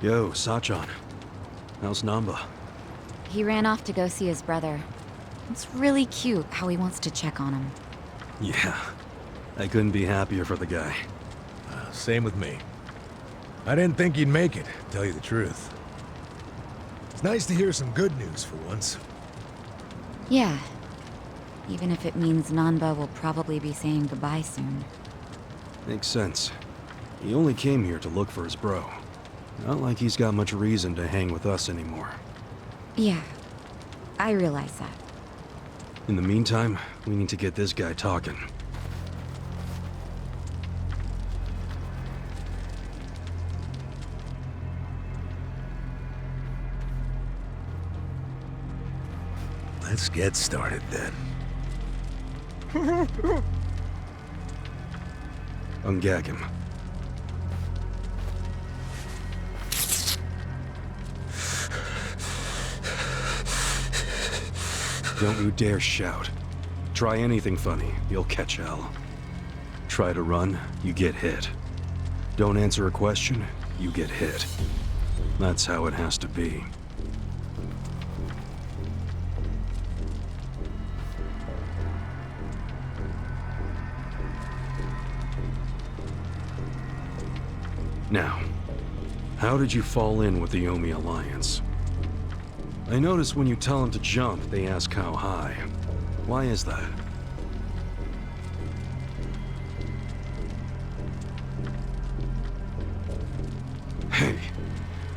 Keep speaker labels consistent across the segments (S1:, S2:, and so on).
S1: Yo, Sachan. How's Nanba?
S2: He ran off to go see his brother. It's really cute how he wants to check on him.
S1: Yeah, I couldn't be happier for the guy.
S3: Same with me. I didn't think he'd make it, to tell you the truth. It's nice to hear some good news for once.
S2: Yeah. Even if it means Nanba will probably be saying goodbye soon.
S1: Makes sense. He only came here to look for his bro. Not like he's got much reason to hang with us anymore.
S2: Yeah, I realize that.
S1: In the meantime, we need to get this guy talking.
S3: Let's get started then.
S1: Ungag him. Don't you dare shout. Try anything funny, you'll catch hell. Try to run, you get hit. Don't answer a question, you get hit. That's how it has to be. Now, how did you fall in with the Yomi Alliance? I notice when you tell them to jump, they ask how high. Why is that? Hey,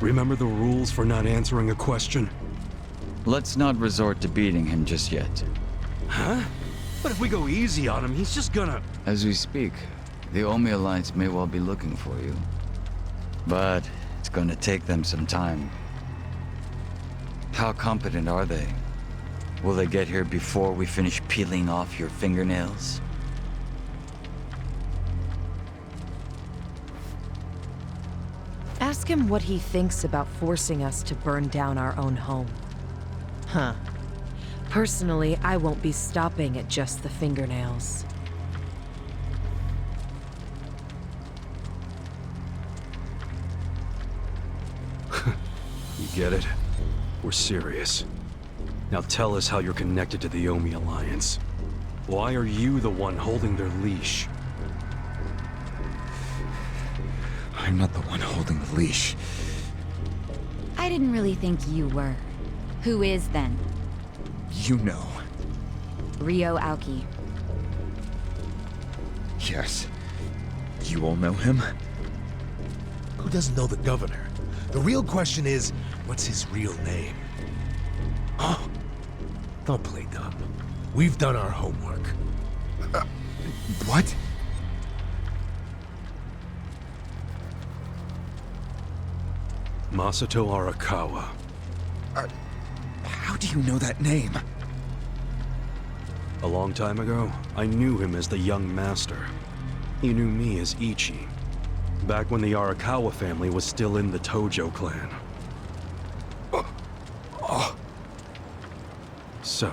S1: remember the rules for not answering a question?
S4: Let's not resort to beating him just yet.
S1: Huh? But if we go easy on him, he's just gonna...
S4: As we speak, the Omi Alliance may well be looking for you. But it's gonna take them some time. How competent are they? Will they get here before we finish peeling off your fingernails?
S5: Ask him what he thinks about forcing us to burn down our own home. Huh. Personally, I won't be stopping at just the fingernails.
S1: You get it? We're serious. Now tell us how you're connected to the Omi Alliance. Why are you the one holding their leash?
S6: I'm not the one holding the leash.
S2: I didn't really think you were. Who is then?
S6: You know.
S2: Ryo Aoki.
S6: Yes. You all know him?
S3: Who doesn't know the governor? The real question is, what's his real name? Oh, don't play dumb. We've done our homework.
S6: What?
S1: Masato Arakawa.
S6: How do you know that name?
S1: A long time ago, I knew him as the young master. He knew me as Ichi. Back when the Arakawa family was still in the Tojo clan. So,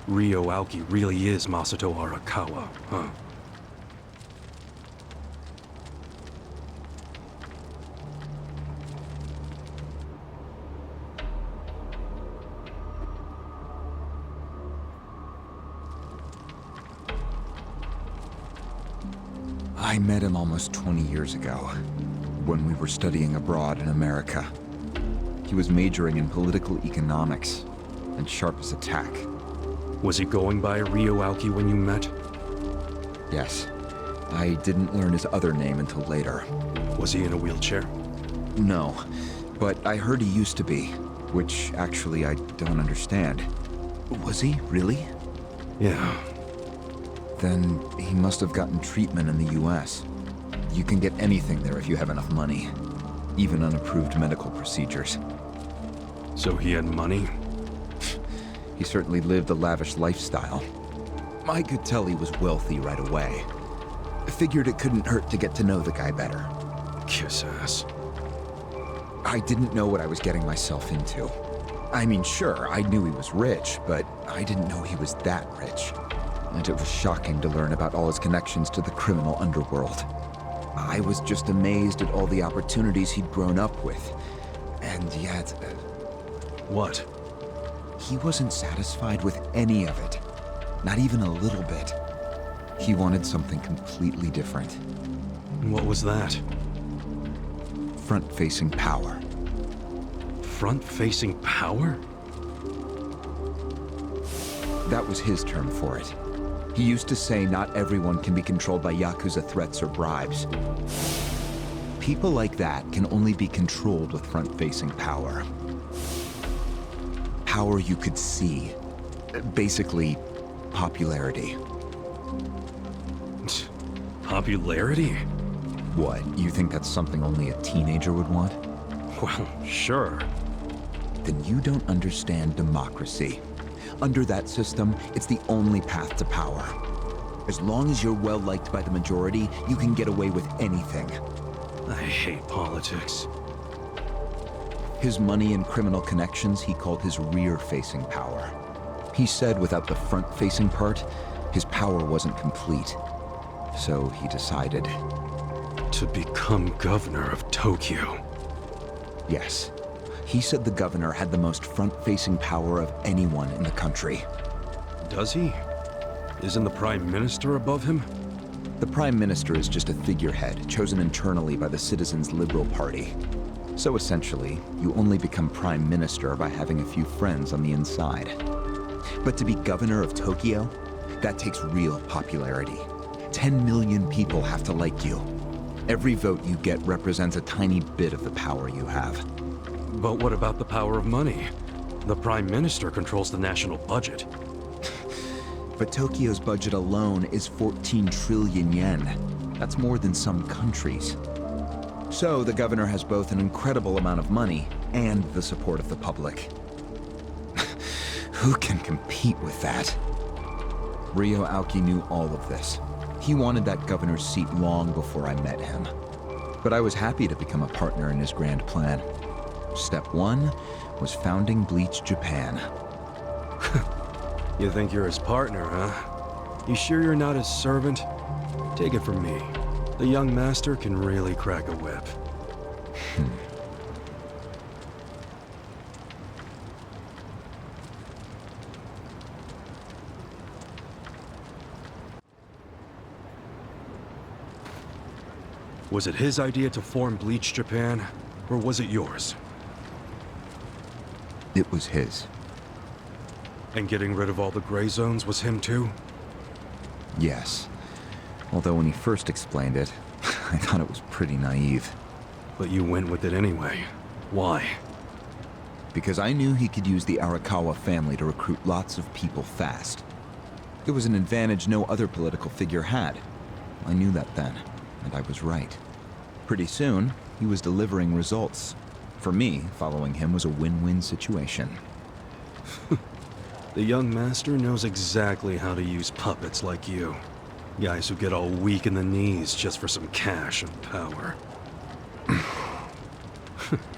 S1: Ryo Aoki really is Masato Arakawa, huh?
S6: I met him almost 20 years ago, when we were studying abroad in America. He was majoring in political economics, and sharp as a tack.
S1: Was he going by Ryo Aoki when you met?
S6: Yes. I didn't learn his other name until later.
S1: Was he in a wheelchair?
S6: No, but I heard he used to be, which actually I don't understand. Was he, really?
S1: Yeah.
S6: Then he must have gotten treatment in the US. You can get anything there if you have enough money. Even unapproved medical procedures.
S1: So he had money?
S6: He certainly lived a lavish lifestyle. I could tell he was wealthy right away. Figured it couldn't hurt to get to know the guy better.
S1: Kiss ass.
S6: I didn't know what I was getting myself into. I mean, sure, I knew he was rich, but I didn't know he was that rich. And it was shocking to learn about all his connections to the criminal underworld. I was just amazed at all the opportunities he'd grown up with. And yet,
S1: What?
S6: he wasn't satisfied with any of it. Not even a little bit. He wanted something completely different.
S1: What was that?
S6: Front-facing power.
S1: Front-facing power?
S6: That was his term for it. He used to say not everyone can be controlled by Yakuza threats or bribes. People like that can only be controlled with front-facing power. Power you could see. Basically, popularity.
S1: Popularity?
S6: What, you think that's something only a teenager would want?
S1: Well, sure.
S6: Then you don't understand democracy. Under that system, it's the only path to power. As long as you're well-liked by the majority, you can get away with anything.
S1: I hate politics.
S6: His money and criminal connections he called his rear-facing power. He said without the front-facing part, his power wasn't complete. So he decided.
S1: To become governor of Tokyo.
S6: Yes. He said the governor had the most front-facing power of anyone in the country.
S1: Does he? Isn't the Prime Minister above him?
S6: The Prime Minister is just a figurehead chosen internally by the Citizens' Liberal Party. So essentially, you only become Prime Minister by having a few friends on the inside. But to be governor of Tokyo, that takes real popularity. 10 million people have to like you. Every vote you get represents a tiny bit of the power you have.
S1: But what about the power of money? The Prime Minister controls the national budget.
S6: But Tokyo's budget alone is 14 trillion yen. That's more than some countries. So the governor has both an incredible amount of money and the support of the public. Who can compete with that? Ryo Aoki knew all of this. He wanted that governor's seat long before I met him. But I was happy to become a partner in his grand plan. Step one was founding Bleach Japan.
S1: You think you're his partner, huh? You sure you're not his servant? Take it from me. The young master can really crack a whip. Was it his idea to form Bleach Japan, or was it yours?
S6: It was his.
S1: And getting rid of all the gray zones was him too?
S6: Yes. Although when he first explained it, I thought it was pretty naive.
S1: But you went with it anyway. Why?
S6: Because I knew he could use the Arakawa family to recruit lots of people fast. It was an advantage no other political figure had. I knew that then, and I was right. Pretty soon, he was delivering results. For me, following him was a win-win situation.
S1: The young master knows exactly how to use puppets like you. Guys who get all weak in the knees just for some cash and power.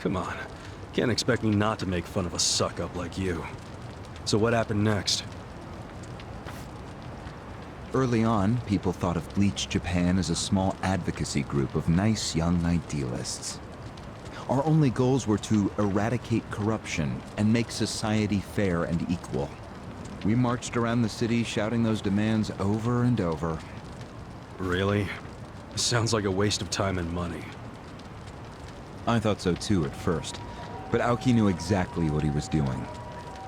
S1: Come on. Can't expect me not to make fun of a suck-up like you. So what happened next?
S6: Early on, people thought of Bleach Japan as a small advocacy group of nice young idealists. Our only goals were to eradicate corruption and make society fair and equal. We marched around the city shouting those demands over and over.
S1: Really? Sounds like a waste of time and money.
S6: I thought so too at first, but Aoki knew exactly what he was doing.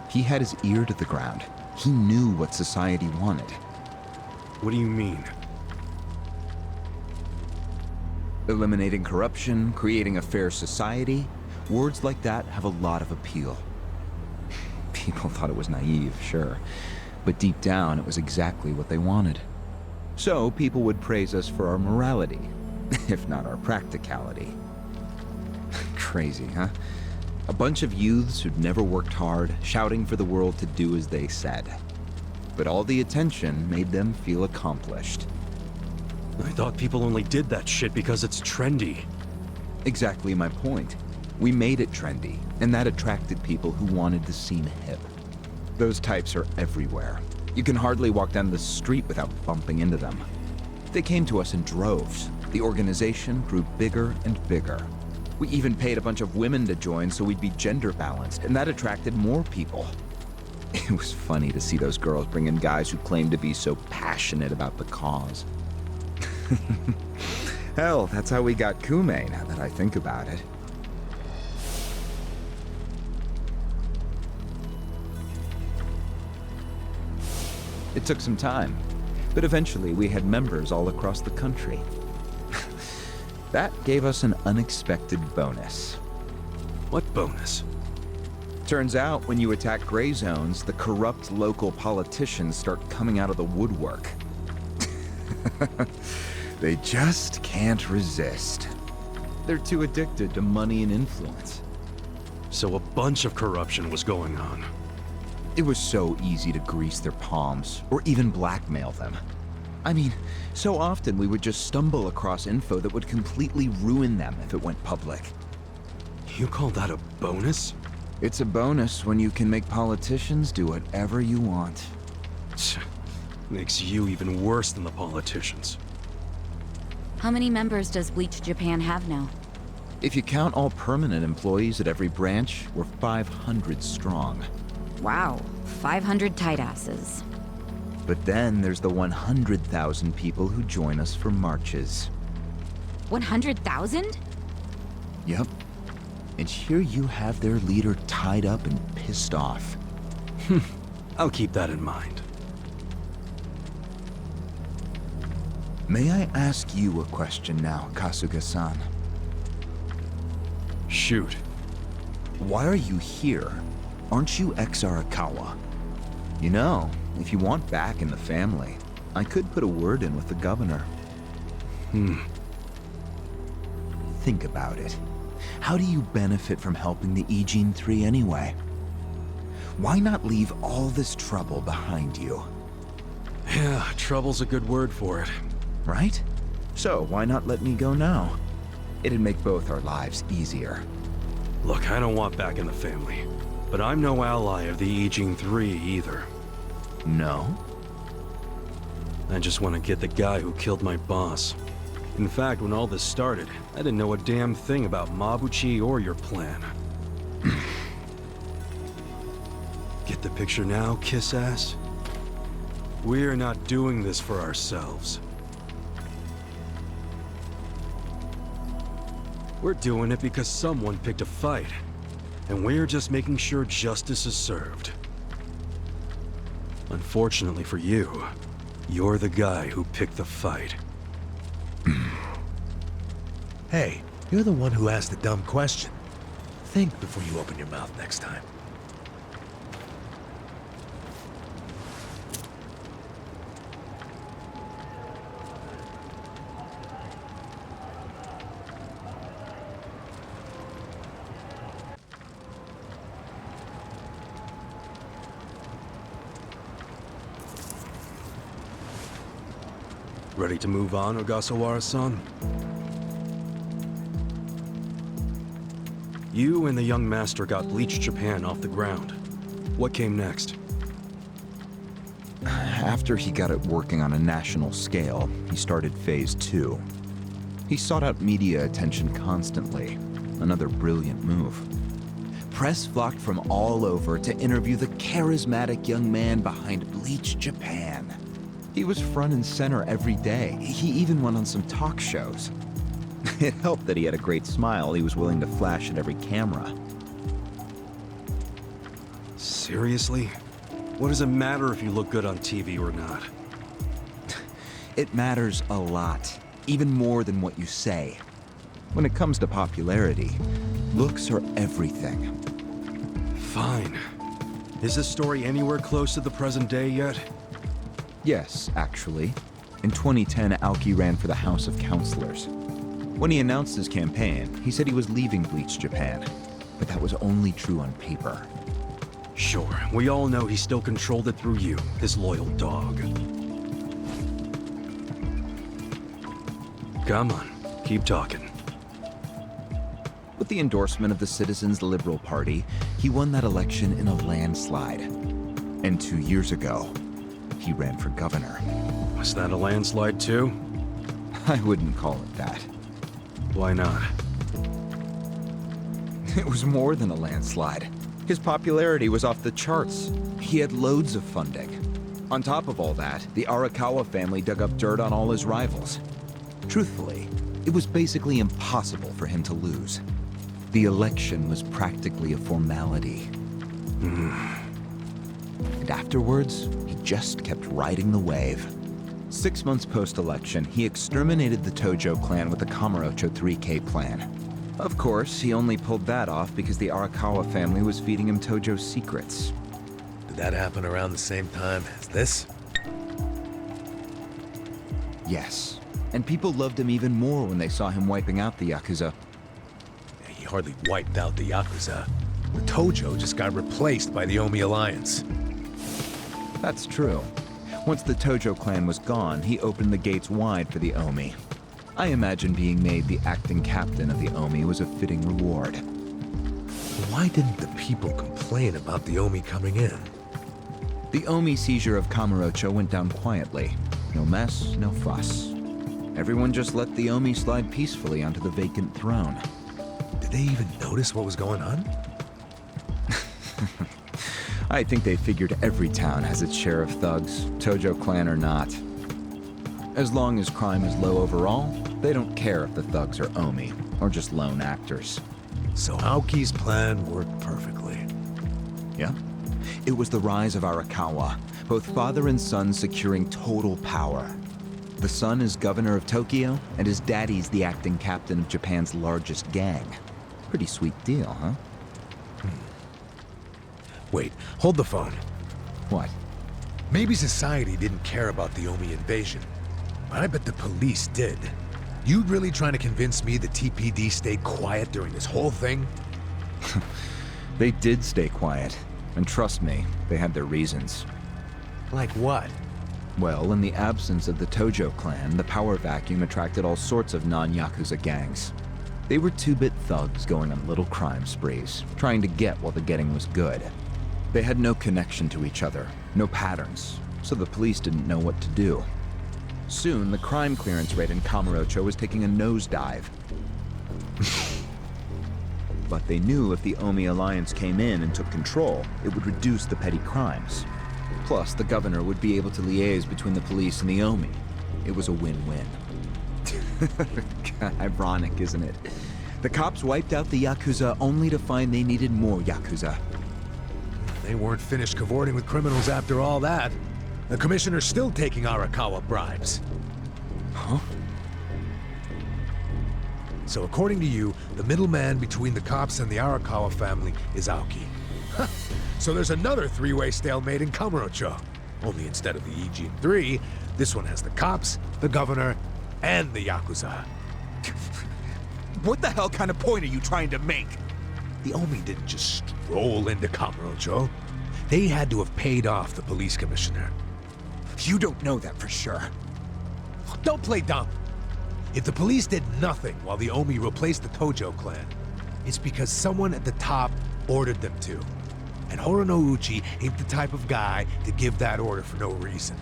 S6: He had his ear to the ground. He knew what society wanted.
S1: What do you mean?
S6: Eliminating corruption, creating a fair society, words like that have a lot of appeal. People thought it was naive, sure, but deep down it was exactly what they wanted. So people would praise us for our morality, if not our practicality. Crazy, huh? A bunch of youths who'd never worked hard, shouting for the world to do as they said. But all the attention made them feel accomplished.
S1: I thought people only did that shit because it's trendy.
S6: Exactly my point. We made it trendy, and that attracted people who wanted to seem hip. Those types are everywhere. You can hardly walk down the street without bumping into them. They came to us in droves. The organization grew bigger and bigger. We even paid a bunch of women to join so we'd be gender balanced, and that attracted more people. It was funny to see those girls bring in guys who claimed to be so passionate about the cause. Hell, that's how we got Kume, now that I think about it. It took some time, but eventually we had members all across the country. That gave us an unexpected bonus.
S1: What bonus?
S6: Turns out, when you attack gray zones, the corrupt local politicians start coming out of the woodwork. They just can't resist. They're too addicted to money and influence.
S1: So a bunch of corruption was going on.
S6: It was so easy to grease their palms, or even blackmail them. I mean, so often we would just stumble across info that would completely ruin them if it went public.
S1: You call that a bonus?
S6: It's a bonus when you can make politicians do whatever you want.
S1: Makes you even worse than the politicians.
S2: How many members does Bleach Japan have now?
S6: If you count all permanent employees at every branch, we're 500 strong.
S2: Wow, 500 tight asses.
S6: But then there's the 100,000 people who join us for marches.
S2: 100,000?
S6: Yep. And here you have their leader tied up and pissed off.
S1: I'll keep that in mind.
S6: May I ask you a question now, Kasuga-san?
S1: Shoot.
S6: Why are you here? Aren't you ex-Arakawa? You know, if you want back in the family, I could put a word in with the governor. Think about it. How do you benefit from helping the Ijin 3 anyway? Why not leave all this trouble behind you?
S1: Yeah, trouble's a good word for it.
S6: Right? So why not let me go now? It'd make both our lives easier.
S1: Look, I don't want back in the family. But I'm no ally of the Ijin 3 either.
S6: No?
S1: I just want to get the guy who killed my boss. In fact, when all this started, I didn't know a damn thing about Mabuchi or your plan. Get the picture now, kiss ass? We're not doing this for ourselves. We're doing it because someone picked a fight. And we're just making sure justice is served. Unfortunately for you, you're the guy who picked the fight.
S3: Hey, you're the one who asked the dumb question. Think before you open your mouth next time.
S1: Ready to move on, Ogasawara-san? You and the young master got Bleach Japan off the ground. What came next?
S6: After he got it working on a national scale, he started Phase 2. He sought out media attention constantly. Another brilliant move. Press flocked from all over to interview the charismatic young man behind Bleach Japan. He was front and center every day. He even went on some talk shows. It helped that he had a great smile he was willing to flash at every camera.
S1: Seriously? What does it matter if you look good on TV or not?
S6: It matters a lot, even more than what you say. When it comes to popularity, looks are everything.
S1: Fine. Is this story anywhere close to the present day yet?
S6: Yes, actually. In 2010, Aoki ran for the House of Councilors. When he announced his campaign, he said he was leaving Bleach Japan. But that was only true on paper.
S1: Sure, we all know he still controlled it through you, his loyal dog. Come on, keep talking.
S6: With the endorsement of the Citizens Liberal Party, he won that election in a landslide. And 2 years ago, he ran for governor.
S1: Was that a landslide too?
S6: I wouldn't call it that.
S1: Why not?
S6: It was more than a landslide. His popularity was off the charts. He had loads of funding. On top of all that, the Arakawa family dug up dirt on all his rivals. Truthfully, it was basically impossible for him to lose. The election was practically a formality. And afterwards, he just kept riding the wave. 6 months post-election, he exterminated the Tojo clan with the Kamurocho 3K plan. Of course, he only pulled that off because the Arakawa family was feeding him Tojo's secrets.
S3: Did that happen around the same time as this?
S6: Yes. And people loved him even more when they saw him wiping out the Yakuza.
S3: He hardly wiped out the Yakuza. The Tojo just got replaced by the Omi Alliance.
S6: That's true. Once the Tojo clan was gone, he opened the gates wide for the Omi. I imagine being made the acting captain of the Omi was a fitting reward.
S3: Why didn't the people complain about the Omi coming in?
S6: The Omi seizure of Kamurocho went down quietly. No mess, no fuss. Everyone just let the Omi slide peacefully onto the vacant throne.
S3: Did they even notice what was going on?
S6: I think they figured every town has its share of thugs, Tojo clan or not. As long as crime is low overall, they don't care if the thugs are Omi, or just lone actors.
S3: So Aoki's plan worked perfectly.
S6: Yeah? It was the rise of Arakawa, both father and son securing total power. The son is governor of Tokyo, and his daddy's the acting captain of Japan's largest gang. Pretty sweet deal, huh?
S3: Wait, hold the phone.
S6: What?
S3: Maybe society didn't care about the Omi invasion, but I bet the police did. You really trying to convince me the TPD stayed quiet during this whole thing?
S6: They did stay quiet. And trust me, they had their reasons.
S3: Like what?
S6: Well, in the absence of the Tojo clan, the power vacuum attracted all sorts of non-Yakuza gangs. They were two-bit thugs going on little crime sprees, trying to get while the getting was good. They had no connection to each other, no patterns, so the police didn't know what to do. Soon, the crime clearance rate in Kamurocho was taking a nosedive. But they knew if the Omi Alliance came in and took control, it would reduce the petty crimes. Plus, the governor would be able to liaise between the police and the Omi. It was a win-win. Ironic, isn't it? The cops wiped out the Yakuza only to find they needed more Yakuza.
S3: They weren't finished cavorting with criminals after all that. The commissioner's still taking Arakawa bribes.
S6: Huh?
S3: So according to you, the middleman between the cops and the Arakawa family is Aoki. So there's another three-way stalemate in Kamurocho. Only instead of the Ijin 3, this one has the cops, the governor, and the Yakuza.
S6: What the hell kind of point are you trying to make?
S3: The Omi didn't just stroll into Kamurocho. They had to have paid off the police commissioner.
S6: You don't know that for sure.
S3: Don't play dumb. If the police did nothing while the Omi replaced the Tojo clan, it's because someone at the top ordered them to. And Horonouchi ain't the type of guy to give that order for no reason.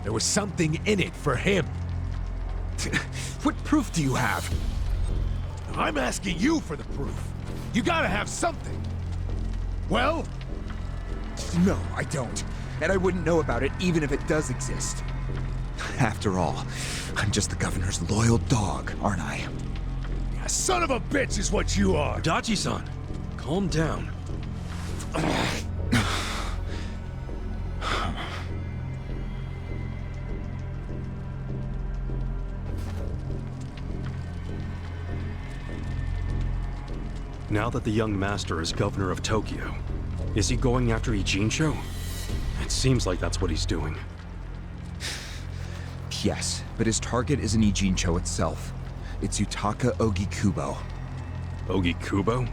S3: There was something in it for him.
S6: What proof do you have?
S3: I'm asking you for the proof. You gotta have something. Well?
S6: No, I don't. And I wouldn't know about it even if it does exist. After all, I'm just the governor's loyal dog, aren't I?
S3: Yeah, son of a bitch is what you are.
S1: Dachi-san, calm down. Now that the young master is governor of Tokyo, is he going after Ijincho? It seems like that's what he's doing.
S6: Yes, but his target isn't Ijincho itself. It's Yutaka Ogikubo.
S1: Ogikubo?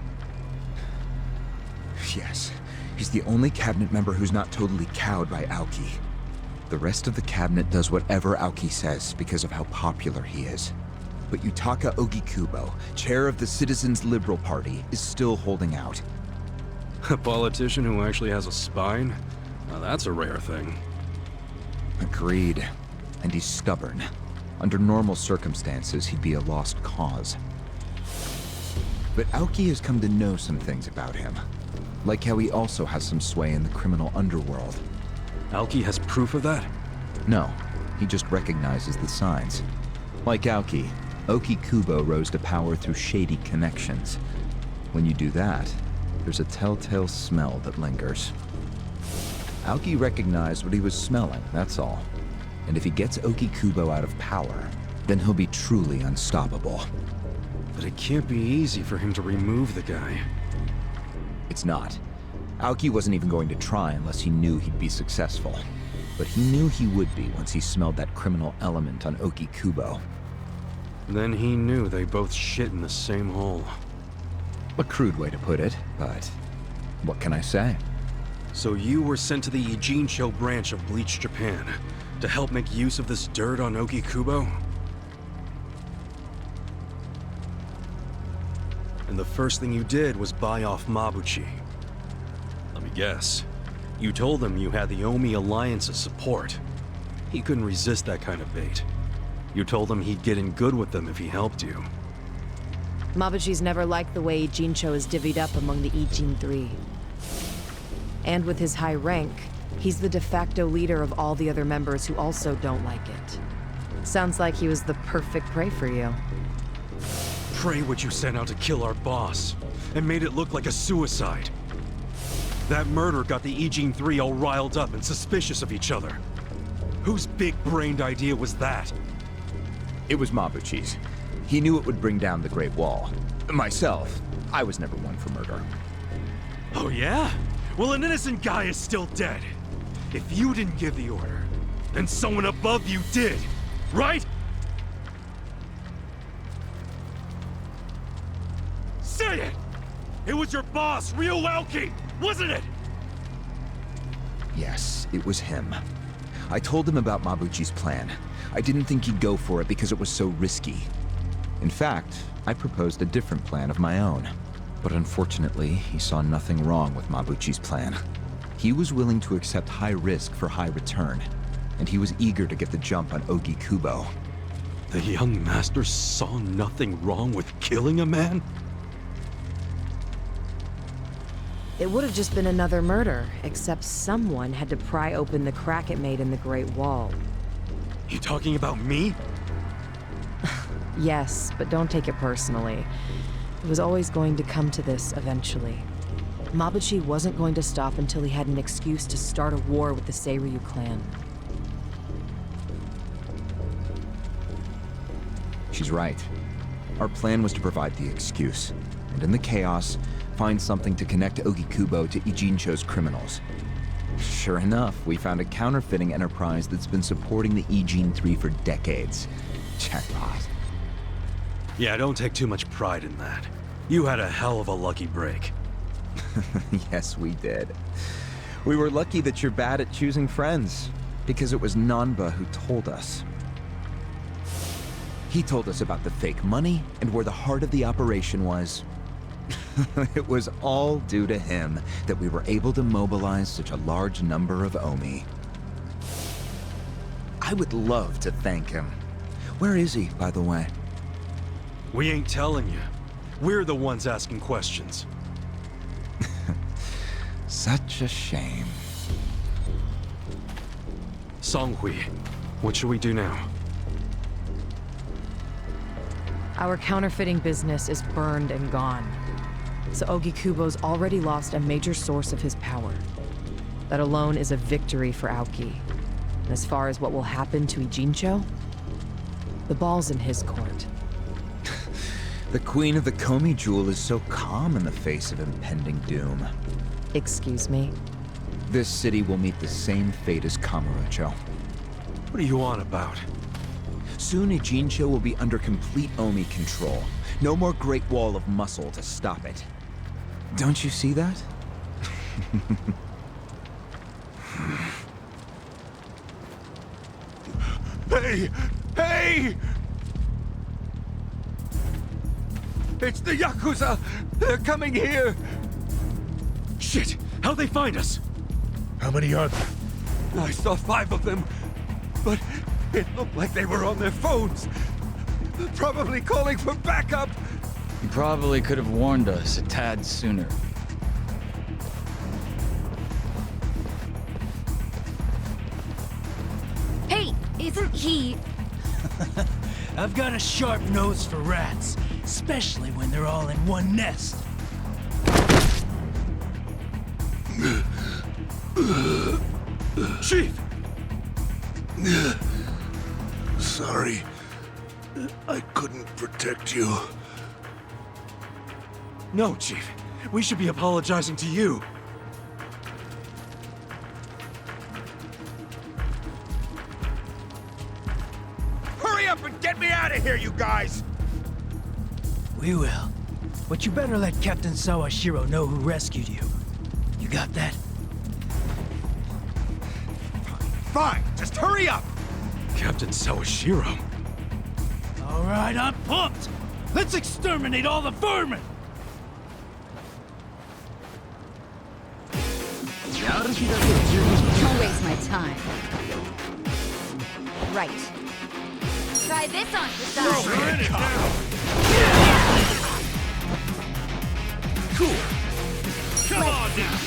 S6: Yes, he's the only cabinet member who's not totally cowed by Aoki. The rest of the cabinet does whatever Aoki says because of how popular he is. But Yutaka Ogikubo, chair of the Citizens Liberal Party, is still holding out.
S1: A politician who actually has a spine? Now that's a rare thing.
S6: Agreed. And he's stubborn. Under normal circumstances, he'd be a lost cause. But Aoki has come to know some things about him. Like how he also has some sway in the criminal underworld.
S1: Aoki has proof of that?
S6: No, he just recognizes the signs. Like Aoki, Oki Kubo rose to power through shady connections. When you do that, there's a telltale smell that lingers. Aoki recognized what he was smelling, that's all. And if he gets Oki Kubo out of power, then he'll be truly unstoppable.
S1: But it can't be easy for him to remove the guy.
S6: It's not. Aoki wasn't even going to try unless he knew he'd be successful. But he knew he would be once he smelled that criminal element on Oki Kubo.
S1: Then he knew they both shit in the same hole.
S6: A crude way to put it, but what can I say?
S1: So you were sent to the Ijincho branch of Bleach Japan to help make use of this dirt on Oki Kubo? And the first thing you did was buy off Mabuchi. Let me guess. You told him you had the Omi Alliance's support. He couldn't resist that kind of bait. You told him he'd get in good with them if he helped you.
S5: Mabuchi's never liked the way Ijincho is divvied up among the Ijin Three. And with his high rank, he's the de facto leader of all the other members who also don't like it. Sounds like he was the perfect prey for you.
S1: Pray what you sent out to kill our boss, and made it look like a suicide. That murder got the Ijin Three all riled up and suspicious of each other. Whose big-brained idea was that?
S6: It was Mabuchi's. He knew it would bring down the Great Wall. Myself, I was never one for murder.
S1: Oh yeah? Well, an innocent guy is still dead. If you didn't give the order, then someone above you did, right? Say it! It was your boss, Ryuoki, wasn't it?
S6: Yes, it was him. I told him about Mabuchi's plan. I didn't think he'd go for it because it was so risky. In fact, I proposed a different plan of my own. But unfortunately, he saw nothing wrong with Mabuchi's plan. He was willing to accept high risk for high return, and he was eager to get the jump on Oki Kubo.
S1: The young master saw nothing wrong with killing a man?
S5: It would have just been another murder, except someone had to pry open the crack it made in the Great Wall.
S1: You talking about me?
S5: Yes, but don't take it personally. It was always going to come to this eventually. Mabuchi wasn't going to stop until he had an excuse to start a war with the Seiryu clan.
S6: She's right. Our plan was to provide the excuse, and in the chaos, find something to connect Oki Kubo to Ijincho's criminals. Sure enough, we found a counterfeiting enterprise that's been supporting the Ijin Three for decades. Jackpot.
S1: Yeah, don't take too much pride in that. You had a hell of a lucky break.
S6: Yes, we did. We were lucky that you're bad at choosing friends, because it was Nanba who told us. He told us about the fake money and where the heart of the operation was. It was all due to him that we were able to mobilize such a large number of Omi. I would love to thank him. Where is he, by the way?
S1: We ain't telling you. We're the ones asking questions.
S6: Such a shame.
S1: Songhui, what should we do now?
S5: Our counterfeiting business is burned and gone. So Oki Kubo's already lost a major source of his power. That alone is a victory for Aoki. And as far as what will happen to Ijincho, the ball's in his court.
S6: The Queen of the Komi Jewel is so calm in the face of impending doom.
S5: Excuse me?
S6: This city will meet the same fate as Kamurocho.
S1: What are you on about?
S6: Soon Ijincho will be under complete Omi control. No more Great Wall of muscle to stop it. Don't you see that?
S1: Hey! Hey! It's the Yakuza! They're coming here! Shit! How'd they find us?
S3: How many are there?
S1: I saw 5 of them, but
S7: It looked like they were on their phones. Probably calling for backup.
S4: You probably could have warned us a tad sooner.
S2: Hey, isn't he...
S8: I've got a sharp nose for rats, especially when they're all in one nest.
S7: Chief!
S9: Sorry. I couldn't protect you.
S1: No, Chief. We should be apologizing to you.
S7: Hurry up and get me out of here, you guys!
S8: We will. But you better let Captain Sawashiro know who rescued you. You got that?
S7: Fine, just hurry up!
S1: Captain Sawashiro.
S8: All right, I'm pumped. Let's exterminate all the vermin!
S2: Don't waste my time. Right. Try this on for size.
S7: Come on now!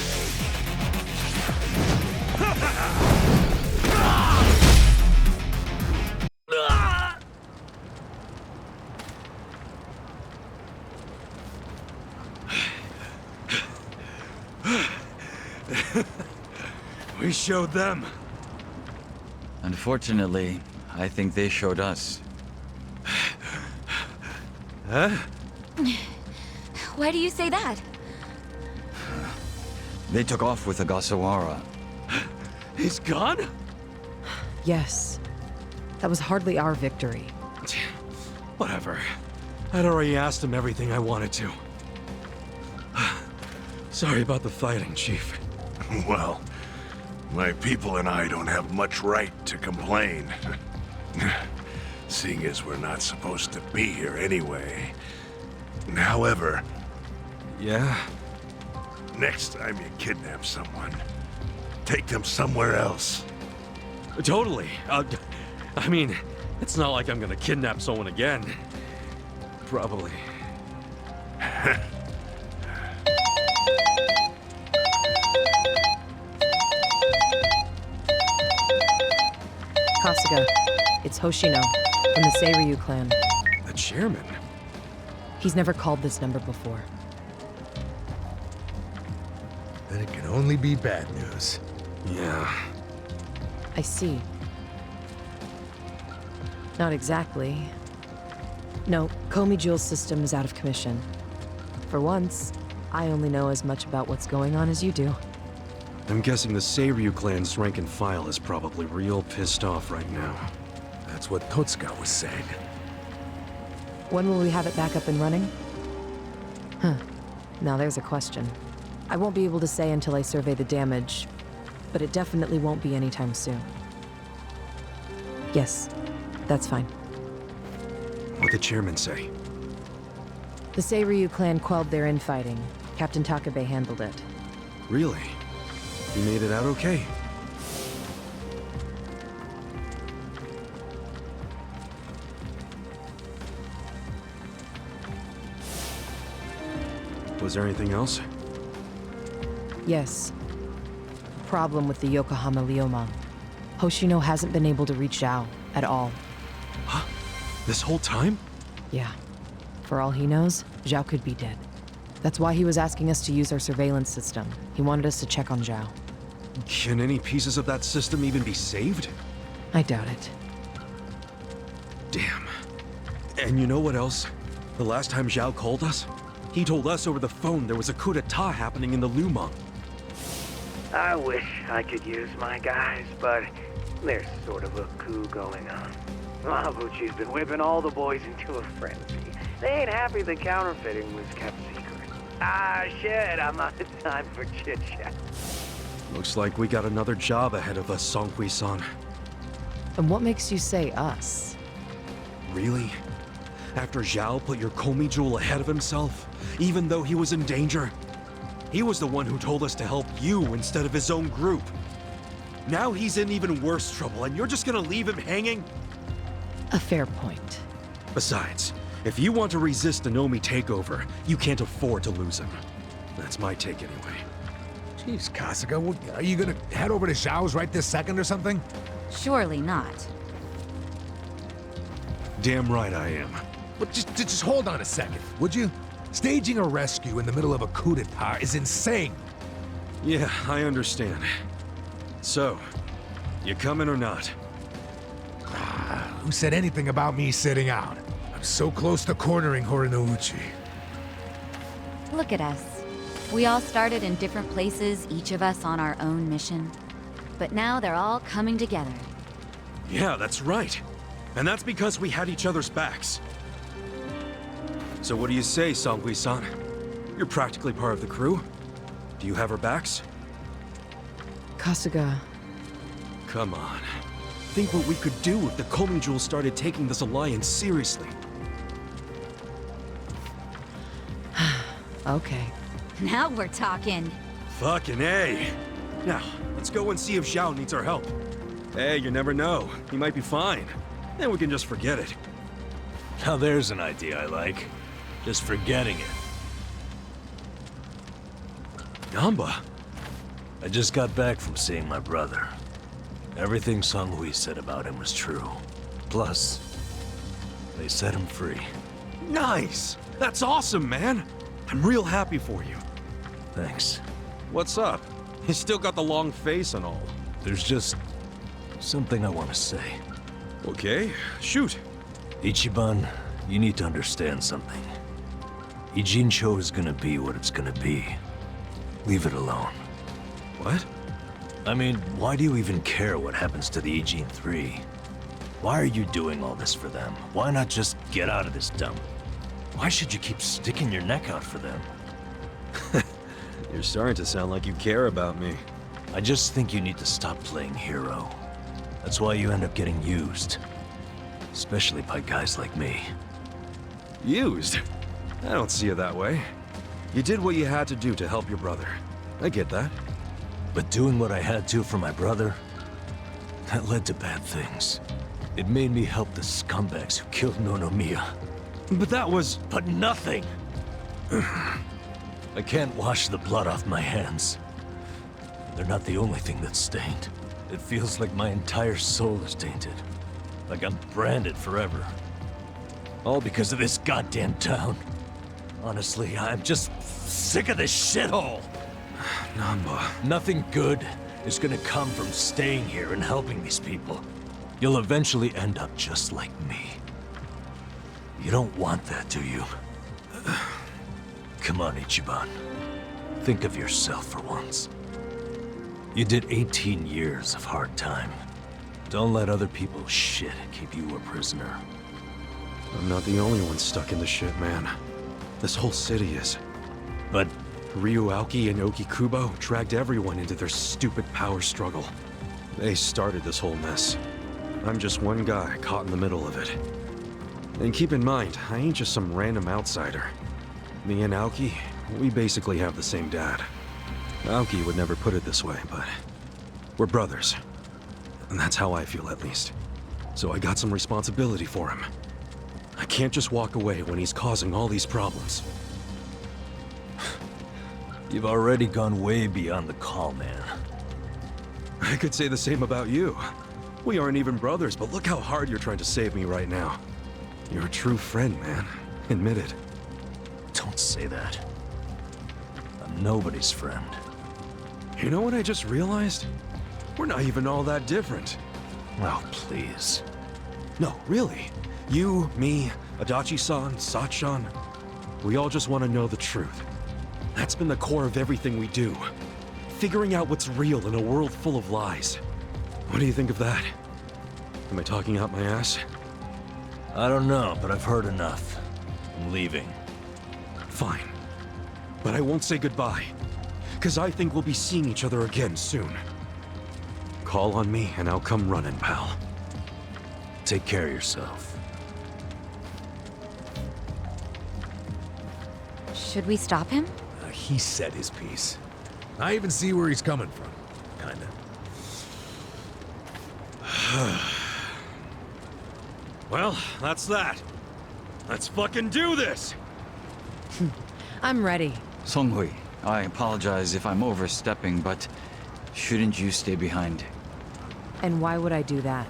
S1: We showed them.
S4: Unfortunately, I think they showed us.
S1: Huh?
S2: Why do you say that?
S4: They took off with Ogasawara.
S1: He's gone?
S5: Yes. That was hardly our victory.
S1: Whatever. I'd already asked him everything I wanted to. Sorry about the fighting, Chief.
S9: Well, my people and I don't have much right to complain. Seeing as we're not supposed to be here anyway. However,
S1: Yeah?
S9: next time you kidnap someone, take them somewhere else.
S1: Totally. I mean, it's not like I'm gonna kidnap someone again. Probably.
S5: Kasuga, it's Hoshino, from the Seiryu clan.
S1: The chairman?
S5: He's never called this number before.
S3: Then it can only be bad news.
S1: Yeah.
S5: I see. Not exactly. No, Komi Jewel's system is out of commission. For once, I only know as much about what's going on as you do.
S1: I'm guessing the Seiryu clan's rank and file is probably real pissed off right now.
S3: That's what Totsuka was saying.
S5: When will we have it back up and running? Huh. Now there's a question. I won't be able to say until I survey the damage, but it definitely won't be anytime soon. Yes, that's fine.
S1: What'd the chairman say?
S5: The Seiryu clan quelled their infighting. Captain Takabe handled it.
S1: Really? He made it out okay? Was there anything else?
S5: Yes. Problem with the Yokohama Liomang. Hoshino hasn't been able to reach Zhao at all.
S1: Huh? This whole time?
S5: Yeah. For all he knows, Zhao could be dead. That's why he was asking us to use our surveillance system. He wanted us to check on Zhao.
S1: Can any pieces of that system even be saved?
S5: I doubt it.
S1: Damn. And you know what else? The last time Zhao called us, he told us over the phone there was a coup d'etat happening in the Lumang.
S10: I wish I could use my guys, but there's sort of a coup going on. Mabuchi's been whipping all the boys into a frenzy. They ain't happy the counterfeiting was kept secret. Ah, shit, I'm out of time for chit-chat.
S1: Looks like we got another job ahead of us, Songkui-san.
S5: And what makes you say us?
S1: Really? After Zhao put your Komi jewel ahead of himself, even though he was in danger? He was the one who told us to help you instead of his own group. Now he's in even worse trouble, and you're just gonna leave him hanging?
S5: A fair point.
S1: Besides, if you want to resist an Omi takeover, you can't afford to lose him. That's my take anyway.
S3: Jeez, Kasuga, are you gonna head over to Zhao's right this second or something?
S2: Surely not.
S1: Damn right I am.
S3: But just hold on a second, would you? Staging a rescue in the middle of a coup d'etat is insane.
S1: Yeah, I understand. So, you coming or not?
S3: Who said anything about me sitting out? I'm so close to cornering Horinouchi.
S2: Look at us. We all started in different places, each of us on our own mission. But now they're all coming together.
S1: Yeah, that's right. And that's because we had each other's backs. So what do you say, Sangui-san? You're practically part of the crew. Do you have our backs?
S5: Kasuga,
S1: Come on. Think what we could do if the Komi Jewels started taking this alliance seriously.
S5: okay.
S2: Now we're talking.
S1: Fucking A. Now, let's go and see if Zhao needs our help. Hey, you never know. He might be fine. Then we can just forget it.
S11: Now there's an idea I like. Just forgetting it.
S1: Nanba?
S11: I just got back from seeing my brother. Everything Sanghui said about him was true. Plus, they set him free.
S1: Nice! That's awesome, man! I'm real happy for you.
S11: Thanks.
S1: What's up? You still got the long face and all.
S11: There's just something I want to say.
S1: Okay, shoot.
S11: Ichiban, you need to understand something. Ijincho is gonna be what it's gonna be. Leave it alone.
S1: What?
S11: I mean, why do you even care what happens to the Ijin 3? Why are you doing all this for them? Why not just get out of this dump? Why should you keep sticking your neck out for them?
S1: You're starting to sound like you care about me.
S11: I just think you need to stop playing hero. That's why you end up getting used. Especially by guys like me.
S1: Used? I don't see it that way. You did what you had to do to help your brother. I get that.
S11: But doing what I had to for my brother, that led to bad things. It made me help the scumbags who killed Nonomiya.
S1: But that was...
S11: But nothing! I can't wash the blood off my hands. They're not the only thing that's stained. It feels like my entire soul is tainted. Like I'm branded forever. All because of this goddamn town. Honestly, I'm just sick of this shithole!
S1: Nanba...
S11: Nothing good is gonna come from staying here and helping these people. You'll eventually end up just like me. You don't want that, do you? Come on, Ichiban. Think of yourself for once. You did 18 years of hard time. Don't let other people's shit keep you a prisoner.
S1: I'm not the only one stuck in the shit, man. This whole city is.
S11: But
S1: Ryu Aoki and Oki Kubo dragged everyone into their stupid power struggle. They started this whole mess. I'm just one guy caught in the middle of it. And keep in mind, I ain't just some random outsider. Me and Aoki, we basically have the same dad. Aoki would never put it this way, but we're brothers. And that's how I feel, at least. So I got some responsibility for him. I can't just walk away when he's causing all these problems.
S11: you've already gone way beyond the call, man.
S1: I could say the same about you. We aren't even brothers, but look how hard you're trying to save me right now. You're a true friend, man. Admit it.
S11: Don't say that. I'm nobody's friend.
S1: You know what I just realized? We're not even all that different.
S11: Oh, please.
S1: No, really. You, me, Adachi-san, Sachan. We all just want to know the truth. That's been the core of everything we do. Figuring out what's real in a world full of lies. What do you think of that? Am I talking out my ass?
S11: I don't know, but I've heard enough. I'm leaving.
S1: Fine. But I won't say goodbye. Because I think we'll be seeing each other again soon. Call on me and I'll come running, pal.
S11: Take care of yourself.
S2: Should we stop him?
S3: He said his piece. I even see where he's coming from. Kinda.
S1: Well, that's that. Let's fucking do this!
S5: I'm ready.
S4: Songhui, I apologize if I'm overstepping, but shouldn't you stay behind?
S5: And why would I do that?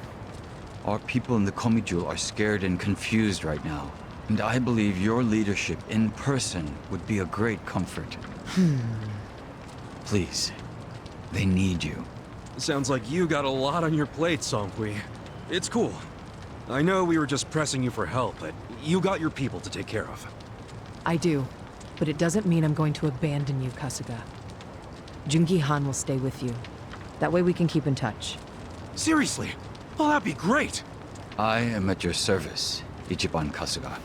S4: Our people in the Komijul are scared and confused right now. And I believe your leadership in person would be a great comfort. Please, they need you.
S1: Sounds like you got a lot on your plate, Songhui. It's cool. I know we were just pressing you for help, but you got your people to take care of.
S5: I do, but it doesn't mean I'm going to abandon you, Kasuga. Jopn-Gi Han will stay with you. That way we can keep in touch.
S1: Seriously? Oh, that'd be great!
S4: I am at your service, Ichiban Kasuga.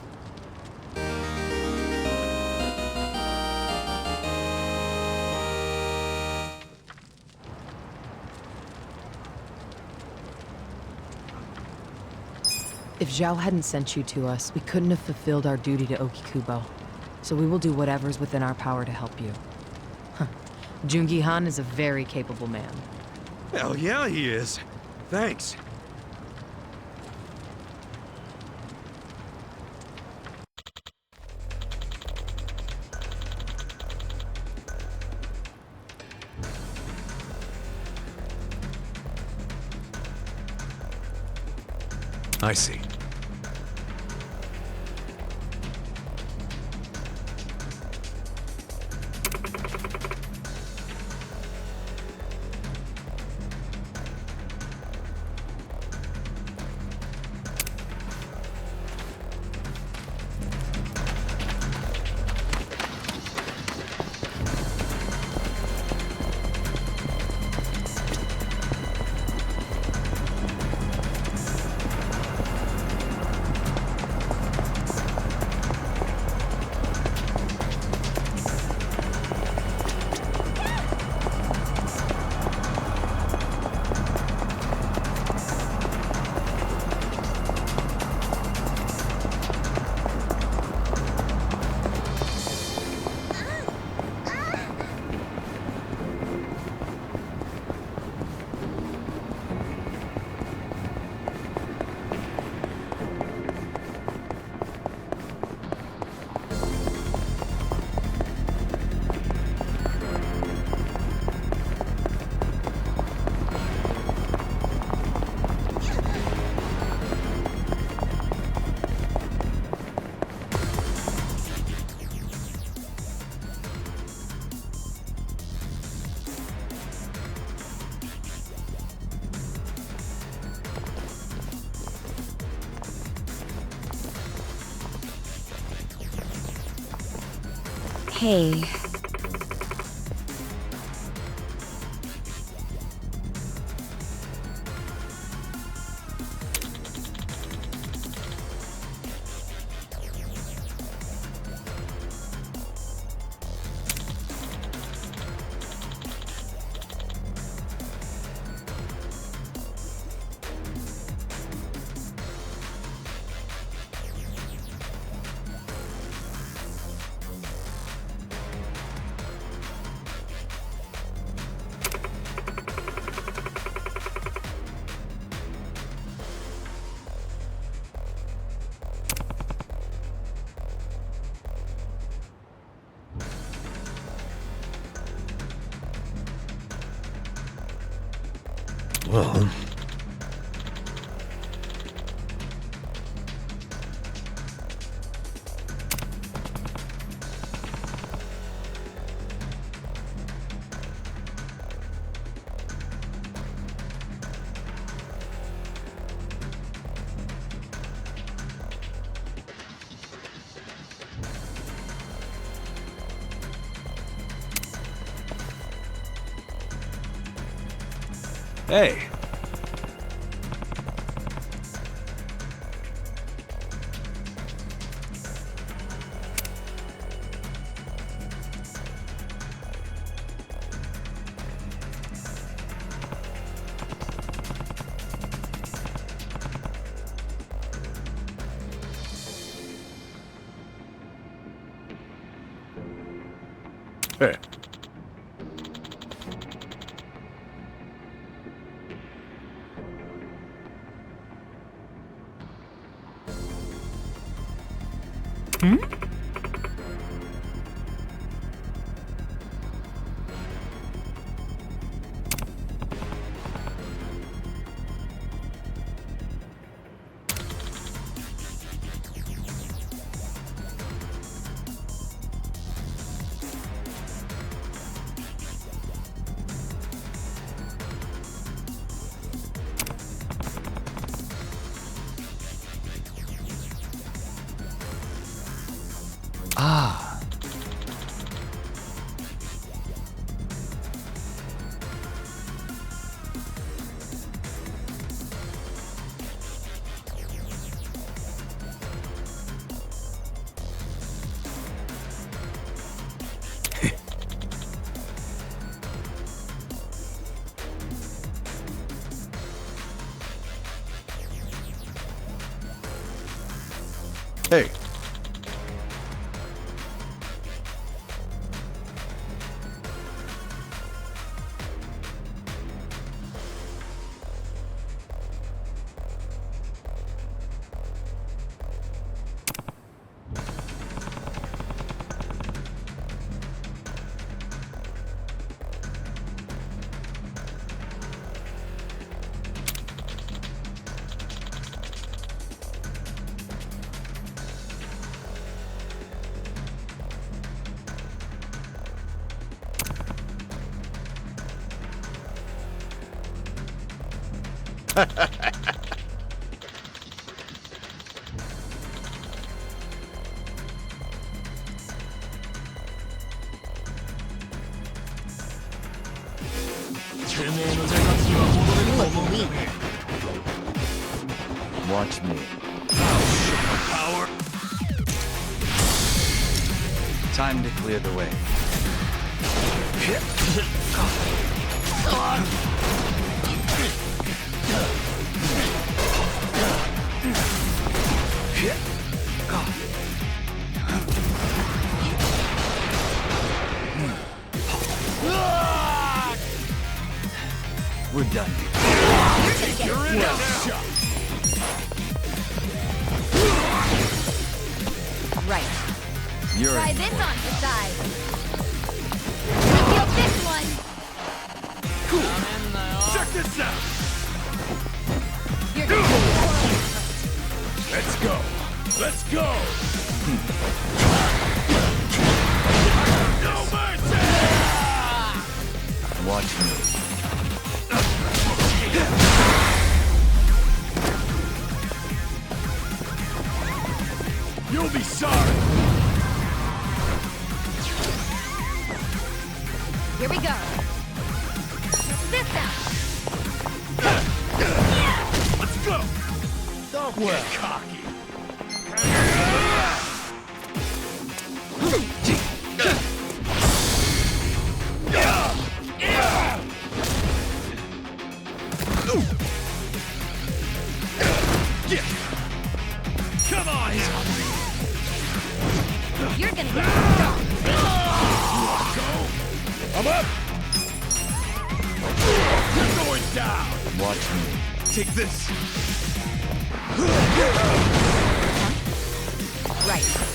S5: If Zhao hadn't sent you to us, we couldn't have fulfilled our duty to Okikubo. So we will do whatever's within our power to help you. Jopn-Gi Han is a very capable man.
S1: Hell yeah, he is. Thanks.
S3: I see.
S2: Hey.
S3: Well...
S1: Hey.
S3: Hey. Ah.
S1: Hey.
S4: Watch me.
S7: Power.
S4: Time to clear the way. We're done.
S7: You're in now.
S2: Right.
S4: You're
S2: Try
S4: in.
S2: this on the side. Feel this one.
S7: Check this out.
S2: You're gonna be
S7: Let's go. Let's go. No mercy.
S4: Watch me.
S7: You'll be sorry.
S2: Here we go. This out.
S7: Let's go. Don't get cocky. Come on.
S2: You're gonna get
S7: I'm up. You're going down.
S4: Watch me.
S7: Take this.
S2: right.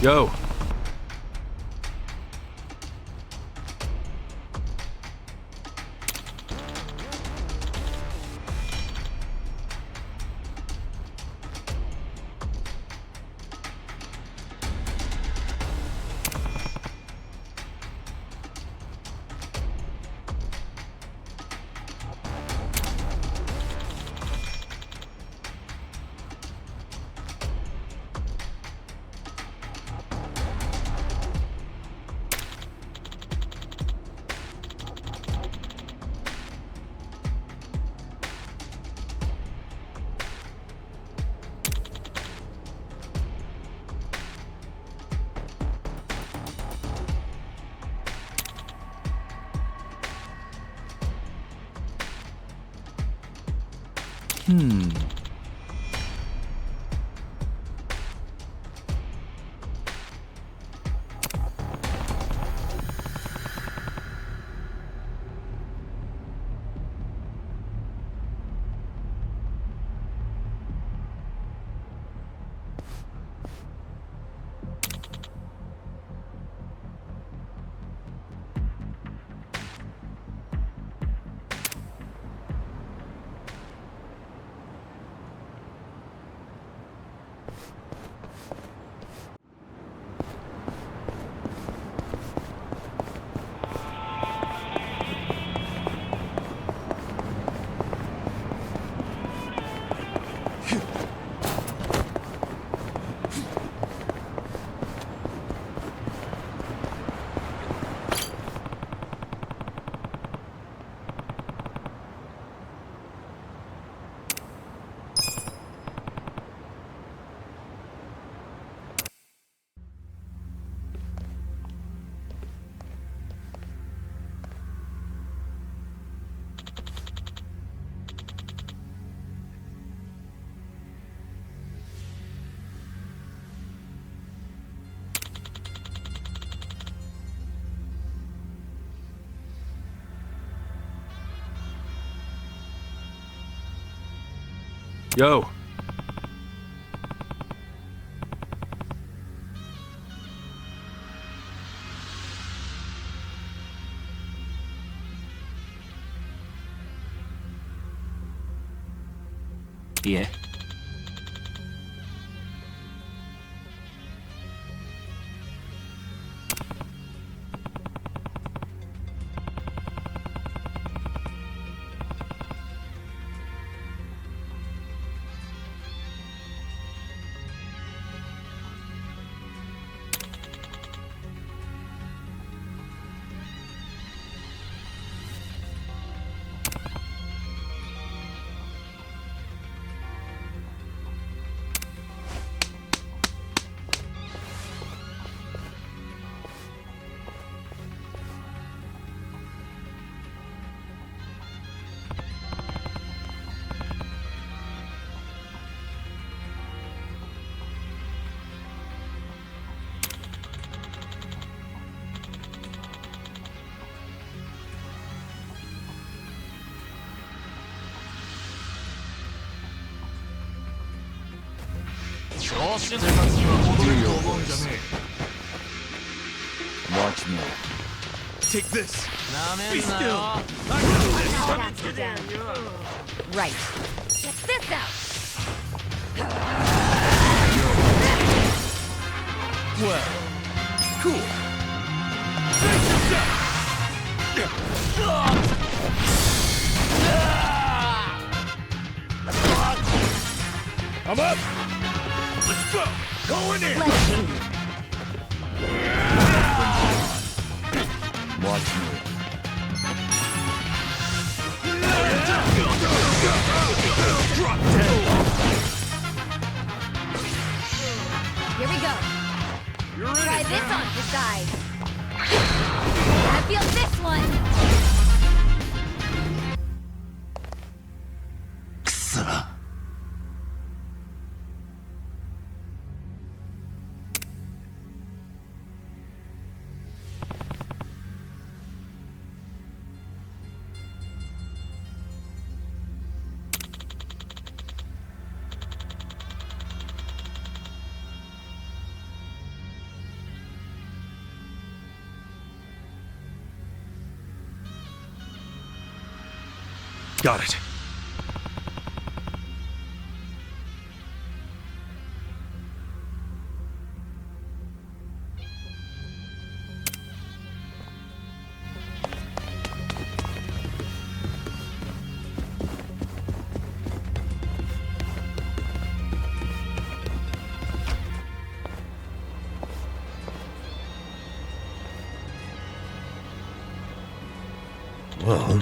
S1: Yo. Yo.
S8: Yeah.
S4: Watch me.
S7: Take this.
S8: Be still.
S2: Right. Check this out!
S7: Well, cool. I'm up. Let's go. Going in.
S2: Let's see.
S4: Watch me.
S7: Drop dead.
S2: Here we go.
S7: You're in
S2: Try
S7: it,
S2: this
S7: man.
S2: on the side. I feel this one.
S1: Got it.
S11: Well,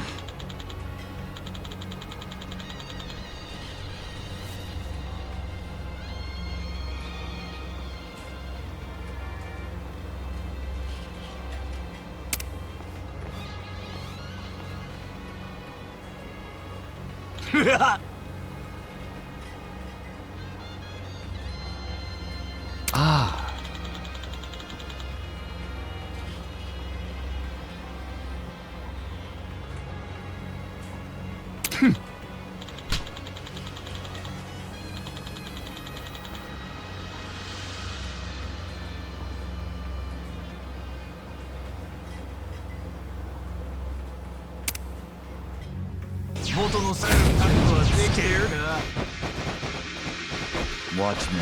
S4: Watch me.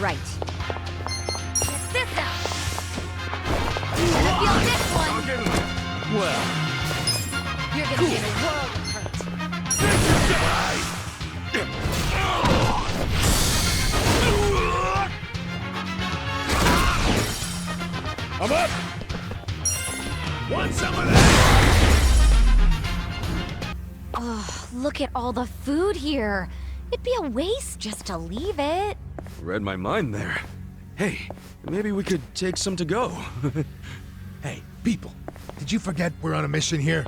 S2: Right. Get this out! Gonna feel this one!
S11: Well,
S2: You're gonna get a world of hurt.
S3: I'm up! Want some of that?
S2: Ugh, look at all the food here. It'd be a waste just to leave it.
S1: Read my mind there. Hey, maybe we could take some to go.
S3: Hey, people, did you forget we're on a mission here?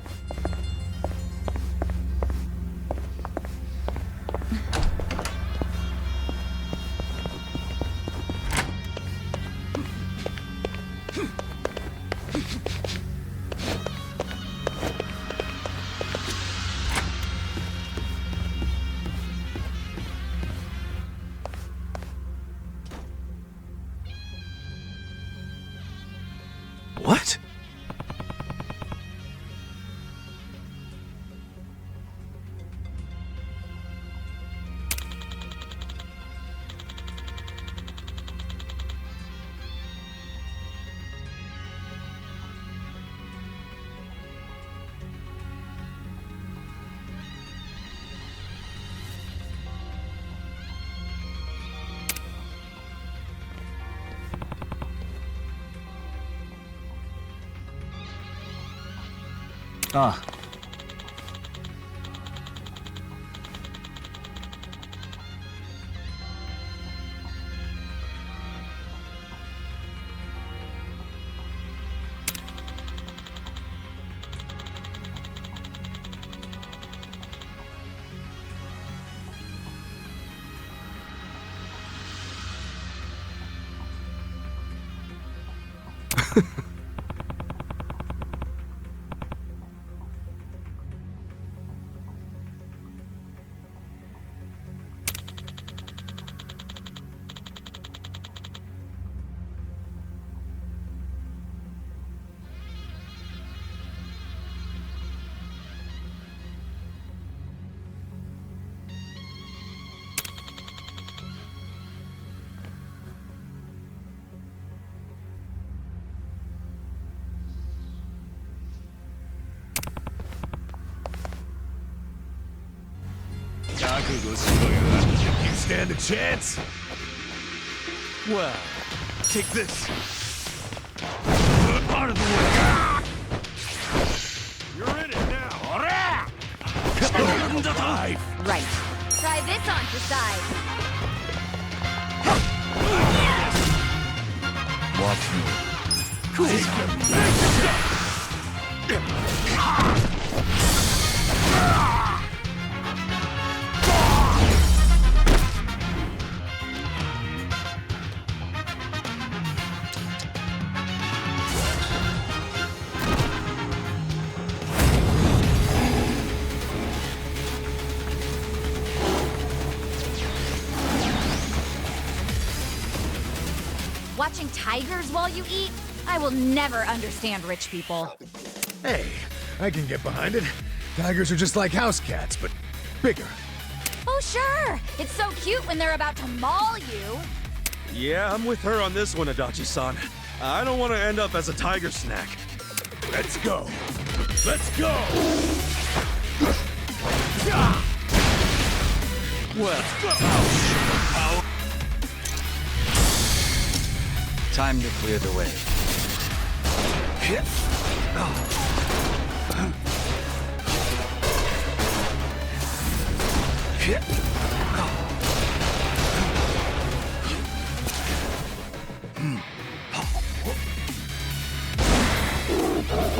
S1: What?
S11: ah,
S3: You stand a chance?
S11: well, take this.
S3: Out of the way!
S9: You're in it now.
S3: Alive!
S2: Right. Try this on for size.
S4: Watch me.
S2: Watching tigers while you eat? I will never understand rich people.
S3: Hey, I can get behind it. Tigers are just like house cats, but bigger.
S2: Oh, sure. It's so cute when they're about to maul you.
S1: Yeah, I'm with her on this one, Adachi-san. I don't want to end up as a tiger snack.
S3: Let's go. Let's go!
S11: Well,
S4: Time to clear the way.
S2: Here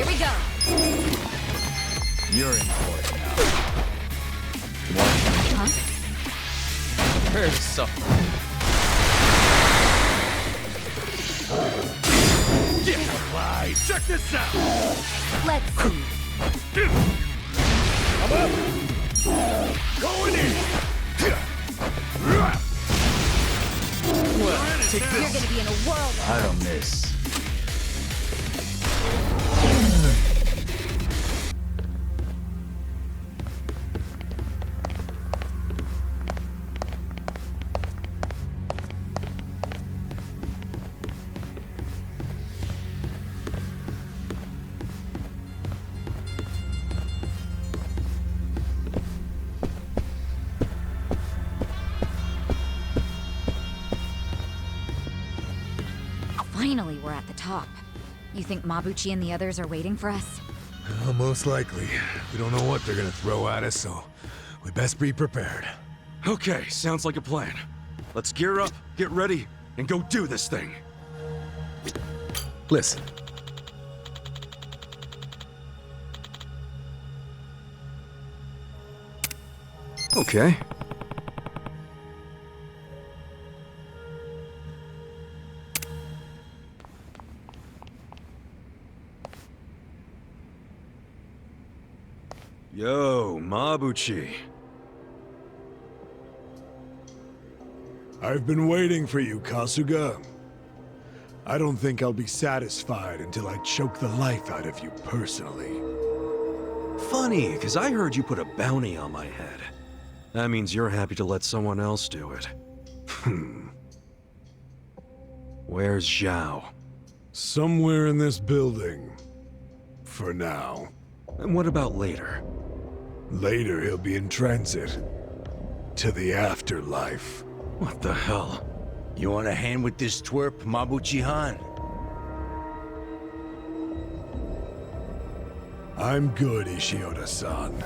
S2: we go.
S4: You're in for it now. Watch me.
S2: Huh?
S11: prepare to suffer.
S9: Check this out!
S2: Let's see.
S9: I'm up! Going in!
S11: Well, take
S2: You're
S11: this.
S2: gonna be in a whirlwind.
S4: I don't miss.
S2: Finally, we're at the top. You think Mabuchi and the others are waiting for us?
S3: Well, most likely. We don't know what they're gonna throw at us, so we best be prepared.
S1: Okay, sounds like a plan. Let's gear up, get ready, and go do this thing.
S3: Listen.
S1: Okay. Yo, Mabuchi.
S9: I've been waiting for you, Kasuga. I don't think I'll be satisfied until I choke the life out of you personally.
S1: Funny, because I heard you put a bounty on my head. That means you're happy to let someone else do it. Where's Zhao?
S9: Somewhere in this building. For now.
S1: And what about later?
S9: Later, he'll be in transit. To the afterlife.
S1: What the hell?
S12: You want a hand with this twerp, Mabuchi-han?
S9: I'm good, Ishioda-san.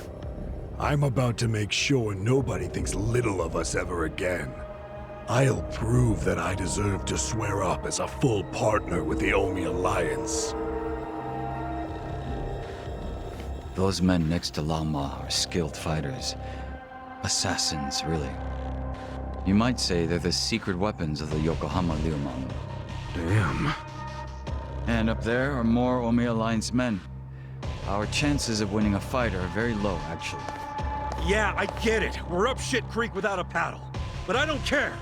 S9: I'm about to make sure nobody thinks little of us ever again. I'll prove that I deserve to swear up as a full partner with the Omi Alliance.
S4: Those men next to Lama are skilled fighters. Assassins, really. You might say they're the secret weapons of the Yokohama Liumang.
S1: Damn.
S4: And up there are more Omi Alliance men. Our chances of winning a fight are very low, actually.
S1: Yeah, I get it. We're up shit creek without a paddle. But I don't care.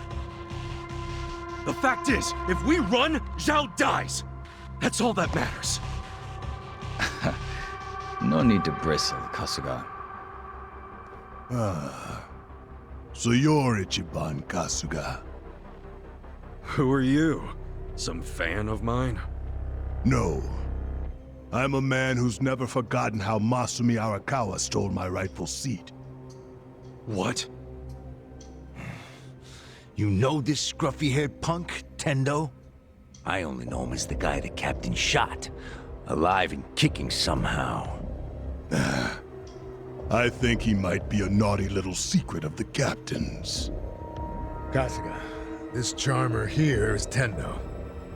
S1: The fact is, if we run, Zhao dies. That's all that matters.
S4: No need to bristle, Kasuga.
S9: So you're Ichiban Kasuga?
S1: Who are you? Some fan of mine?
S9: No. I'm a man who's never forgotten how Masumi Arakawa stole my rightful seat.
S1: What?
S12: You know this scruffy-haired punk, Tendo? I only know him as the guy the captain shot. Alive and kicking somehow.
S9: I think he might be a naughty little secret of the captain's.
S3: Kasuga, this charmer here is Tendo,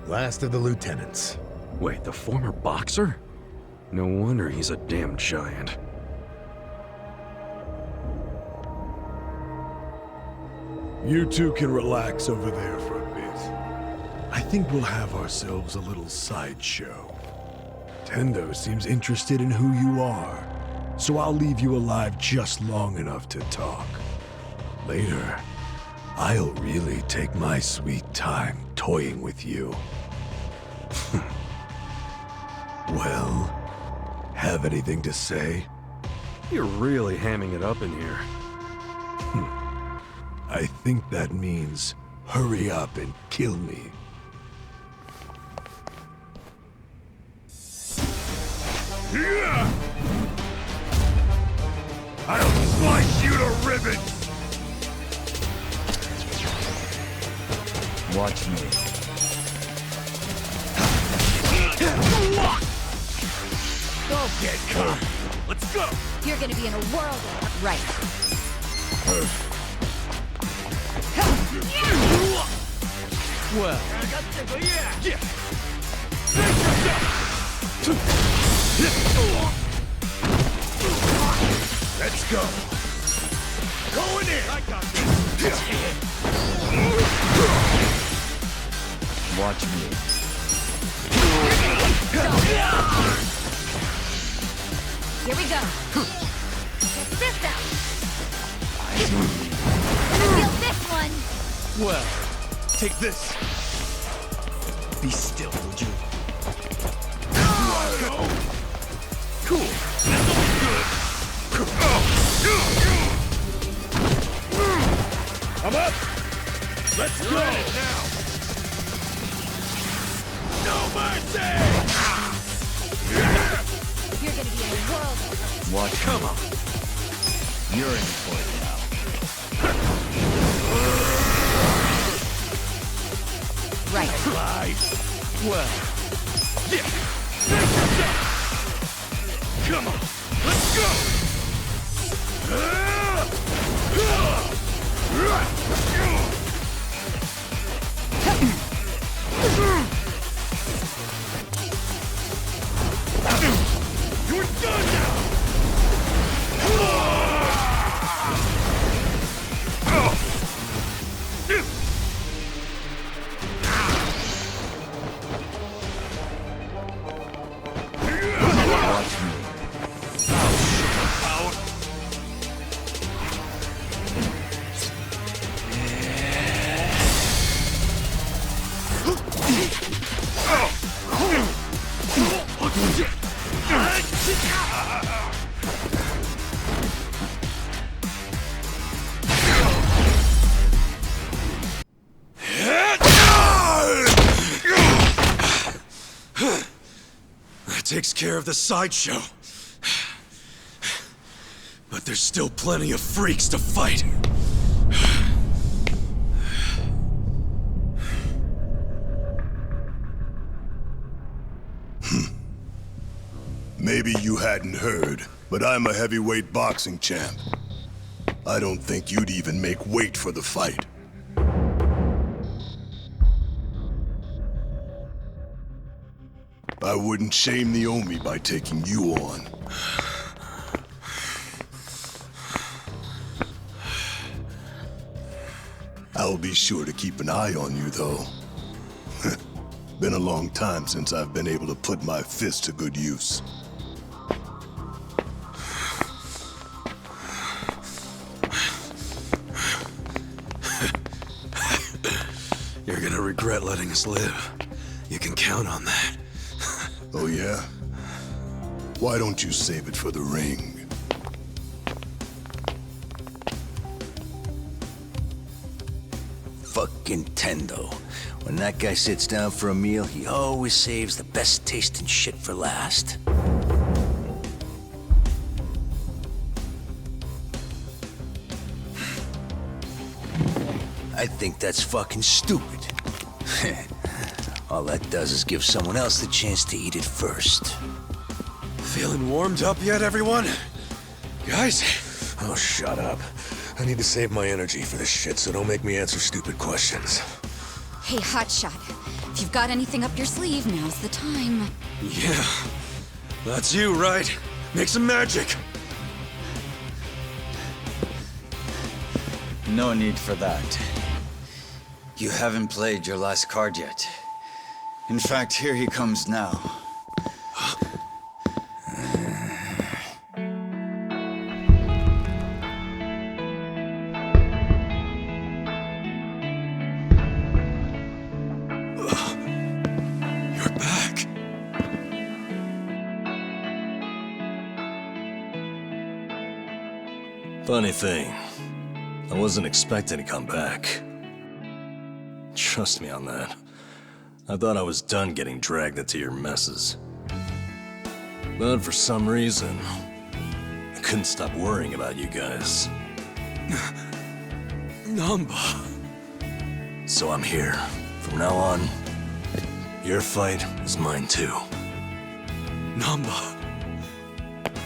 S3: last of the lieutenants.
S1: Wait, the former boxer? No wonder he's a damn giant.
S9: You two can relax over there for a bit. I think we'll have ourselves a little sideshow. Tendo seems interested in who you are, so I'll leave you alive just long enough to talk. Later, I'll really take my sweet time toying with you. Well, have anything to say?
S1: You're really hamming it up in here.
S9: I think that means hurry up and kill me. Yeah! I'll slice you to ribbons!
S4: Watch me.
S12: Don't get caught.
S9: Let's go!
S2: You're gonna be in a whirlwind. Right.
S11: Well,
S9: Let's go! Going in! I got
S4: Watch me.
S2: Here we go. Check this out. Gonna feel this one.
S7: Well, take this. Be still, would you? Cool. I'm up. Let's go now. No mercy.
S2: You're gonna be in a world of
S4: Watch.
S7: Come on.
S4: You're in for it now.
S2: right.
S7: Right. Well. Yeah. Come on. Let's go. You're done now.
S4: Watch me.
S1: That takes care of the sideshow. But there's still plenty of freaks to fight.
S9: Maybe you hadn't heard, but I'm a heavyweight boxing champ. I don't think you'd even make weight for the fight. I wouldn't shame the Omi by taking you on. I'll be sure to keep an eye on you, though. Been a long time since I've been able to put my fist to good use.
S1: You're gonna regret letting us live. You can count on that.
S9: Oh yeah? Why don't you save it for the ring?
S12: Fucking Tendo. When that guy sits down for a meal, he always saves the best tasting shit for last. I think that's fucking stupid. All that does is give someone else the chance to eat it first.
S1: Feeling warmed up yet, everyone? Guys?
S3: Oh, shut up. I need to save my energy for this shit, so don't make me answer stupid questions.
S2: Hey, Hotshot. If you've got anything up your sleeve, now's the time.
S1: Yeah. That's you, right? Make some magic.
S4: No need for that. You haven't played your last card yet. In fact, here he comes now.
S1: You're back.
S11: Funny thing, I wasn't expecting to come back. Trust me on that. I thought I was done getting dragged into your messes. But for some reason, I couldn't stop worrying about you guys.
S1: Nanba.
S11: So I'm here. From now on, your fight is mine too.
S1: Nanba.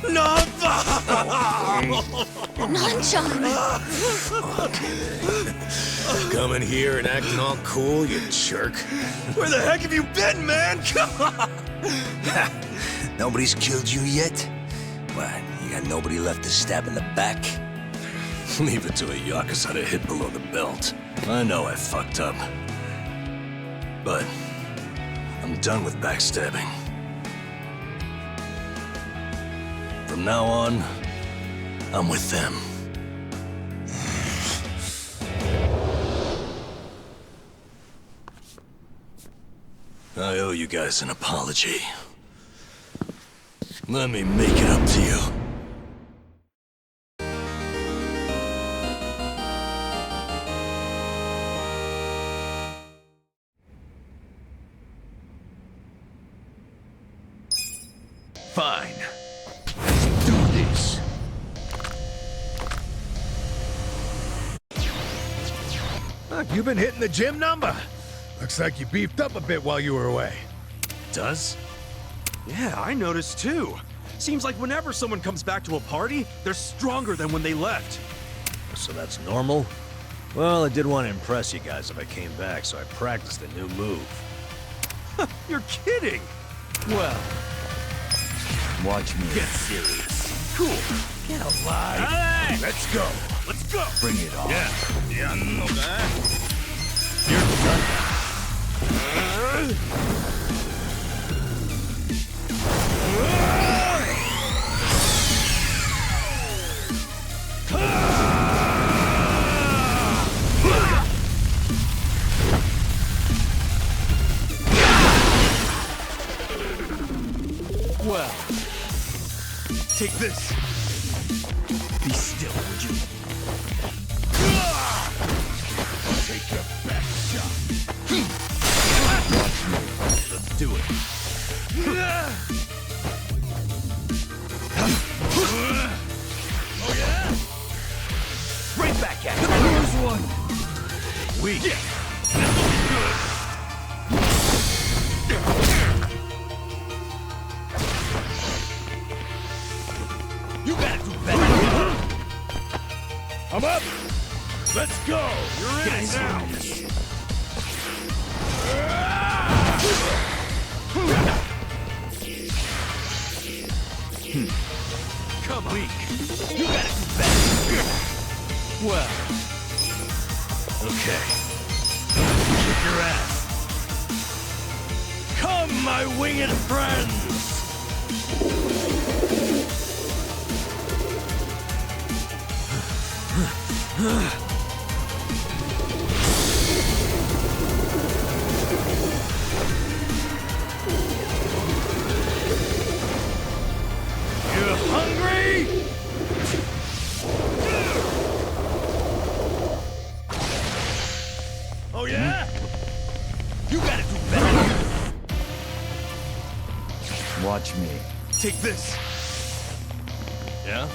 S1: Nanba!
S2: Nanchan!
S3: Coming here and acting all cool, you jerk.
S1: Where the heck have you been, man? Come on!
S12: Nobody's killed you yet? What, you got nobody left to stab in the back?
S11: Leave it to a Yakuza to hit below the belt. I know I fucked up. But I'm done with backstabbing. From now on, I'm with them. I owe you guys an apology. Let me make it up to you.
S12: Fine. Let's do this.
S3: Look, you've been hitting the gym, Nanba. Looks like you beefed up a bit while you were away.
S11: Does?
S1: Yeah, I noticed too. Seems like whenever someone comes back to a party, they're stronger than when they left.
S11: So that's normal? Well, I did want to impress you guys if I came back, so I practiced a new move.
S1: You're kidding!
S11: Well,
S4: Watch me.
S12: Get serious.
S1: Cool.
S12: Get alive.
S7: Hey!
S12: Let's go.
S7: Let's go!
S4: Bring it on.
S7: Yeah, no bad.
S12: You're done.
S1: Well, take this.
S12: Be still, would you? Take your best shot.
S11: let's do it.
S12: Oh yeah? Right back at you.
S11: Here's one.
S12: Weak.
S7: Yeah. This'll be good.
S12: You gotta do better. I'm up. Let's go.
S7: You're in it now.
S12: Come on. Weak. You gotta do better.
S11: Well. Okay. Kick your ass. Come, my winged friends! You hungry?
S12: Oh yeah? You gotta do better.
S4: Watch me.
S1: Take this.
S11: Yeah?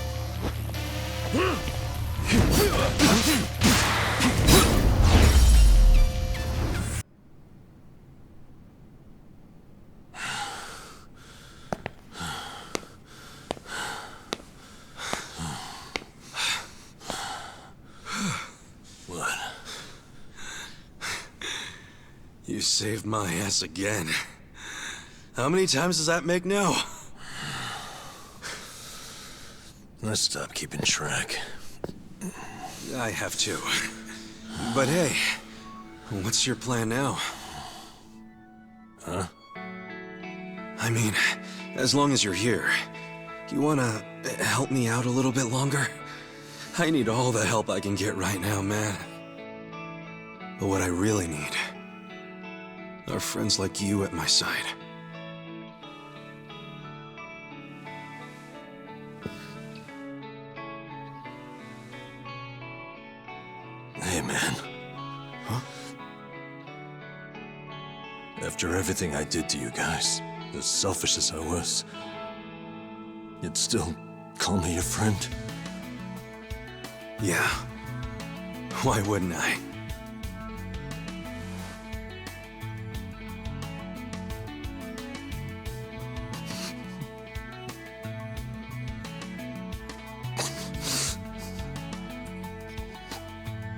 S11: What?
S1: You saved my ass again. How many times does that make now?
S11: Let's stop keeping track.
S1: I have to. But hey, what's your plan now?
S11: Huh?
S1: I mean, as long as you're here, you wanna help me out a little bit longer? I need all the help I can get right now, man. But what I really need are friends like you at my side.
S11: Hey, man.
S1: Huh?
S11: After everything I did to you guys, as selfish as I was, you'd still call me your friend?
S1: Yeah. Why wouldn't I?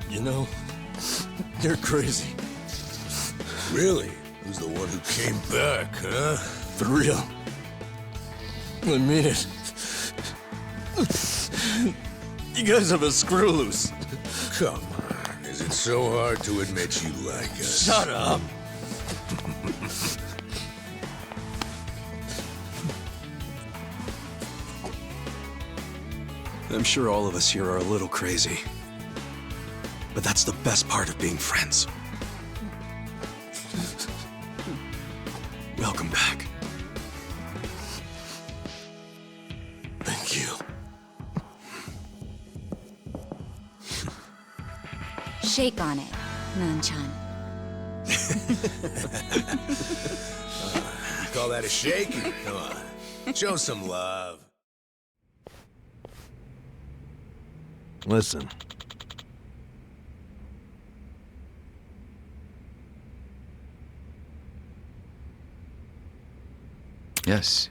S11: You know, you're crazy.
S12: Really? Who's the one who came back, huh?
S11: For real. I mean it. You guys have a screw loose.
S12: Come on. Is it so hard to admit you like us?
S11: Shut up.
S1: I'm sure all of us here are a little crazy. But that's the best part of being friends. Welcome back.
S9: Thank you.
S2: Shake on it, Nan-chan.
S3: Call that a shake? Come on. Show some love.
S11: Listen.
S4: Yes.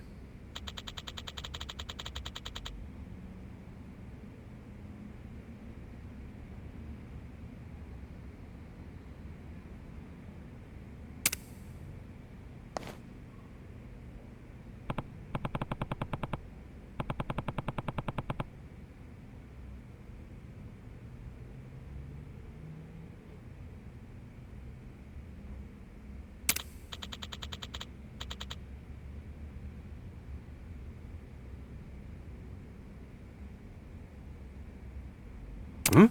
S1: Hmm?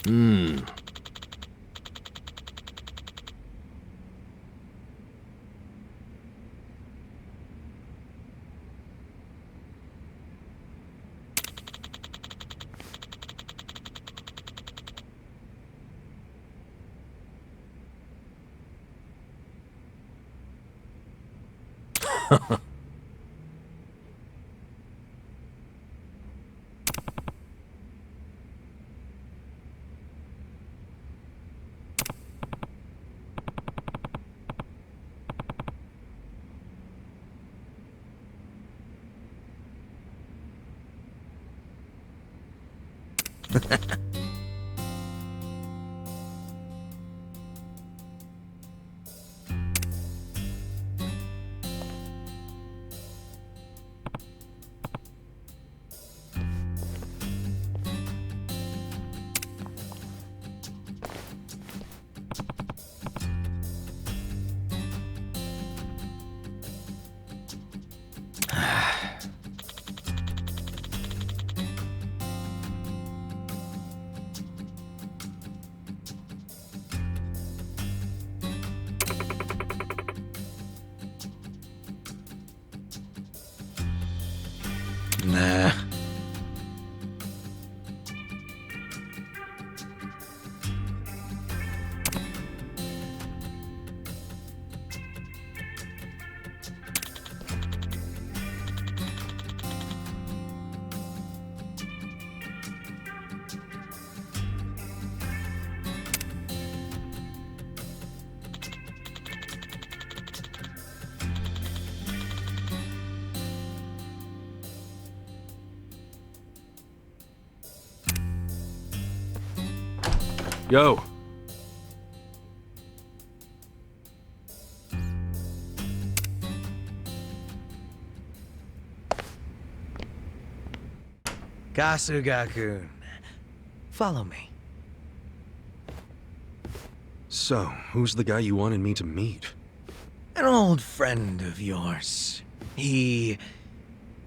S3: Hmm.
S4: Nah.
S1: Yo.
S8: Kasuga-kun. Follow me.
S1: So, who's the guy you wanted me to meet?
S8: An old friend of yours. He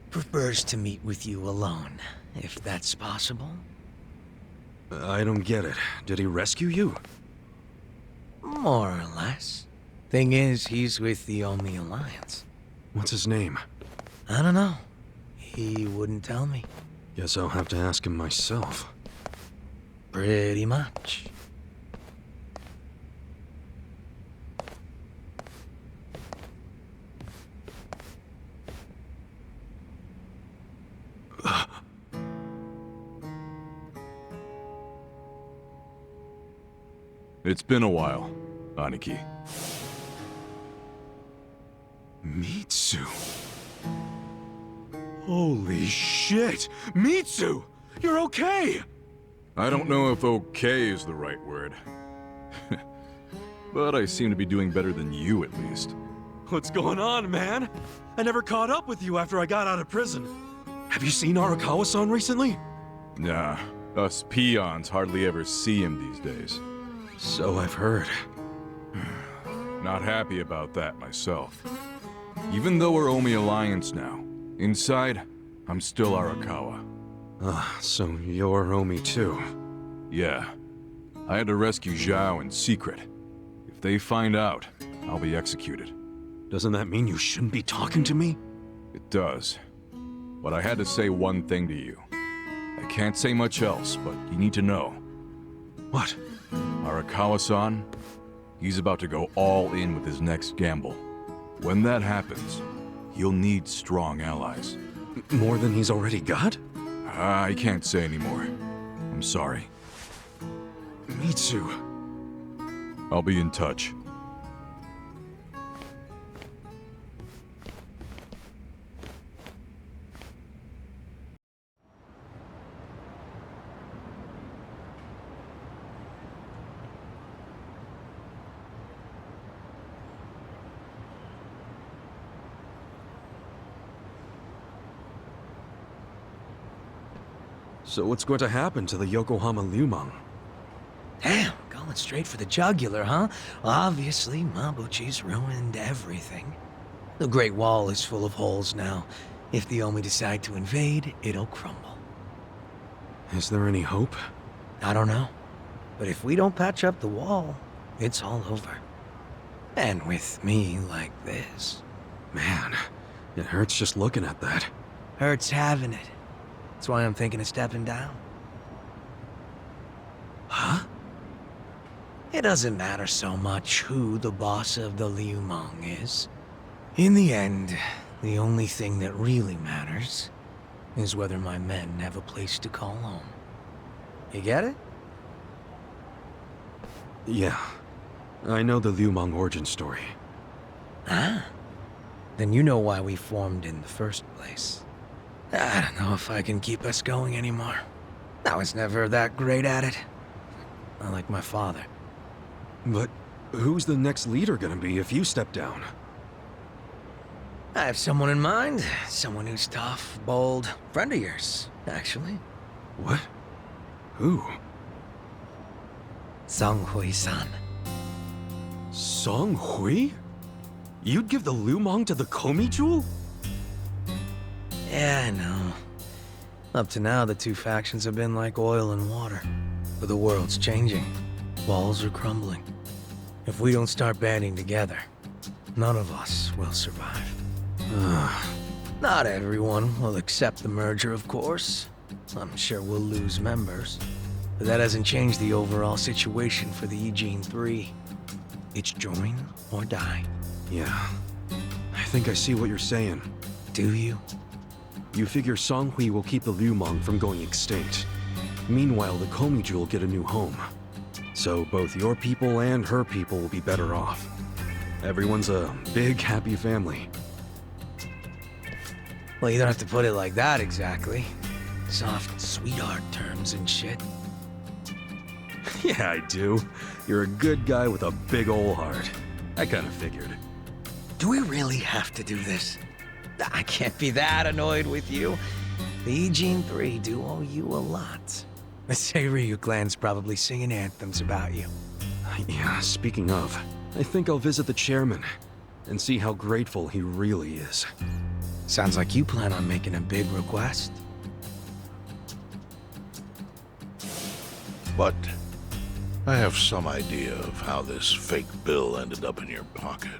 S8: prefers to meet with you alone, if that's possible.
S1: I don't get it. Did he rescue you?
S8: More or less. Thing is, he's with the Omi Alliance.
S1: What's his name?
S8: I don't know. He wouldn't tell me.
S1: Guess I'll have to ask him myself.
S8: Pretty much.
S13: It's been a while, Aniki.
S1: Mitsu. Holy shit! Mitsu! You're okay!
S13: I don't know if okay is the right word. But I seem to be doing better than you, at least.
S1: What's going on, man? I never caught up with you after I got out of prison. Have you seen Arakawa-san recently?
S13: Nah, us peons hardly ever see him these days.
S1: So I've heard.
S13: Not happy about that myself. Even though we're Omi Alliance now, inside, I'm still Arakawa.
S1: So you're Omi too?
S13: Yeah. I had to rescue Zhao in secret. If they find out, I'll be executed.
S1: Doesn't that mean you shouldn't be talking to me?
S13: It does. But I had to say one thing to you. I can't say much else, but you need to know.
S1: What?
S13: Arakawa-san, he's about to go all in with his next gamble. When that happens, he'll need strong allies.
S1: More than he's already got?
S13: I can't say anymore. I'm sorry.
S1: Me too.
S13: I'll be in touch.
S1: So what's going to happen to the Yokohama Liumang?
S8: Damn, going straight for the jugular, huh? Obviously, Mabuchi's ruined everything. The Great Wall is full of holes now. If the Omi decide to invade, it'll crumble.
S1: Is there any hope?
S8: I don't know. But if we don't patch up the wall, it's all over. And with me like this.
S1: Man, it hurts just looking at that.
S8: Hurts having it. That's why I'm thinking of stepping down.
S1: Huh?
S8: It doesn't matter so much who the boss of the Liumang is. In the end, the only thing that really matters is whether my men have a place to call home. You get it?
S1: Yeah. I know the Liumang origin story.
S8: Ah. Then you know why we formed in the first place. I don't know if I can keep us going anymore. I was never that great at it. Not like my father.
S1: But who's the next leader gonna be if you step down?
S8: I have someone in mind. Someone who's tough, bold. Friend of yours, actually.
S1: What? Who?
S8: Song Hui-san.
S1: Song Hui? You'd give the Liumang to the Komi Jewel?
S8: Yeah, I know. Up to now, the two factions have been like oil and water. But the world's changing. Walls are crumbling. If we don't start banding together, none of us will survive. Not everyone will accept the merger, of course. I'm sure we'll lose members. But that hasn't changed the overall situation for the Eugene 3. It's join or die.
S1: Yeah. I think I see what you're saying.
S8: Do you?
S1: You figure Song Hui will keep the Liumang from going extinct. Meanwhile, the Komi Jewel get a new home. So both your people and her people will be better off. Everyone's a big, happy family.
S8: Well, you don't have to put it like that exactly. Soft sweetheart terms and shit.
S1: Yeah, I do. You're a good guy with a big ol' heart. I kinda figured.
S8: Do we really have to do this? I can't be that annoyed with you. The Eugene 3 do owe you a lot. The Seiryu clan's probably singing anthems about you.
S1: Yeah, speaking of, I think I'll visit the chairman and see how grateful he really is.
S8: Sounds like you plan on making a big request.
S14: But I have some idea of how this fake bill ended up in your pocket.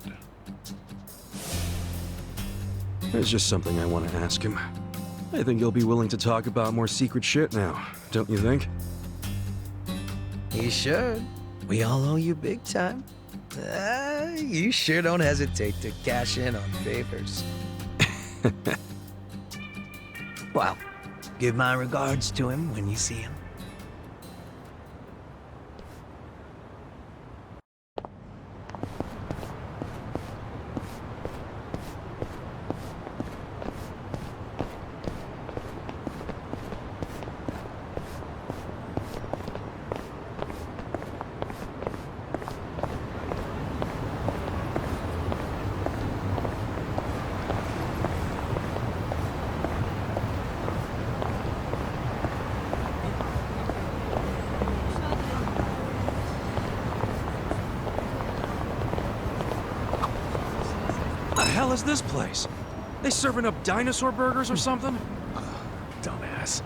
S1: There's just something I want to ask him. I think he'll be willing to talk about more secret shit now, don't you think?
S8: You should. We all owe you big time. You sure don't hesitate to cash in on favors. Well, give my regards to him when you see him.
S1: hell is this place? They serving up dinosaur burgers or something?
S3: Dumbass.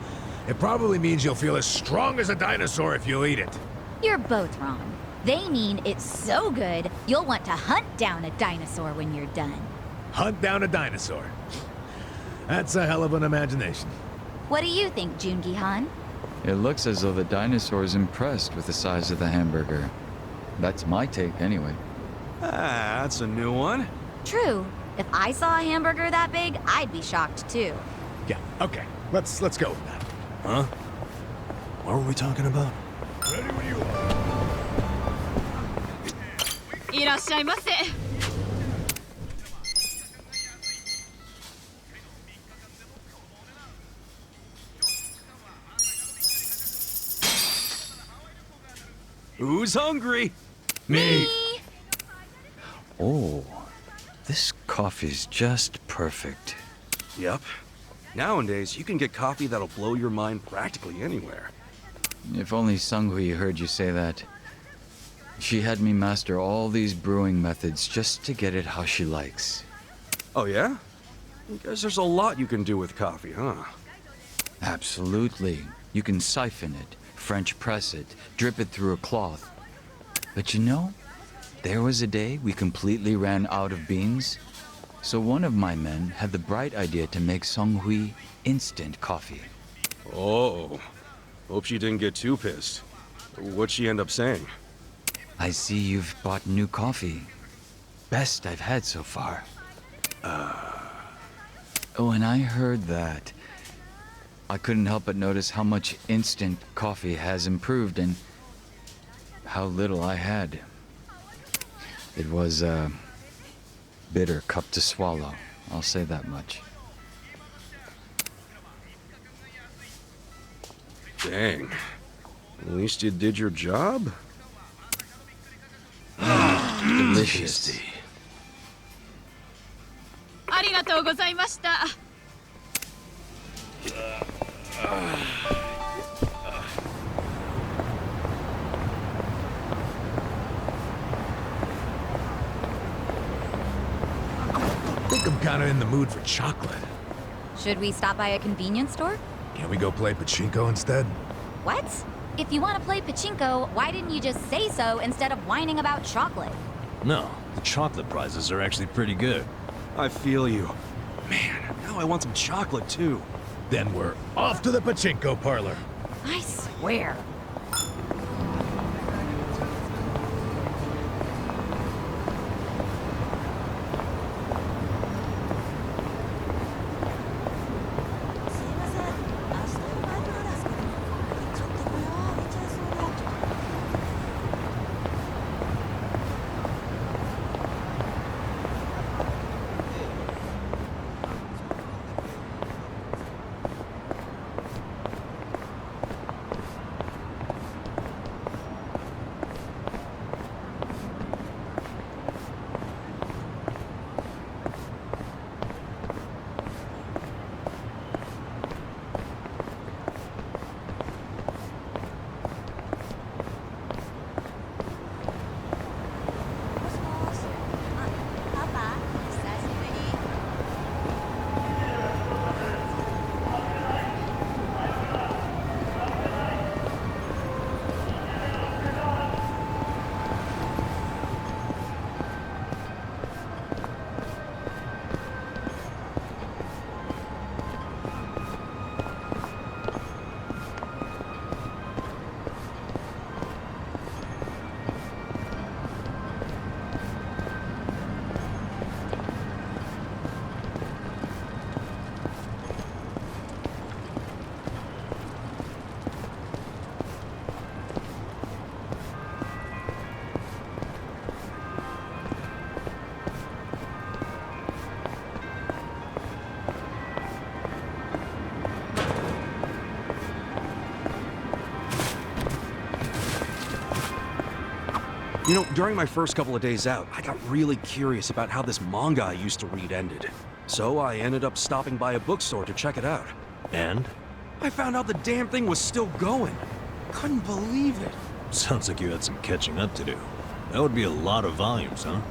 S3: It probably means you'll feel as strong as a dinosaur if you eat it.
S2: You're both wrong. They mean it's so good, you'll want to hunt down a dinosaur when you're done.
S3: Hunt down a dinosaur. That's a hell of an imagination.
S2: What do you think, Jopn-Gi?
S4: It looks as though the dinosaur's impressed with the size of the hamburger. That's my take, anyway.
S1: Ah, that's a new one.
S2: True. If I saw a hamburger that big, I'd be shocked too.
S3: Yeah, okay. Let's go with that.
S11: Huh? What were we talking about?
S3: Ready when you are.
S15: いらっしゃいませ。
S1: Who's hungry?
S3: Me.
S4: Oh, this coffee's just perfect.
S1: Yep. Nowadays, you can get coffee that'll blow your mind practically anywhere.
S4: If only Sung-Hui heard you say that. She had me master all these brewing methods just to get it how she likes.
S1: Oh yeah? I guess there's a lot you can do with coffee, huh?
S4: Absolutely. You can siphon it, French press it, drip it through a cloth. But you know, there was a day we completely ran out of beans. So one of my men had the bright idea to make Sung-Hui instant coffee.
S1: Oh. Hope she didn't get too pissed. What'd she end up saying?
S4: I see you've bought new coffee. Best I've had so far. When I heard that, I couldn't help but notice how much instant coffee has improved and how little I had. It was a bitter cup to swallow, I'll say that much.
S1: Dang. At least you did your job?
S4: Delicious.
S15: ありがとうございました。
S3: I think I'm kind of in the mood for chocolate.
S2: Should we stop by a convenience store?
S3: Can we go play pachinko instead?
S2: What? If you want to play pachinko, why didn't you just say so instead of whining about chocolate?
S11: No, the chocolate prizes are actually pretty good.
S1: I feel you. Man, now I want some chocolate too.
S3: Then we're off to the pachinko parlor.
S2: I swear.
S1: You know, during my first couple of days out, I got really curious about how this manga I used to read ended. So I ended up stopping by a bookstore to check it out.
S11: And?
S1: I found out the damn thing was still going. Couldn't believe it.
S11: Sounds like you had some catching up to do. That would be a lot of volumes, huh?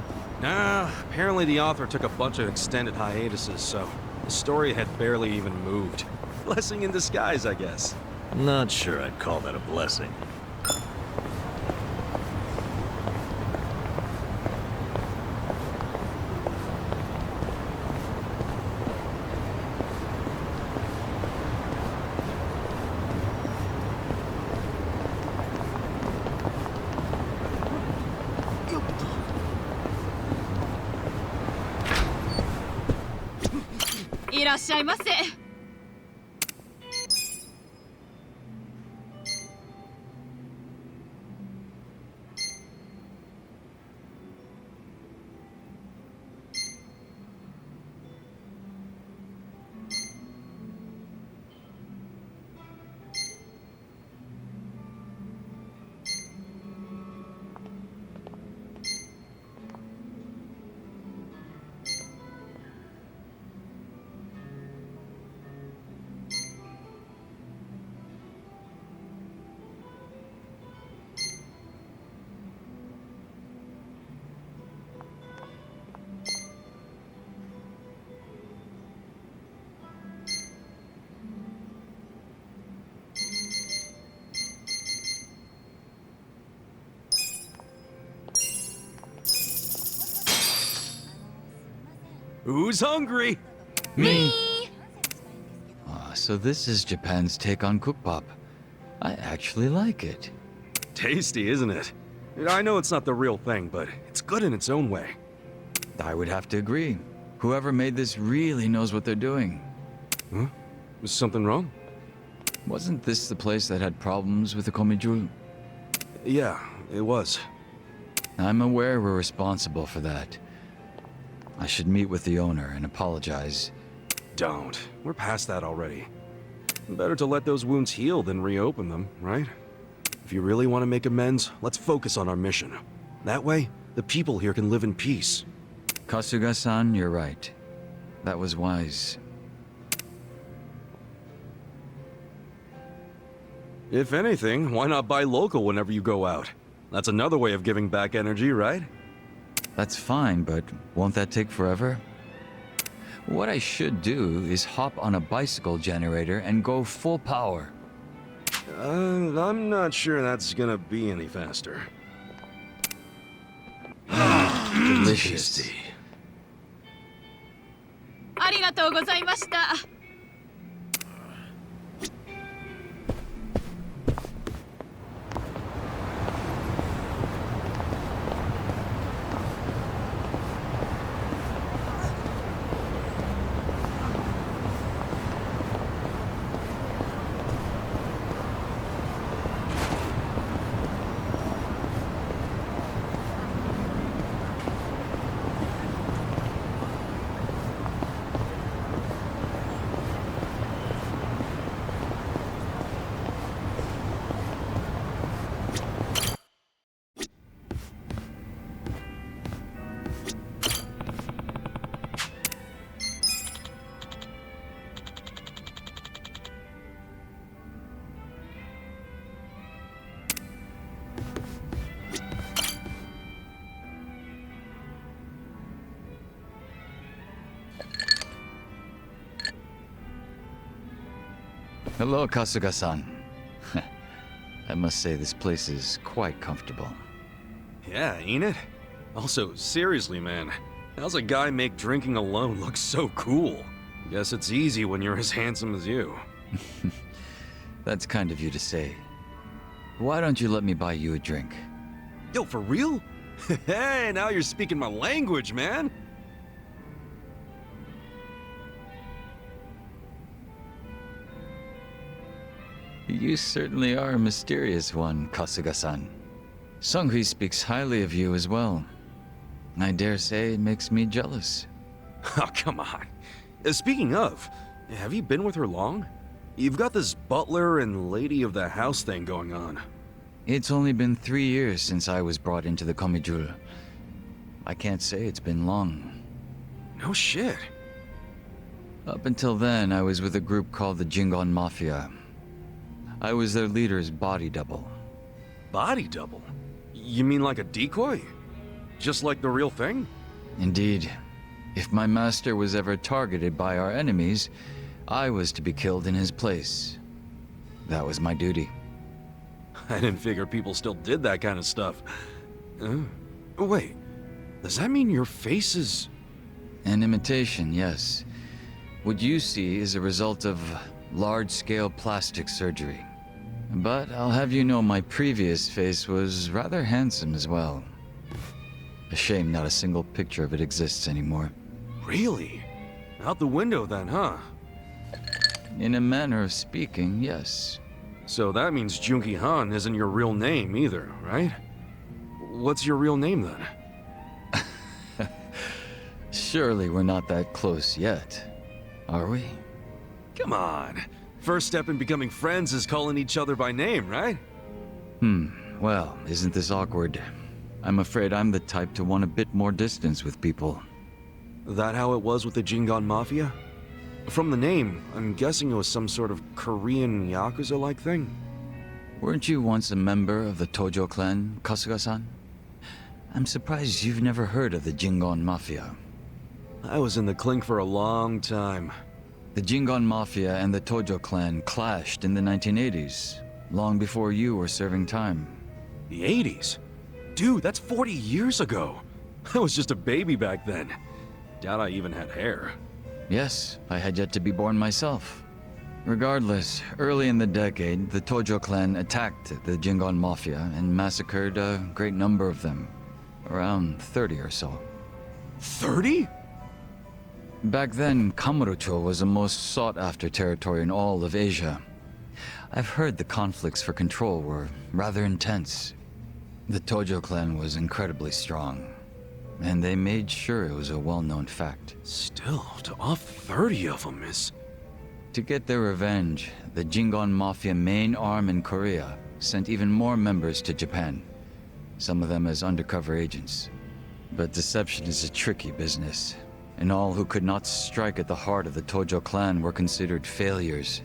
S1: Nah, apparently the author took a bunch of extended hiatuses, so the story had barely even moved. Blessing in disguise, I guess.
S11: Not sure I'd call that a blessing.
S1: Who's hungry?
S4: Me! So this is Japan's take on Cookpop. I actually like it.
S1: Tasty, isn't it? I know it's not the real thing, but it's good in its own way.
S4: I would have to agree. Whoever made this really knows what they're doing.
S1: Huh? Was something wrong?
S4: Wasn't this the place that had problems with the Komijul?
S1: Yeah, it was.
S4: I'm aware we're responsible for that. I should meet with the owner and apologize.
S1: Don't. We're past that already. Better to let those wounds heal than reopen them, right? If you really want to make amends, let's focus on our mission. That way, the people here can live in peace.
S4: Kasuga-san, you're right. That was wise.
S1: If anything, why not buy local whenever you go out? That's another way of giving back energy, right?
S4: That's fine, but won't that take forever? What I should do is hop on a bicycle generator and go full power.
S1: I'm not sure that's gonna be any faster.
S4: Delicious.
S15: ありがとうございました。
S4: Hello, Kasuga-san. I must say this place is quite comfortable.
S1: Yeah, ain't it? Also, seriously, man, how's a guy make drinking alone look so cool? Guess it's easy when you're as handsome as you.
S4: That's kind of you to say. Why don't you let me buy you a drink?
S1: Yo, for real? Hey, now you're speaking my language, man!
S4: You certainly are a mysterious one, Kasuga-san. Sunghui speaks highly of you as well. I dare say it makes me jealous.
S1: Oh, come on. Speaking of, have you been with her long? You've got this butler and lady of the house thing going on.
S4: It's only been 3 years since I was brought into the Komijul. I can't say it's been long.
S1: No shit.
S4: Up until then, I was with a group called the Jingon Mafia. I was their leader's body double.
S1: Body double? You mean like a decoy? Just like the real thing?
S4: Indeed, if my master was ever targeted by our enemies, I was to be killed in his place. That was my duty.
S1: I didn't figure people still did that kind of stuff. Wait, does that mean your face is...
S4: An imitation, yes. What you see is a result of large-scale plastic surgery. But I'll have you know my previous face was rather handsome as well. A shame not a single picture of it exists anymore.
S1: Really? Out the window then, huh?
S4: In a manner of speaking, yes.
S1: So that means Jopn-Gi Han isn't your real name either, right? What's your real name then?
S4: Surely we're not that close yet, are we?
S1: Come on. First step in becoming friends is calling each other by name, right?
S4: Well, isn't this awkward? I'm afraid I'm the type to want a bit more distance with people.
S1: That how it was with the Jingon Mafia? From the name, I'm guessing it was some sort of Korean Yakuza-like thing?
S4: Weren't you once a member of the Tojo clan, Kasuga-san? I'm surprised you've never heard of the Jingon Mafia.
S1: I was in the clink for a long time.
S4: The Jingon Mafia and the Tojo clan clashed in the 1980s, long before you were serving time.
S1: The 80s? Dude, that's 40 years ago. I was just a baby back then. Doubt I even had hair.
S4: Yes, I had yet to be born myself. Regardless, early in the decade, the Tojo clan attacked the Jingon Mafia and massacred a great number of them. Around 30 or so.
S1: 30?
S4: Back then, Kamurocho was the most sought-after territory in all of Asia. I've heard the conflicts for control were rather intense. The Tojo clan was incredibly strong, and they made sure it was a well-known fact.
S1: Still, to off 30 of them is...
S4: To get their revenge, the Jingon Mafia main arm in Korea sent even more members to Japan, some of them as undercover agents. But deception is a tricky business, and all who could not strike at the heart of the Tojo clan were considered failures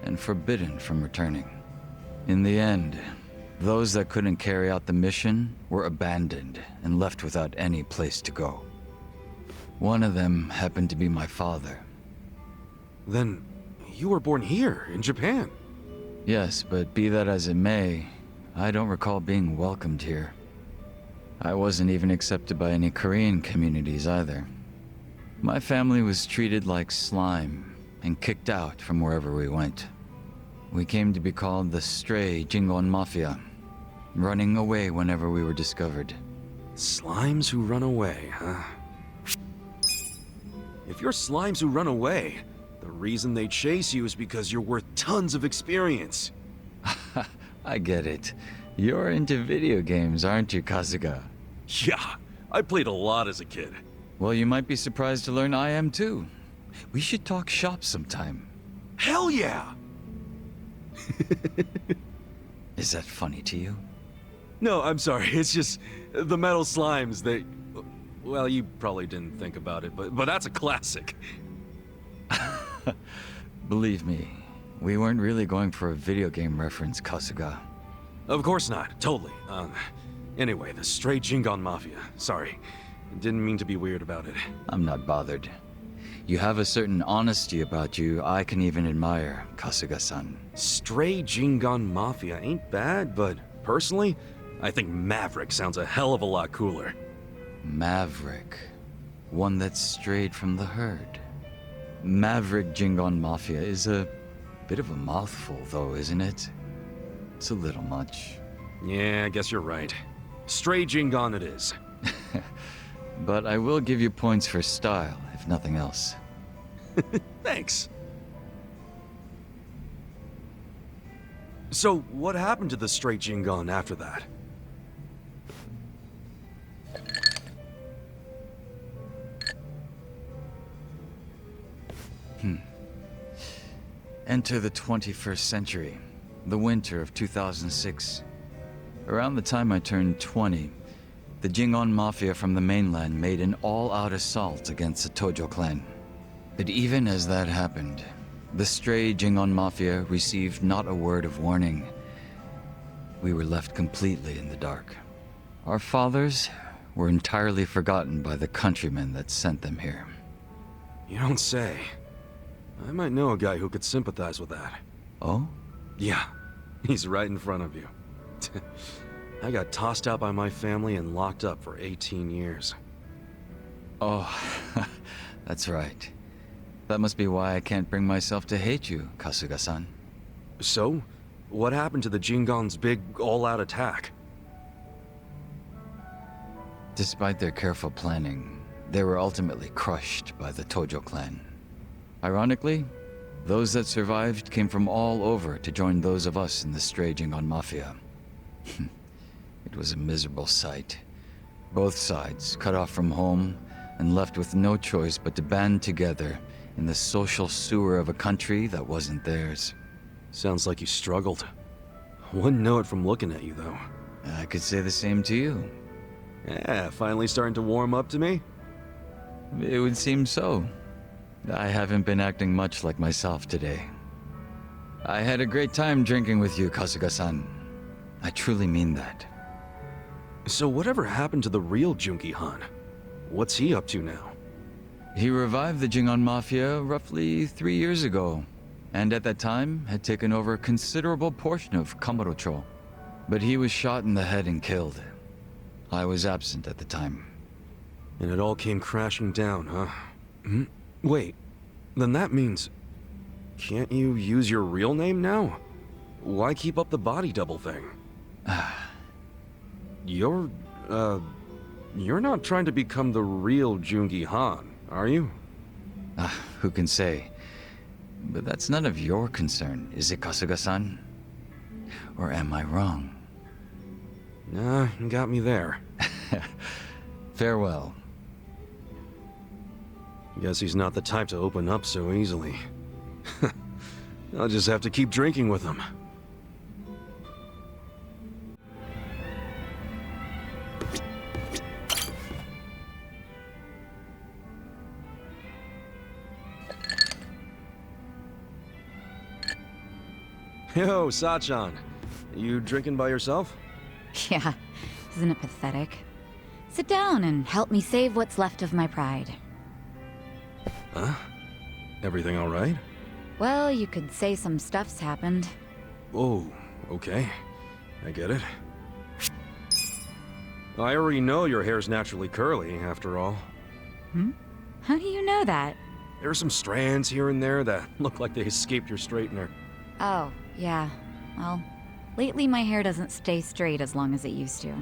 S4: and forbidden from returning. In the end, those that couldn't carry out the mission were abandoned and left without any place to go. One of them happened to be my father.
S1: Then you were born here, in Japan?
S4: Yes, but be that as it may, I don't recall being welcomed here. I wasn't even accepted by any Korean communities either. My family was treated like slime and kicked out from wherever we went. We came to be called the Stray Jingon Mafia, running away whenever we were discovered.
S1: Slimes who run away, huh? If you're slimes who run away, the reason they chase you is because you're worth tons of experience.
S4: I get it. You're into video games, aren't you, Kasuga?
S1: Yeah, I played a lot as a kid.
S4: Well, you might be surprised to learn I am too. We should talk shop sometime.
S1: Hell yeah!
S4: Is that funny to you?
S1: No, I'm sorry. It's just the metal slimes, they... Well, you probably didn't think about it, but that's a classic.
S4: Believe me, we weren't really going for a video game reference, Kasuga.
S1: Of course not. Totally. Anyway, the Stray Jingon Mafia. Sorry. Didn't mean to be weird about it.
S4: I'm not bothered. You have a certain honesty about you I can even admire, Kasuga-san.
S1: Stray Jingon Mafia ain't bad, but personally, I think Maverick sounds a hell of a lot cooler.
S4: Maverick. One that strayed from the herd. Maverick Jingon Mafia is a bit of a mouthful, though, isn't it? It's a little much.
S1: Yeah, I guess you're right. Stray Jingon it is.
S4: But I will give you points for style, if nothing else.
S1: Thanks. So, what happened to the Stray Jingon after that?
S4: Enter the 21st century, the winter of 2006. Around the time I turned 20, the Jingon Mafia from the mainland made an all-out assault against the Tojo clan. But even as that happened, the Stray Jingon Mafia received not a word of warning. We were left completely in the dark. Our fathers were entirely forgotten by the countrymen that sent them here.
S1: You don't say. I might know a guy who could sympathize with that.
S4: Oh?
S1: Yeah, he's right in front of you. I got tossed out by my family and locked up for 18 years.
S4: Oh, that's right. That must be why I can't bring myself to hate you, Kasuga-san.
S1: So? What happened to the Jingon's big, all-out attack?
S4: Despite their careful planning, they were ultimately crushed by the Tojo clan. Ironically, those that survived came from all over to join those of us in the stray Jingon Mafia. It was a miserable sight. Both sides cut off from home and left with no choice but to band together in the social sewer of a country that wasn't theirs.
S1: Sounds like you struggled. Wouldn't know it from looking at you, though.
S4: I could say the same to you.
S1: Yeah, finally starting to warm up to me?
S4: It would seem so. I haven't been acting much like myself today. I had a great time drinking with you, Kasuga-san. I truly mean that.
S1: So whatever happened to the real Junki-Han? What's he up to now?
S4: He revived the Jingon Mafia roughly 3 years ago, and at that time had taken over a considerable portion of Kamurocho. But he was shot in the head and killed. I was absent at the time.
S1: And it all came crashing down, huh? Wait, then that means... Can't you use your real name now? Why keep up the body double thing? You're not trying to become the real Jopn-Gi, are you?
S4: Who can say? But that's none of your concern, is it, Kasuga-san? Or am I wrong?
S1: Nah, you got me there.
S4: Farewell.
S1: Guess he's not the type to open up so easily. I'll just have to keep drinking with him. Yo, Sachan. You drinking by yourself?
S2: Yeah, isn't it pathetic? Sit down and help me save what's left of my pride.
S1: Huh? Everything all right?
S2: Well, you could say some stuff's happened.
S1: Oh, okay. I get it. I already know your hair's naturally curly, after all.
S2: How do you know that?
S1: There are some strands here and there that look like they escaped your straightener.
S2: Oh, yeah. Well, lately my hair doesn't stay straight as long as it used to.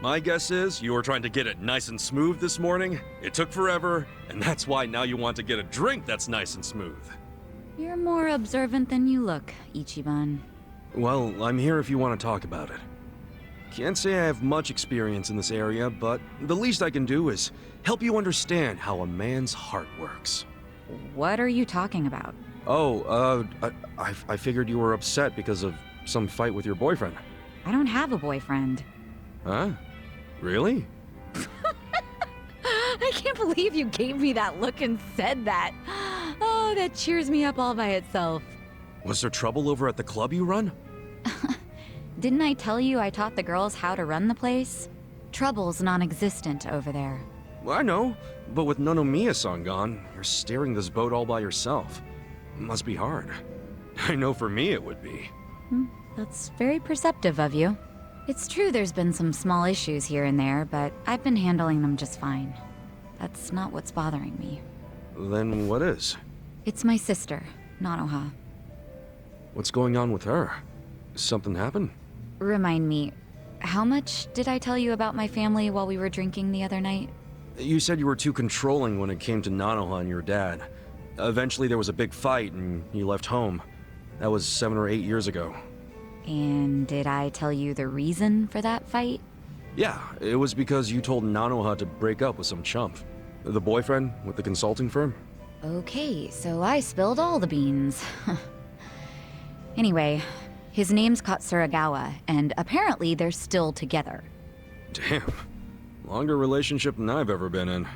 S1: My guess is you were trying to get it nice and smooth this morning. It took forever, and that's why now you want to get a drink that's nice and smooth.
S2: You're more observant than you look, Ichiban.
S1: Well, I'm here if you want to talk about it. Can't say I have much experience in this area, but the least I can do is help you understand how a man's heart works.
S2: What are you talking about?
S1: Oh, I figured you were upset because of some fight with your boyfriend.
S2: I don't have a boyfriend.
S1: Huh? Really?
S2: I can't believe you gave me that look and said that. Oh, that cheers me up all by itself.
S1: Was there trouble over at the club you run?
S2: Didn't I tell you I taught the girls how to run the place? Trouble's non-existent over there.
S1: Well, I know, but with Nanomiya-san gone, you're steering this boat all by yourself. Must be hard. I know for me it would be.
S2: That's very perceptive of you. It's true there's been some small issues here and there, but I've been handling them just fine. That's not what's bothering me.
S1: Then what is?
S2: It's my sister, Nanoha.
S1: What's going on with her? Something happened?
S2: Remind me, how much did I tell you about my family while we were drinking the other night?
S1: You said you were too controlling when it came to Nanoha and your dad. Eventually there was a big fight and you left home. That was 7 or 8 years ago.
S2: And did I tell you the reason for that fight?
S1: Yeah, it was because you told Nanoha to break up with some chump. The boyfriend with the consulting firm?
S2: Okay, so I spilled all the beans. Anyway, his name's Katsuragawa, and apparently they're still together.
S1: Damn. Longer relationship than I've ever been in.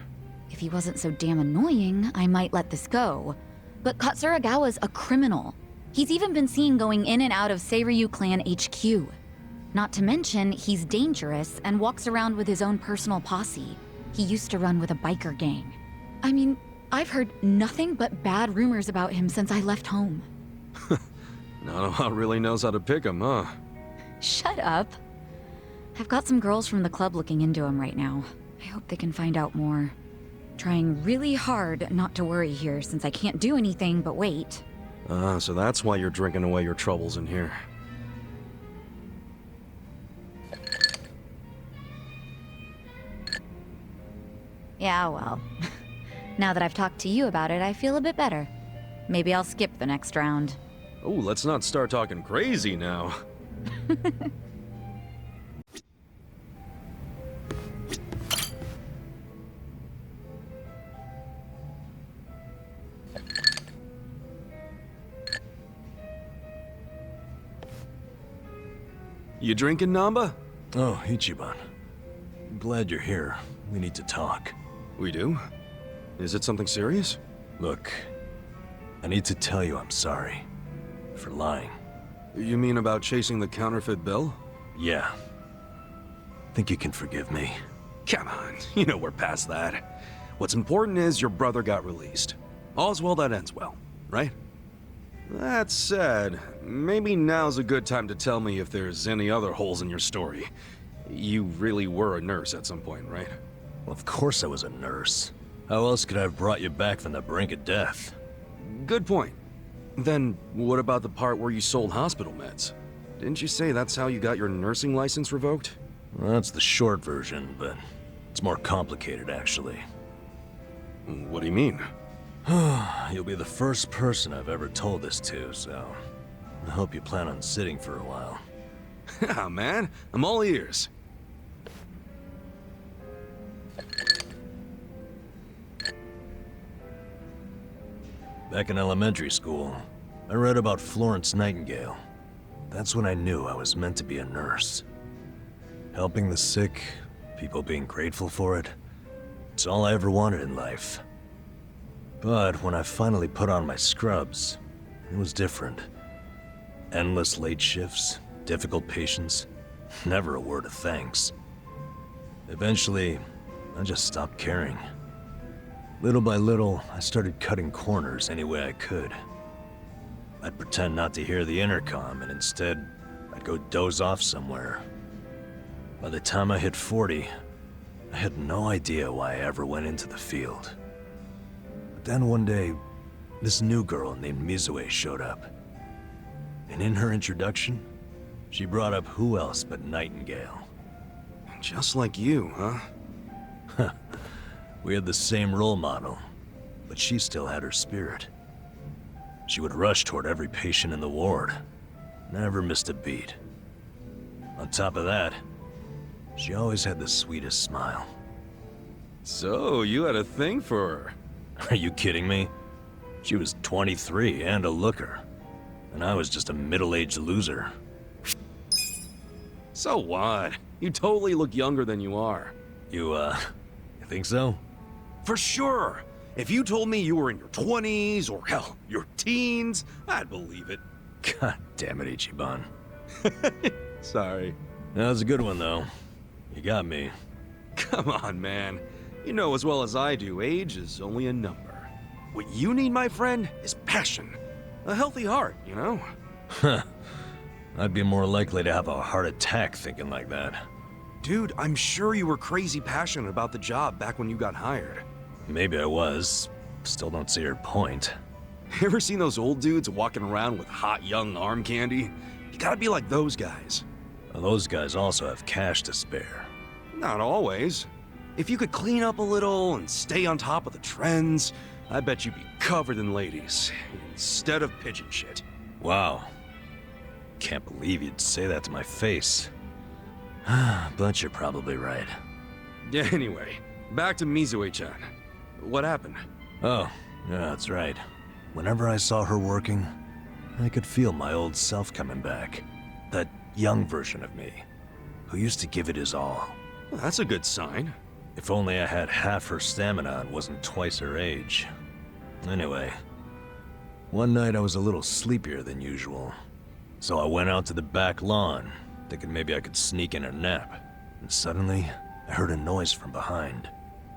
S2: If he wasn't so damn annoying, I might let this go. But Katsuragawa's a criminal. He's even been seen going in and out of Seiryu Clan HQ. Not to mention, he's dangerous and walks around with his own personal posse. He used to run with a biker gang. I mean, I've heard nothing but bad rumors about him since I left home.
S1: Nanba really knows how to pick 'em, huh?
S2: Shut up. I've got some girls from the club looking into him right now. I hope they can find out more. Trying really hard not to worry here since I can't do anything but wait.
S1: So that's why you're drinking away your troubles in here.
S2: Yeah, well. Now that I've talked to you about it, I feel a bit better. Maybe I'll skip the next round.
S1: Oh, let's not start talking crazy now. You drinking, Nanba?
S11: Oh, Ichiban. Glad you're here. We need to talk.
S1: We do? Is it something serious?
S11: Look, I need to tell you I'm sorry. For lying.
S1: You mean about chasing the counterfeit bill?
S11: Yeah. Think you can forgive me?
S1: Come on, you know we're past that. What's important is your brother got released. All's well that ends well, right? That said, maybe now's a good time to tell me if there's any other holes in your story. You really were a nurse at some point, right?
S11: Well, of course I was a nurse. How else could I have brought you back from the brink of death?
S1: Good point. Then, what about the part where you sold hospital meds? Didn't you say that's how you got your nursing license revoked?
S11: Well, that's the short version, but it's more complicated, actually.
S1: What do you mean?
S11: You'll be the first person I've ever told this to, so I hope you plan on sitting for a while.
S1: Yeah, man, I'm all ears.
S11: Back in elementary school, I read about Florence Nightingale. That's when I knew I was meant to be a nurse. Helping the sick, people being grateful for it, it's all I ever wanted in life. But when I finally put on my scrubs, it was different. Endless late shifts, difficult patients, never a word of thanks. Eventually, I just stopped caring. Little by little, I started cutting corners any way I could. I'd pretend not to hear the intercom, and instead, I'd go doze off somewhere. By the time I hit 40, I had no idea why I ever went into the field. But then one day, this new girl named Mizue showed up. And in her introduction, she brought up who else but Nightingale.
S1: Just like you, huh?
S11: We had the same role model, but she still had her spirit. She would rush toward every patient in the ward. Never missed a beat. On top of that, she always had the sweetest smile.
S1: So, you had a thing for her?
S11: Are you kidding me? She was 23 and a looker. And I was just a middle-aged loser.
S1: So what? You totally look younger than you are.
S11: You think so?
S1: For sure! If you told me you were in your 20s, or hell, your teens, I'd believe it.
S11: God damn it, Ichiban.
S1: Sorry.
S11: That was a good one, though. You got me.
S1: Come on, man. You know as well as I do, age is only a number. What you need, my friend, is passion. A healthy heart, you know?
S11: Huh. I'd be more likely to have a heart attack thinking like that.
S1: Dude, I'm sure you were crazy passionate about the job back when you got hired.
S11: Maybe I was. Still don't see your point.
S1: You ever seen those old dudes walking around with hot young arm candy? You gotta be like those guys.
S11: Well, those guys also have cash to spare.
S1: Not always. If you could clean up a little and stay on top of the trends, I bet you'd be covered in ladies, instead of pigeon shit.
S11: Wow. Can't believe you'd say that to my face. But you're probably right.
S1: Anyway, back to Mizue-chan. What happened?
S11: Oh, yeah, that's right. Whenever I saw her working, I could feel my old self coming back. That young version of me, who used to give it his all.
S1: Well, that's a good sign.
S11: If only I had half her stamina and wasn't twice her age. Anyway, one night I was a little sleepier than usual. So I went out to the back lawn thinking maybe I could sneak in a nap. And suddenly, I heard a noise from behind.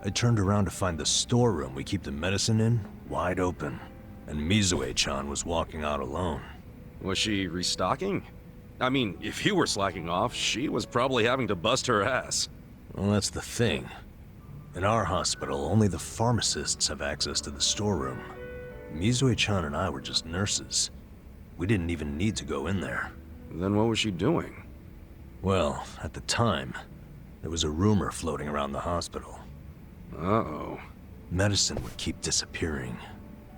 S11: I turned around to find the storeroom we keep the medicine in wide open, and Mizue-chan was walking out alone.
S1: Was she restocking? I mean, if you were slacking off, she was probably having to bust her ass.
S11: Well, that's the thing. In our hospital, only the pharmacists have access to the storeroom. Mizue-chan and I were just nurses. We didn't even need to go in there.
S1: Then what was she doing?
S11: Well, at the time, there was a rumor floating around the hospital.
S1: Uh-oh.
S11: Medicine would keep disappearing.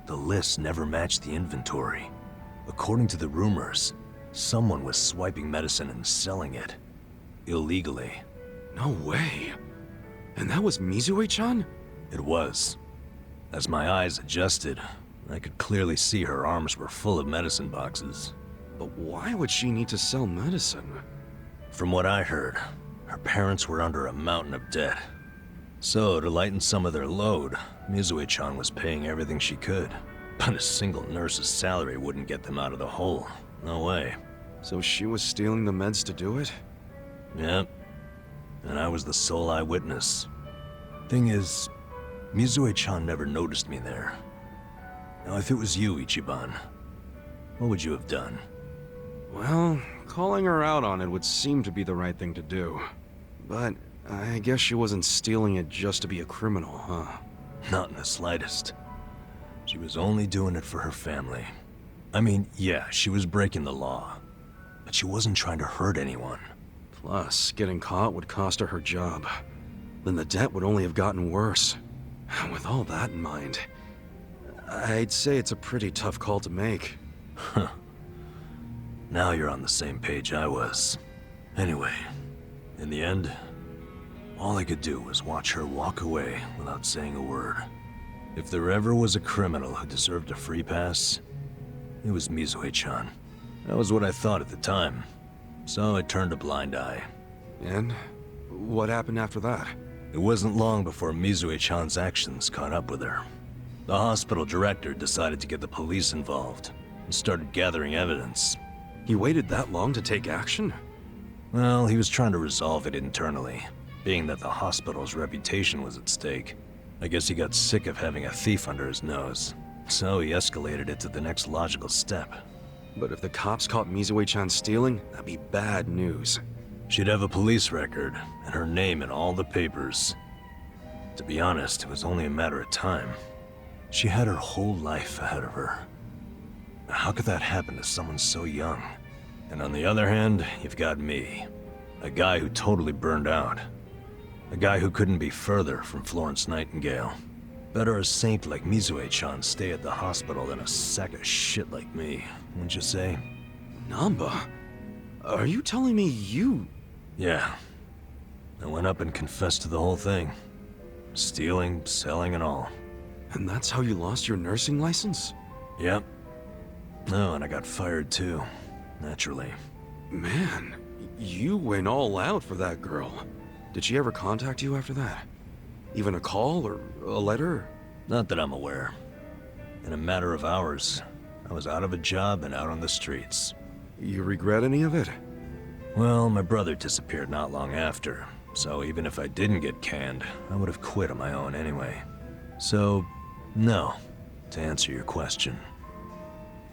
S11: The list never matched the inventory. According to the rumors, someone was swiping medicine and selling it. Illegally.
S1: No way. And that was Mizue-chan?
S11: It was. As my eyes adjusted, I could clearly see her arms were full of medicine boxes.
S1: But why would she need to sell medicine?
S11: From what I heard, her parents were under a mountain of debt. So, to lighten some of their load, Mizue-chan was paying everything she could. But a single nurse's salary wouldn't get them out of the hole. No way.
S1: So she was stealing the meds to do it?
S11: Yep. And I was the sole eyewitness. Thing is, Mizue-chan never noticed me there. Now, if it was you, Ichiban, what would you have done?
S1: Well, calling her out on it would seem to be the right thing to do. But I guess she wasn't stealing it just to be a criminal, huh?
S11: Not in the slightest. She was only doing it for her family. I mean, yeah, she was breaking the law. But she wasn't trying to hurt anyone.
S1: Plus, getting caught would cost her her job. Then the debt would only have gotten worse. With all that in mind, I'd say it's a pretty tough call to make.
S11: Huh. Now you're on the same page I was. Anyway, in the end, all I could do was watch her walk away without saying a word. If there ever was a criminal who deserved a free pass, it was Mizue-chan. That was what I thought at the time. So I turned a blind eye.
S1: And what happened after that?
S11: It wasn't long before Mizue-chan's actions caught up with her. The hospital director decided to get the police involved and started gathering evidence.
S1: He waited that long to take action?
S11: Well, he was trying to resolve it internally, being that the hospital's reputation was at stake. I guess he got sick of having a thief under his nose, so he escalated it to the next logical step.
S1: But if the cops caught Mizue-chan stealing, that'd be bad news.
S11: She'd have a police record, and her name in all the papers. To be honest, it was only a matter of time. She had her whole life ahead of her. How could that happen to someone so young? And on the other hand, you've got me. A guy who totally burned out. A guy who couldn't be further from Florence Nightingale. Better a saint like Mizue-chan stay at the hospital than a sack of shit like me, wouldn't you say?
S1: Nanba? Are you telling me you...
S11: Yeah. I went up and confessed to the whole thing. Stealing, selling, and all.
S1: And that's how you lost your nursing license?
S11: Yep. No, and I got fired too. Naturally.
S1: Man, you went all out for that girl. Did she ever contact you after that? Even a call or a letter?
S11: Not that I'm aware. In a matter of hours, I was out of a job and out on the streets.
S1: You regret any of it?
S11: Well, my brother disappeared not long after, so even if I didn't get canned, I would have quit on my own anyway. So, no, to answer your question.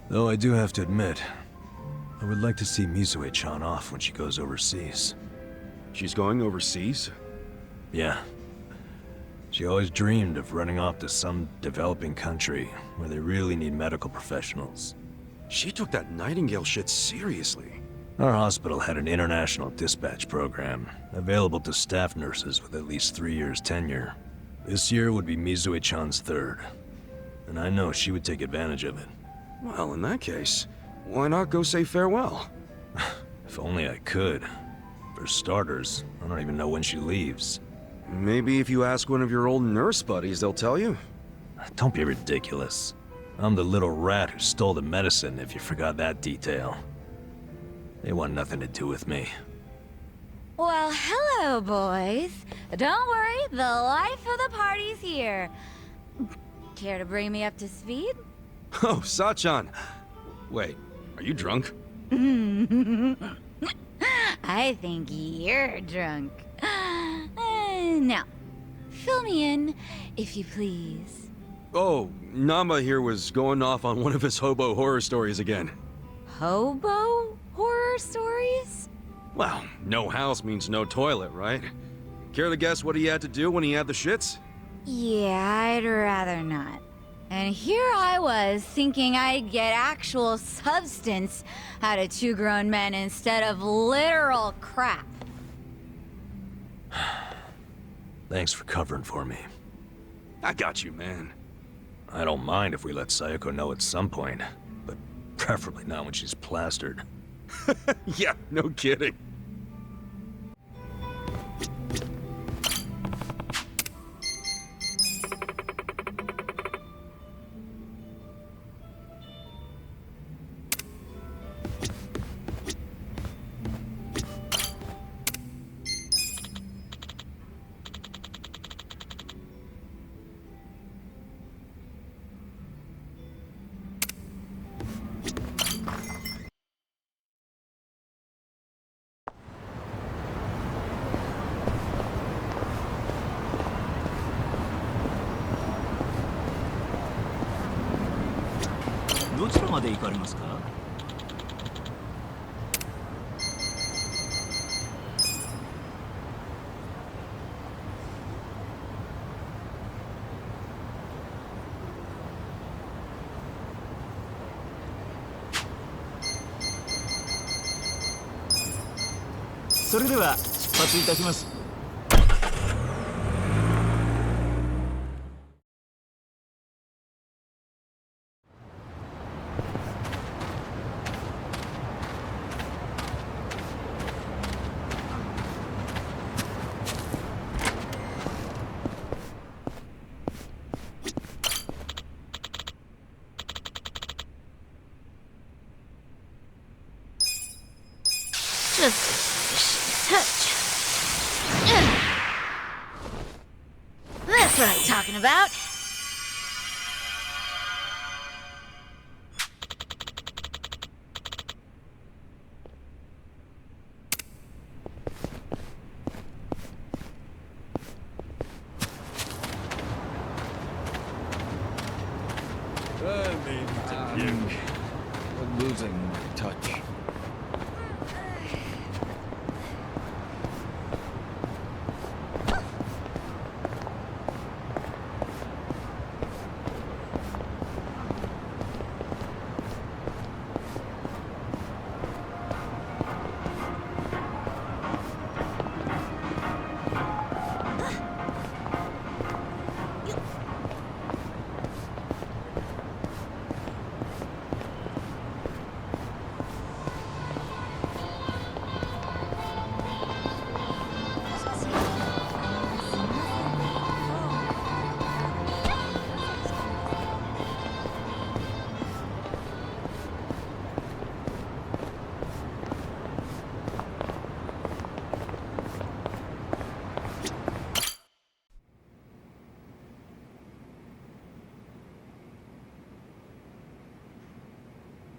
S11: Though I do have to admit, I would like to see Mizue-chan off when she goes overseas.
S1: She's going overseas?
S11: Yeah. She always dreamed of running off to some developing country where they really need medical professionals.
S1: She took that Nightingale shit seriously.
S11: Our hospital had an international dispatch program, available to staff nurses with at least 3 years tenure. This year would be Mizue-chan's third, and I know she would take advantage of it.
S1: Well, in that case, why not go say farewell?
S11: If only I could. For starters, I don't even know when she leaves.
S1: Maybe if you ask one of your old nurse buddies, they'll tell you.
S11: Don't be ridiculous. I'm the little rat who stole the medicine, if you forgot that detail. They want nothing to do with me.
S2: Well, hello, boys. Don't worry, the life of the party's here. Care to bring me up to speed?
S1: Oh, Sachan. Wait, are you drunk?
S2: I I think you're drunk. Now, fill me in, if you please.
S1: Oh, Nanba here was going off on one of his hobo horror stories again.
S2: Hobo horror stories?
S1: Well, no house means no toilet, right? Care to guess what he had to do when he had the shits?
S2: Yeah, I'd rather not. And here I was, thinking I'd get actual substance out of two grown men instead of literal crap.
S11: Thanks for covering for me.
S1: I got you, man.
S11: I don't mind if we let Saeko know at some point, but preferably not when she's plastered.
S1: Yeah, no kidding.
S2: Just touch. That's what I'm talking about.
S4: I'm losing touch.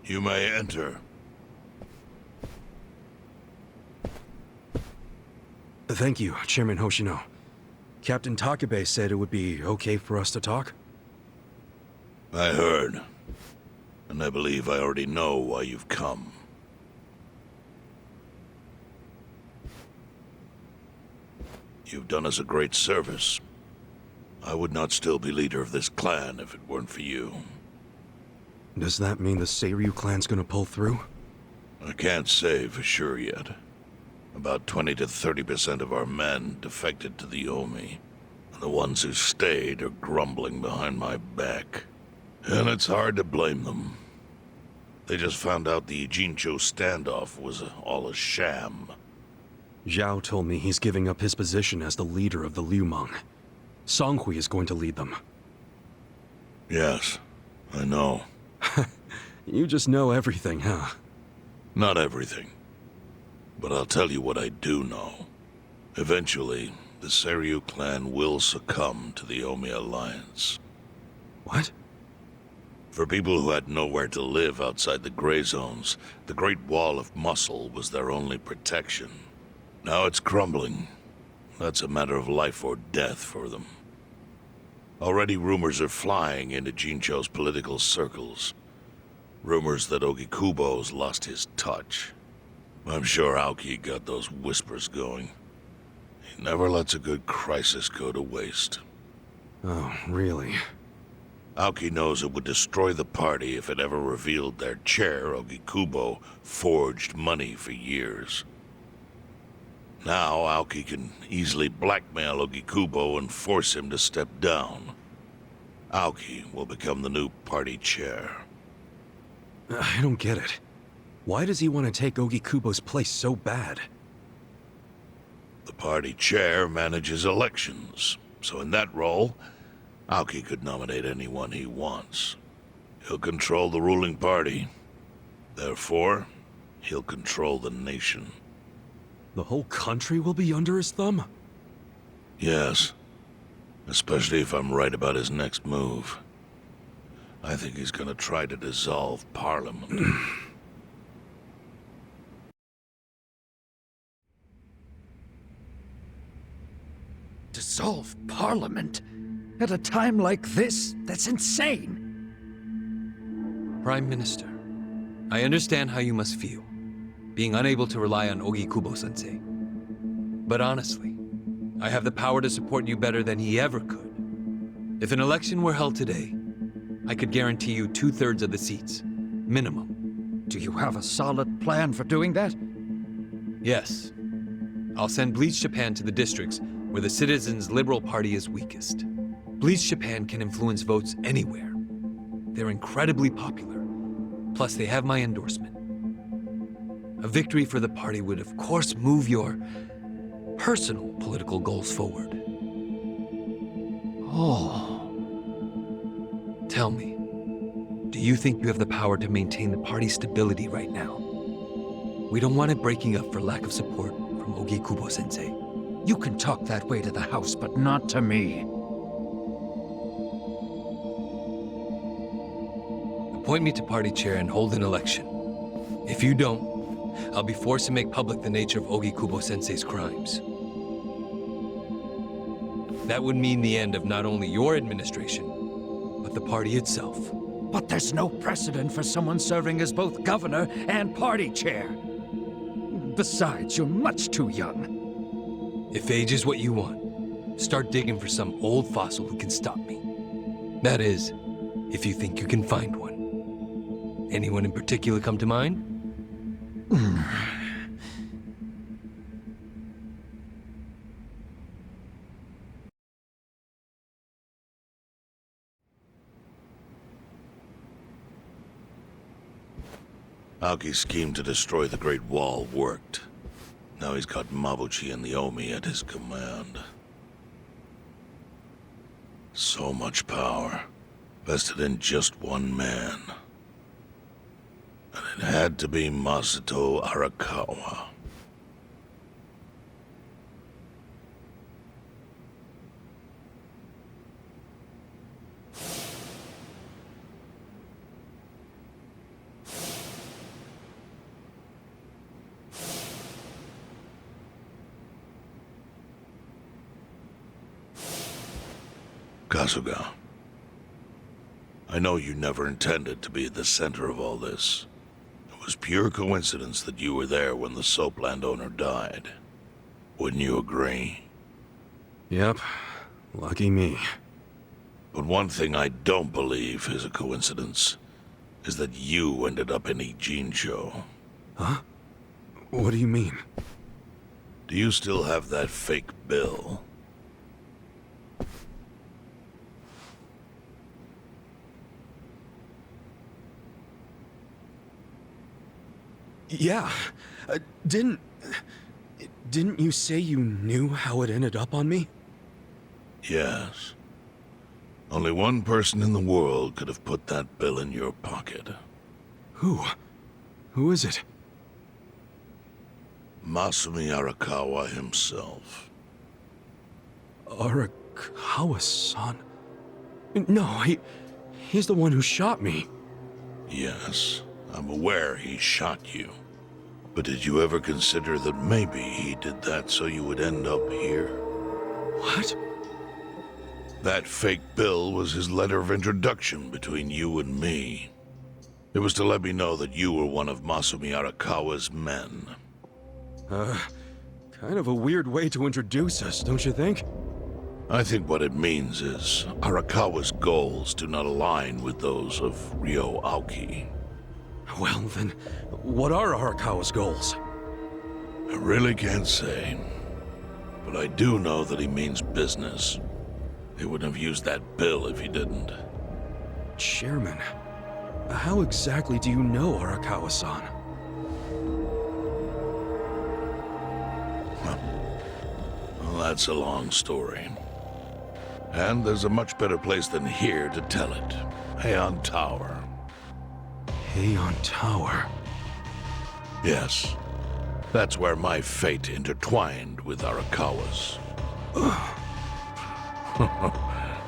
S14: You may enter.
S1: Thank you, Chairman Hoshino. Captain Takabe said it would be okay for us to talk?
S14: I heard. And I believe I already know why you've come. You've done us a great service. I would not still be leader of this clan if it weren't for you.
S1: Does that mean the Seiryu clan's gonna pull through?
S14: I can't say for sure yet. About 20 to 30% of our men defected to the Omi. And the ones who stayed are grumbling behind my back. And it's hard to blame them. They just found out the Jincho standoff was all a sham.
S1: Zhao told me he's giving up his position as the leader of the Liumang. Songhui is going to lead them.
S14: Yes, I know.
S1: You just know everything, huh?
S14: Not everything. But I'll tell you what I do know. Eventually, the Seiryu clan will succumb to the Omi alliance.
S1: What?
S14: For people who had nowhere to live outside the gray zones, the Great Wall of Muscle was their only protection. Now it's crumbling. That's a matter of life or death for them. Already rumors are flying into Jincho's political circles. Rumors that Ogikubo's lost his touch. I'm sure Aoki got those whispers going. He never lets a good crisis go to waste.
S1: Oh, really?
S14: Aoki knows it would destroy the party if it ever revealed their chair, Ogikubo, forged money for years. Now, Aoki can easily blackmail Ogikubo and force him to step down. Aoki will become the new party chair.
S1: I don't get it. Why does he want to take Ogikubo's place so bad?
S14: The party chair manages elections, so in that role, Aoki could nominate anyone he wants. He'll control the ruling party. Therefore, he'll control the nation.
S1: The whole country will be under his thumb?
S14: Yes. Especially if I'm right about his next move. I think he's gonna try to dissolve Parliament.
S16: Dissolve Parliament? At a time like this? That's insane!
S17: Prime Minister, I understand how you must feel, being unable to rely on Ogikubo-sensei. But honestly, I have the power to support you better than he ever could. If an election were held today, I could guarantee you 2/3 of the seats, minimum.
S16: Do you have a solid plan for doing that?
S17: Yes. I'll send Bleach Japan to the districts where the Citizens' Liberal Party is weakest. Bleach Japan can influence votes anywhere. They're incredibly popular. Plus, they have my endorsement. A victory for the party would, of course, move your personal political goals forward.
S16: Oh.
S17: Tell me, do you think you have the power to maintain the party's stability right now? We don't want it breaking up for lack of support from Ogikubo-sensei.
S16: You can talk that way to the house, but not to me.
S17: Appoint me to party chair and hold an election. If you don't, I'll be forced to make public the nature of Ogikubo-sensei's crimes. That would mean the end of not only your administration, but the party itself.
S16: But there's no precedent for someone serving as both governor and party chair. Besides, you're much too young.
S17: If age is what you want, start digging for some old fossil who can stop me. That is, if you think you can find one. Anyone in particular come to mind?
S14: Aoki's scheme to destroy the Great Wall worked. Now he's got Mabuchi and the Omi at his command. So much power, vested in just one man. And it had to be Masato Arakawa. Kasuga, I know you never intended to be at the center of all this. It was pure coincidence that you were there when the soap landowner died. Wouldn't you agree?
S1: Yep. Lucky me.
S14: But one thing I don't believe is a coincidence, is that you ended up in Ijincho.
S1: Huh? What do you mean?
S14: Do you still have that fake bill?
S1: Yeah. Didn't you say you knew how it ended up on me?
S14: Yes. Only one person in the world could have put that bill in your pocket.
S1: Who? Who is it?
S14: Masumi Arakawa himself.
S1: Arakawa-san? No, He's the one who shot me.
S14: Yes, I'm aware he shot you. But did you ever consider that maybe he did that so you would end up here?
S1: What?
S14: That fake bill was his letter of introduction between you and me. It was to let me know that you were one of Masumi Arakawa's men.
S1: Kind of a weird way to introduce us, don't you think?
S14: I think what it means is Arakawa's goals do not align with those of Ryo Aoki.
S1: Well, then, what are Arakawa's goals?
S14: I really can't say. But I do know that he means business. He wouldn't have used that bill if he didn't.
S1: Chairman, how exactly do you know Arakawa-san?
S14: Well, that's a long story. And there's a much better place than here to tell it. Heian Tower.
S1: Heian Tower?
S14: Yes. That's where my fate intertwined with Arakawa's.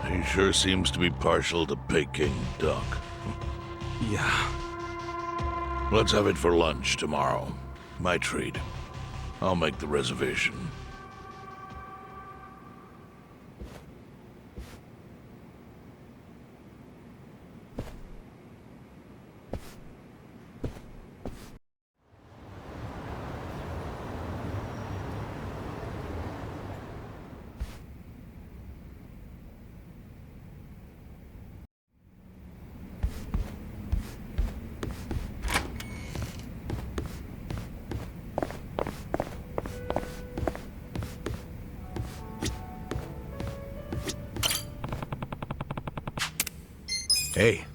S14: He sure seems to be partial to Peking duck.
S1: Yeah.
S14: Let's have it for lunch tomorrow. My treat. I'll make the reservation.
S3: Hey.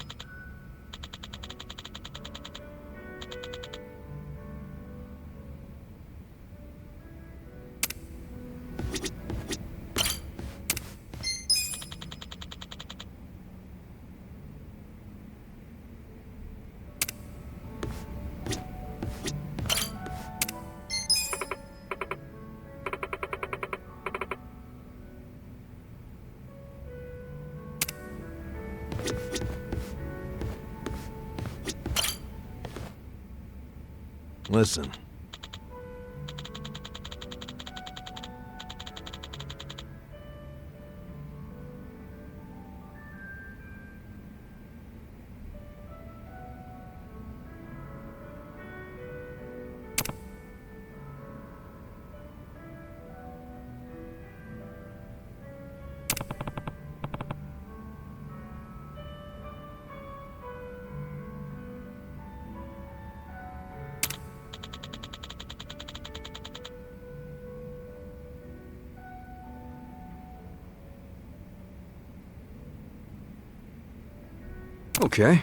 S3: Listen.
S1: Okay.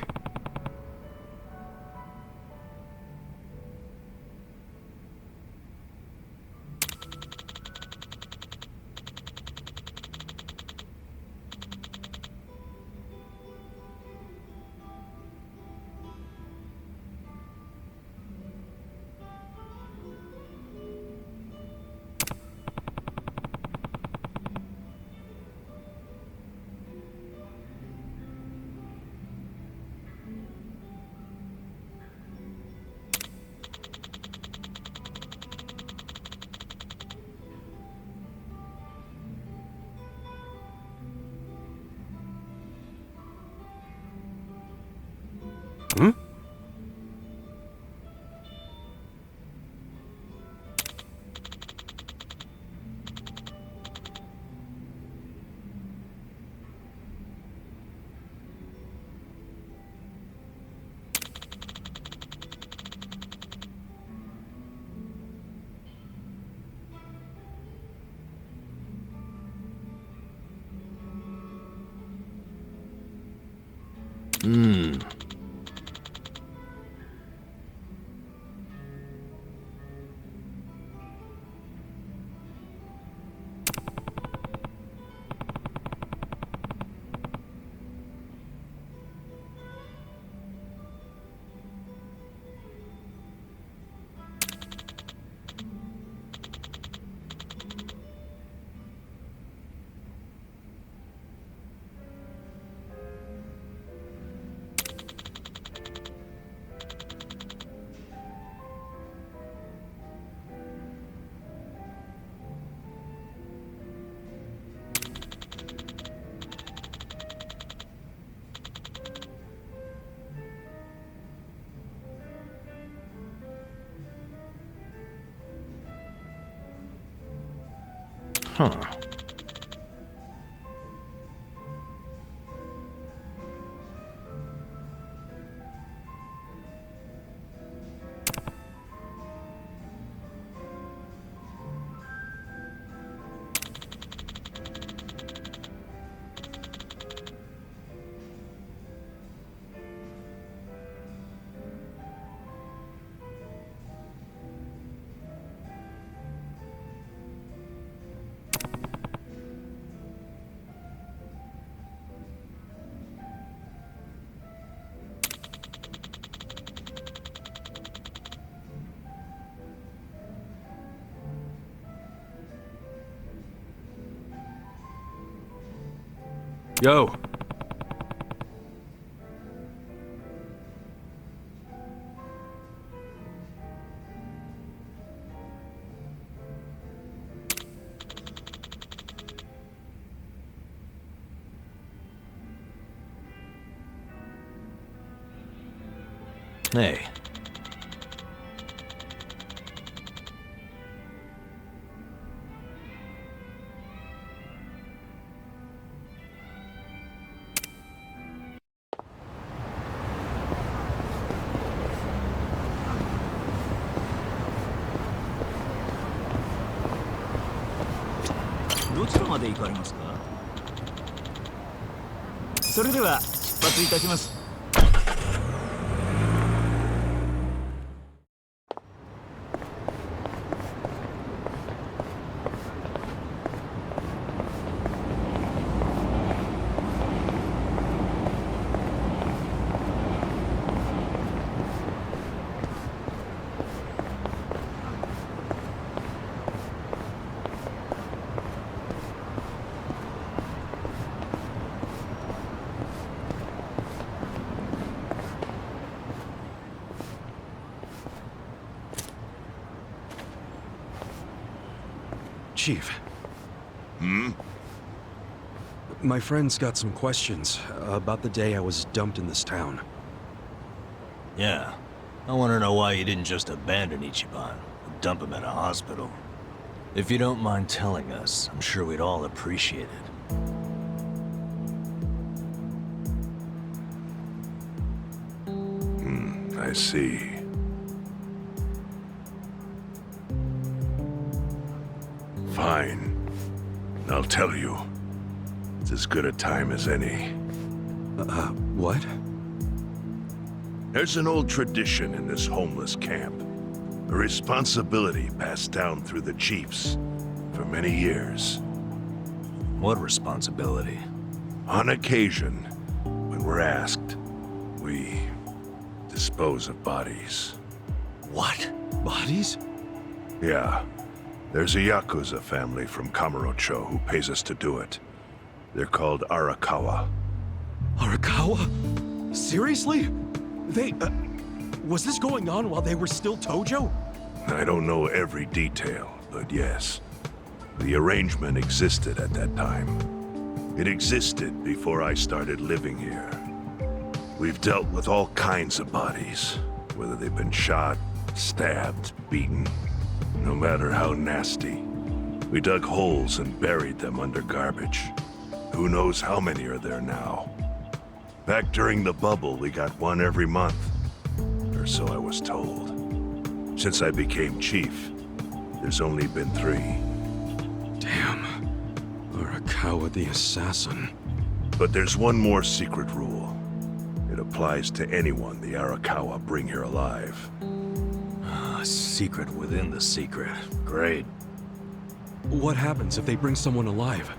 S1: Hmm?
S11: Huh.
S1: Yo!
S11: Hey.
S1: Chief.
S14: Hmm?
S1: My friend's got some questions about the day I was dumped in this town.
S11: Yeah. I want to know why you didn't just abandon Ichiban, or dump him at a hospital. If you don't mind telling us, I'm sure we'd all appreciate it.
S9: I see. Fine. I'll tell you. It's as good a time as any.
S1: What?
S9: There's an old tradition in this homeless camp. A responsibility passed down through the chiefs for many years.
S11: What responsibility?
S9: On occasion, when we're asked, we dispose of bodies.
S11: What?
S1: Bodies?
S9: Yeah. There's a Yakuza family from Kamurocho who pays us to do it. They're called Arakawa.
S1: Arakawa? Seriously? They, was this going on while they were still Tojo?
S9: I don't know every detail, but yes. The arrangement existed at that time. It existed before I started living here. We've dealt with all kinds of bodies, whether they've been shot, stabbed, beaten. No matter how nasty. We dug holes and buried them under garbage. Who knows how many are there now? Back during the bubble, we got one every month. Or so I was told. Since I became chief, there's only been 3.
S1: Damn. Arakawa the assassin.
S9: But there's one more secret rule. It applies to anyone the Arakawa bring here alive.
S11: Secret within the secret. Great.
S1: What happens if they bring someone alive?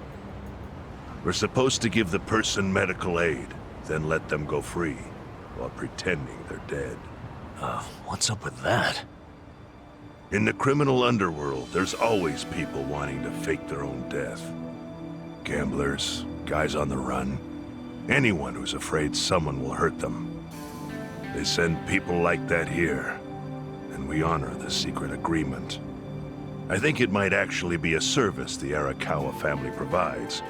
S9: We're supposed to give the person medical aid, then let them go free, while pretending they're dead.
S11: What's up with that?
S9: In the criminal underworld, there's always people wanting to fake their own death. Gamblers, guys on the run, anyone who's afraid someone will hurt them. They send people like that here, and we honor the secret agreement. I think it might actually be a service the Arakawa family provides,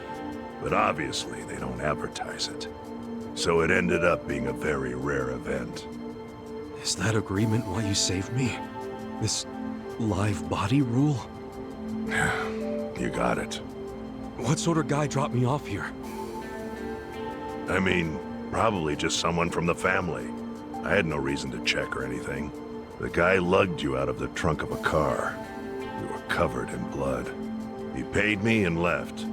S9: but obviously they don't advertise it. So it ended up being a very rare event.
S1: Is that agreement why you saved me? This live body rule?
S9: You got it.
S1: What sort of guy dropped me off here?
S9: I mean, probably just someone from the family. I had no reason to check or anything. The guy lugged you out of the trunk of a car. You were covered in blood. He paid me and left.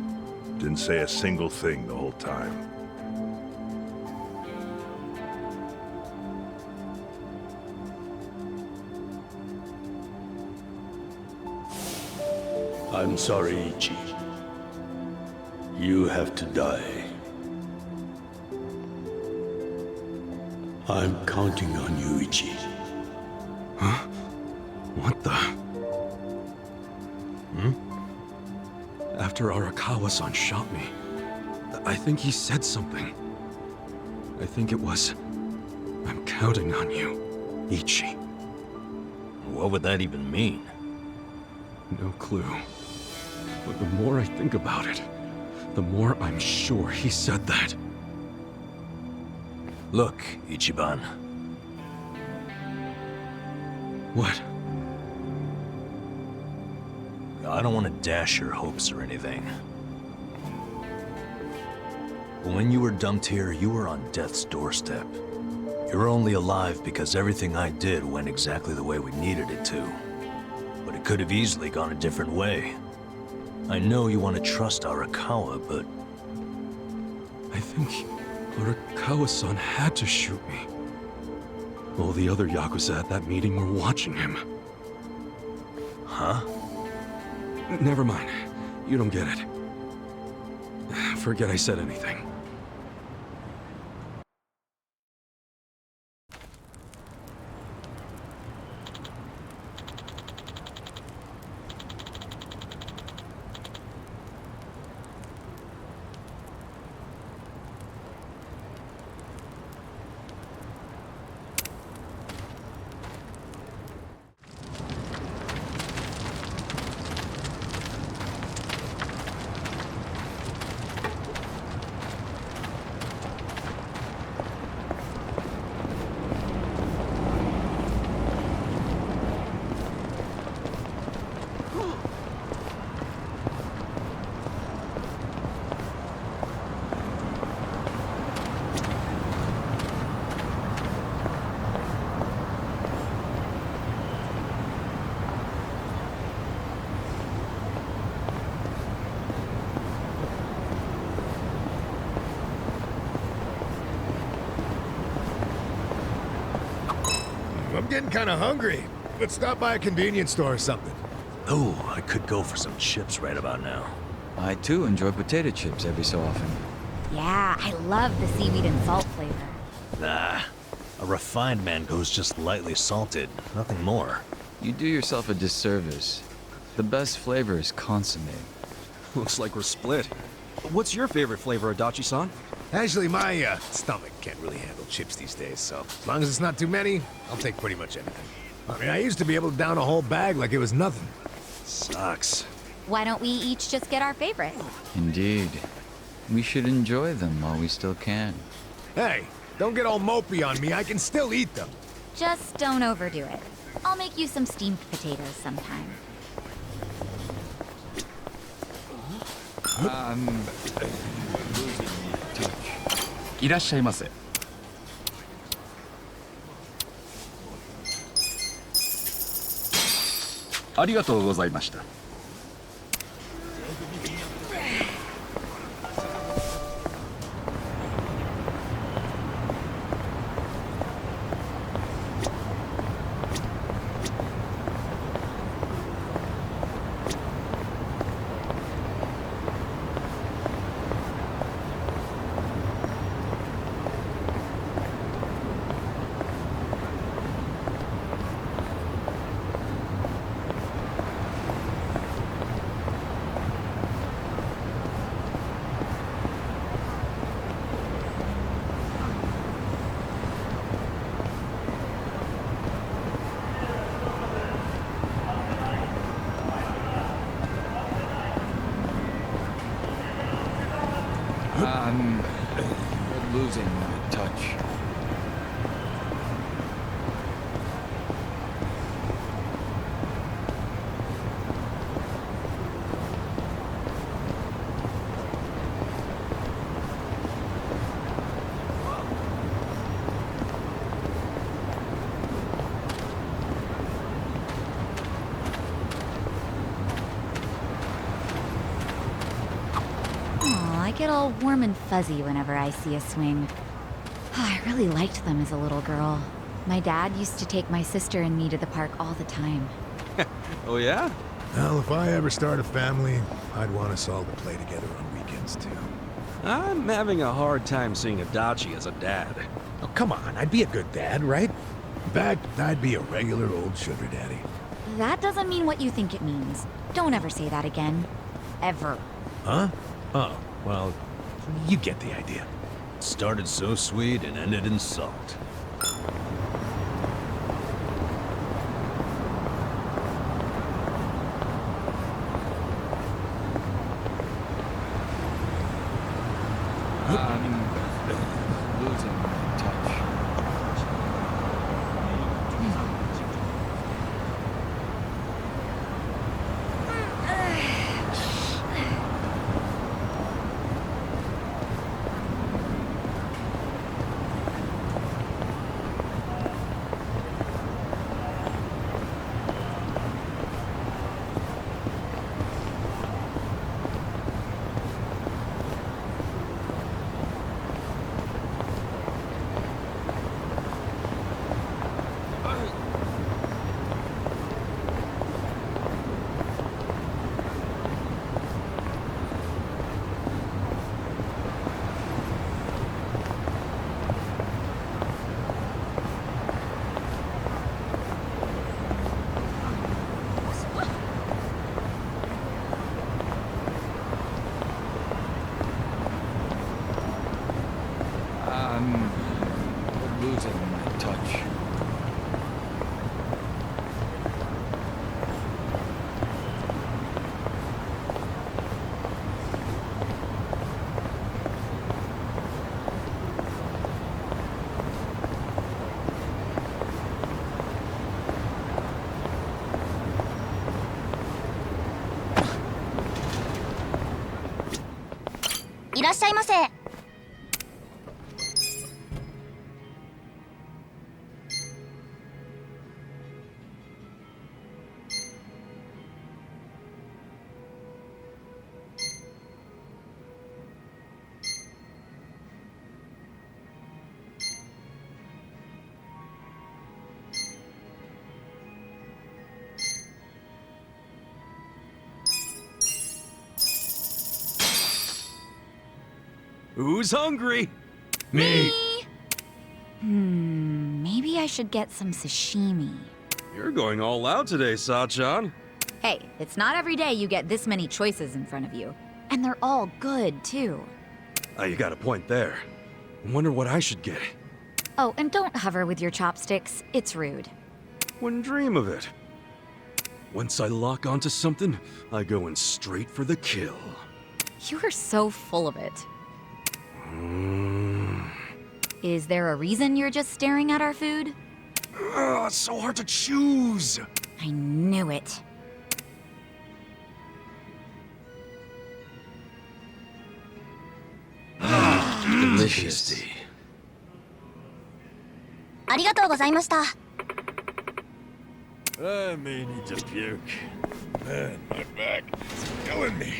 S9: Didn't say a single thing the whole time.
S18: I'm sorry, Ichi. You have to die. I'm counting on you, Ichi.
S1: Huh? What the? After Arakawa-san shot me, I think he said something. I think it was, I'm counting on you, Ichi.
S11: What would that even mean?
S1: No clue. But the more I think about it, the more I'm sure he said that.
S11: Look, Ichiban.
S1: What?
S11: I don't want to dash your hopes or anything. But when you were dumped here, you were on death's doorstep. You're only alive because everything I did went exactly the way we needed it to. But it could have easily gone a different way. I know you want to trust Arakawa, but...
S1: I think Arakawa-san had to shoot me. All the other Yakuza at that meeting were watching him.
S11: Huh?
S1: Never mind. You don't get it. Forget I said anything.
S3: I'm getting kind of hungry. Let's stop by a convenience store or something.
S11: Oh, I could go for some chips right about now.
S4: I too enjoy potato chips every so often.
S2: Yeah, I love the seaweed and salt flavor.
S11: Nah, a refined mango's just lightly salted, nothing more.
S4: You do yourself a disservice. The best flavor is consomme.
S1: Looks like we're split. What's your favorite flavor, Adachi-san?
S3: Actually, my stomach can't really handle chips these days, so as long as it's not too many, I'll take pretty much anything. I mean, I used to be able to down a whole bag like it was nothing. Sucks.
S2: Why don't we each just get our favorite?
S4: Indeed. We should enjoy them while we still can.
S3: Hey, don't get all mopey on me. I can still eat them.
S2: Just don't overdo it. I'll make you some steamed potatoes sometime.
S19: Touch. いらっしゃいませ。ありがとうございました。
S4: Losing touch.
S2: get all warm and fuzzy whenever I see a swing. I really liked them as a little girl. My dad used to take my sister and me to the park all the time.
S3: Oh, yeah? Well, if I ever start a family, I'd want us all to play together on weekends, too.
S1: I'm having a hard time seeing Adachi as a dad.
S3: Oh, come on, I'd be a good dad, right? In fact, I'd be a regular old sugar daddy.
S2: That doesn't mean what you think it means. Don't ever say that again. Ever.
S3: Huh? Oh, well, you get the idea.
S11: Started so sweet and ended in salt.
S4: Losing touch. Losing my touch.
S1: Who's hungry?
S2: Me! Maybe I should get some sashimi.
S1: You're going all out today, Sachan.
S2: Hey, it's not every day you get this many choices in front of you. And they're all good, too.
S1: Oh, you got a point there. I wonder what I should get.
S2: Oh, and don't hover with your chopsticks. It's rude.
S1: Wouldn't dream of it. Once I lock onto something, I go in straight for the kill.
S2: You are so full of it. Is there a reason you're just staring at our food?
S1: It's so hard to choose.
S2: I knew it.
S4: Delicious.
S20: ありがとうございました。
S9: I may need to puke. Man, my back is killing me.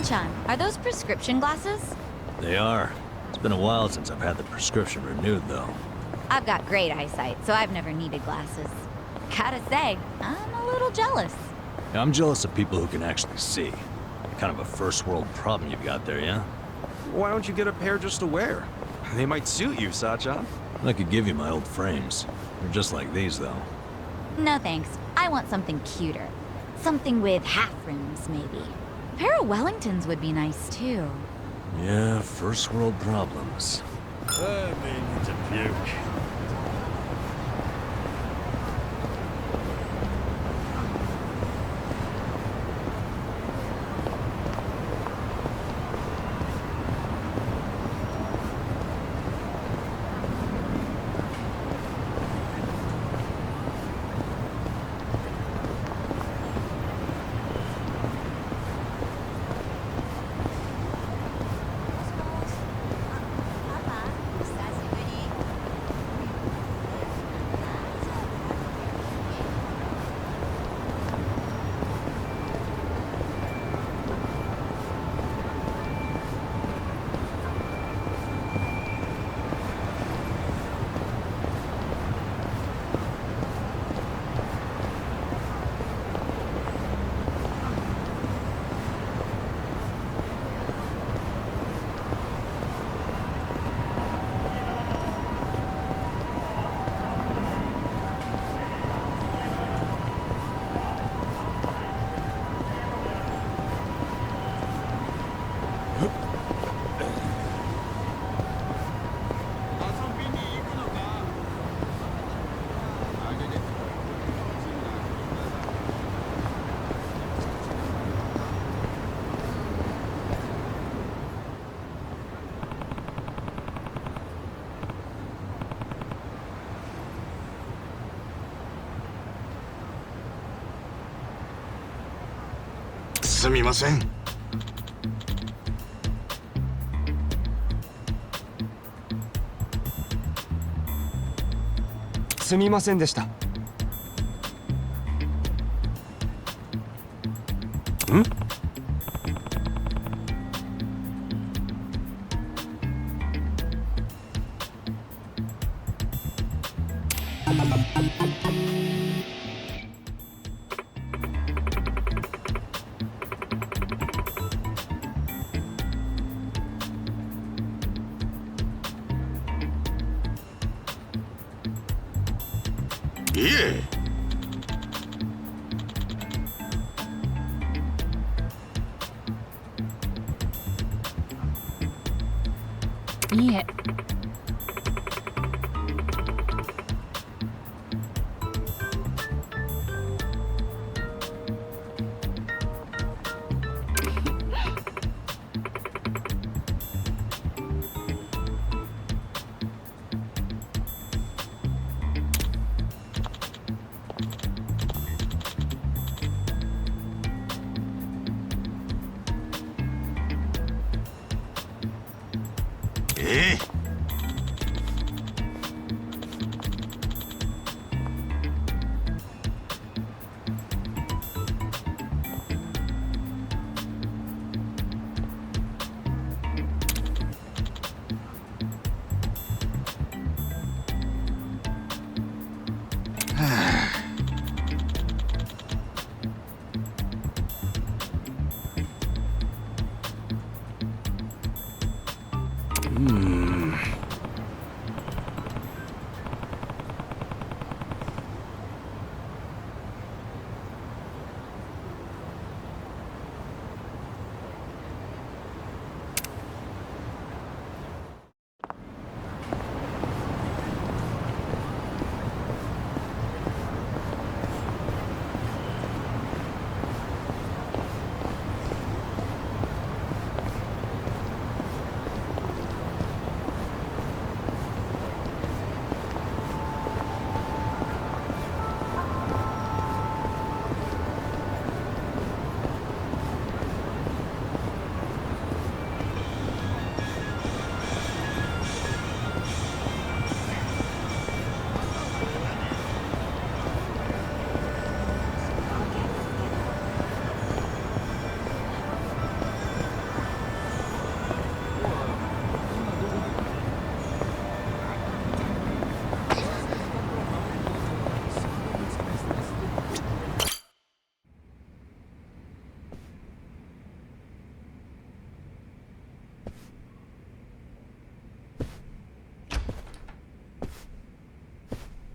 S2: Sachan, are those prescription glasses?
S11: They are. It's been a while since I've had the prescription renewed, though.
S2: I've got great eyesight, so I've never needed glasses. Gotta say, I'm a little jealous.
S11: Yeah, I'm jealous of people who can actually see. Kind of a first world problem you've got there, yeah?
S21: Why don't you get a pair just to wear? They might suit you, Sachan.
S11: I could give you my old frames. They're just like these, though.
S2: No thanks. I want something cuter. Something with half rims, maybe. A pair of Wellingtons would be nice, too.
S11: Yeah, first world problems. I may need to puke.
S22: すみません。
S23: すみませんでした。
S1: ん？
S22: いえ。
S2: いいえ。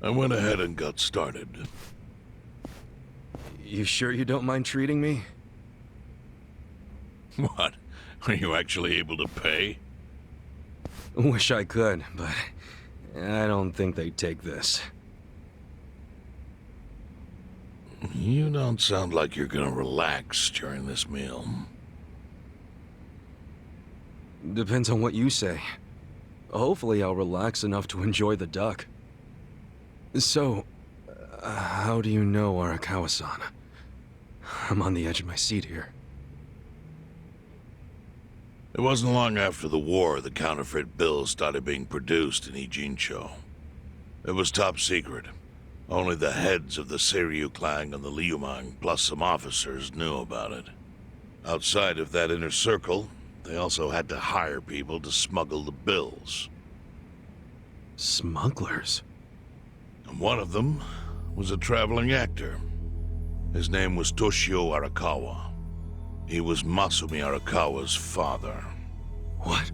S14: I went ahead and got started.
S1: You sure you don't mind treating me?
S14: What? Are you actually able to pay?
S1: Wish I could, but I don't think they'd take this.
S14: You don't sound like you're gonna relax during this meal.
S1: Depends on what you say. Hopefully I'll relax enough to enjoy the duck. So, how do you know Arakawa-san? I'm on the edge of my seat here.
S14: It wasn't long after the war the counterfeit bills started being produced in Ijincho. It was top secret. Only the heads of the Seiryu clan and the Liumang, plus some officers, knew about it. Outside of that inner circle, they also had to hire people to smuggle the bills.
S1: Smugglers?
S14: And one of them was a traveling actor. His name was Toshio Arakawa. He was Masumi Arakawa's father.
S1: What?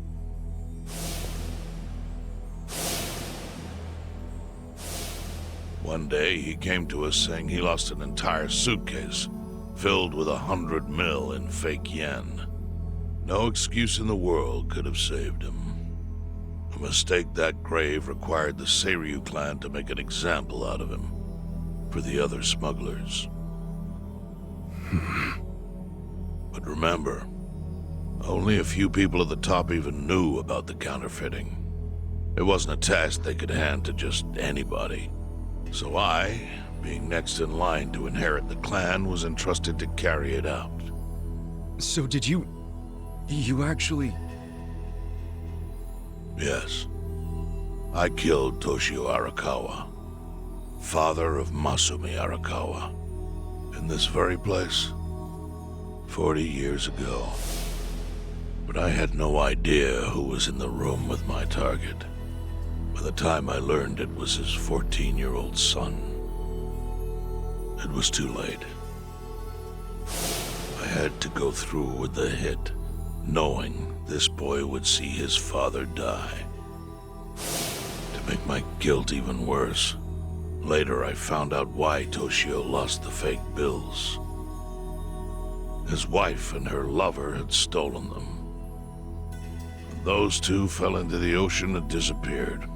S14: One day, he came to us saying he lost an entire suitcase filled with 100 mil in fake yen. No excuse in the world could have saved him. A mistake that grave required the Seiryu clan to make an example out of him for the other smugglers. But remember, only a few people at the top even knew about the counterfeiting. It wasn't a task they could hand to just anybody. So I, being next in line to inherit the clan, was entrusted to carry it out.
S1: So did you actually...
S14: Yes. I killed Toshio Arakawa, father of Masumi Arakawa, in this very place, 40 years ago. But I had no idea who was in the room with my target. By the time I learned it was his 14-year-old son, it was too late. I had to go through with the hit, knowing this boy would see his father die. To make my guilt even worse, later I found out why Toshio lost the fake bills. His wife and her lover had stolen them. Those two fell into the ocean and disappeared.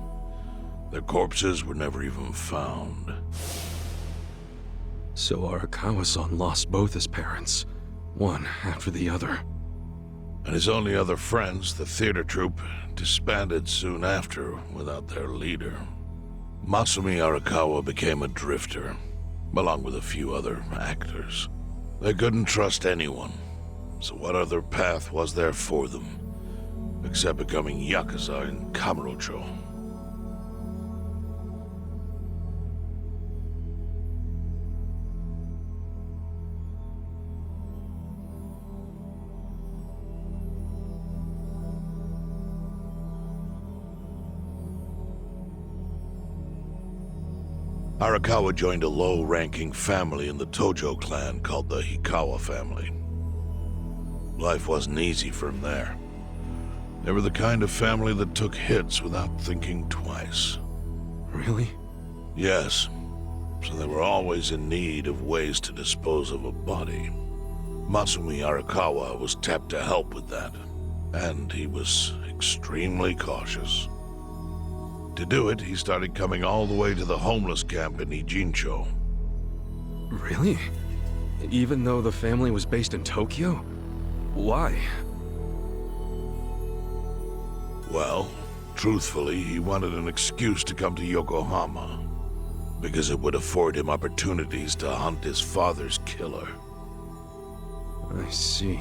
S14: Their corpses were never even found.
S1: So Arakawa-san lost both his parents, one after the other.
S14: And his only other friends, the theater troupe, disbanded soon after without their leader. Masumi Arakawa became a drifter, along with a few other actors. They couldn't trust anyone, so what other path was there for them, except becoming Yakuza in Kamurocho? Arakawa joined a low-ranking family in the Tojo clan called the Hikawa family. Life wasn't easy for him there. They were the kind of family that took hits without thinking twice.
S1: Really?
S14: Yes. So they were always in need of ways to dispose of a body. Masumi Arakawa was tapped to help with that, and he was extremely cautious. To do it, he started coming all the way to the homeless camp in Ijincho.
S1: Really? Even though the family was based in Tokyo? Why?
S14: Well, truthfully, he wanted an excuse to come to Yokohama, because it would afford him opportunities to hunt his father's killer.
S1: I see.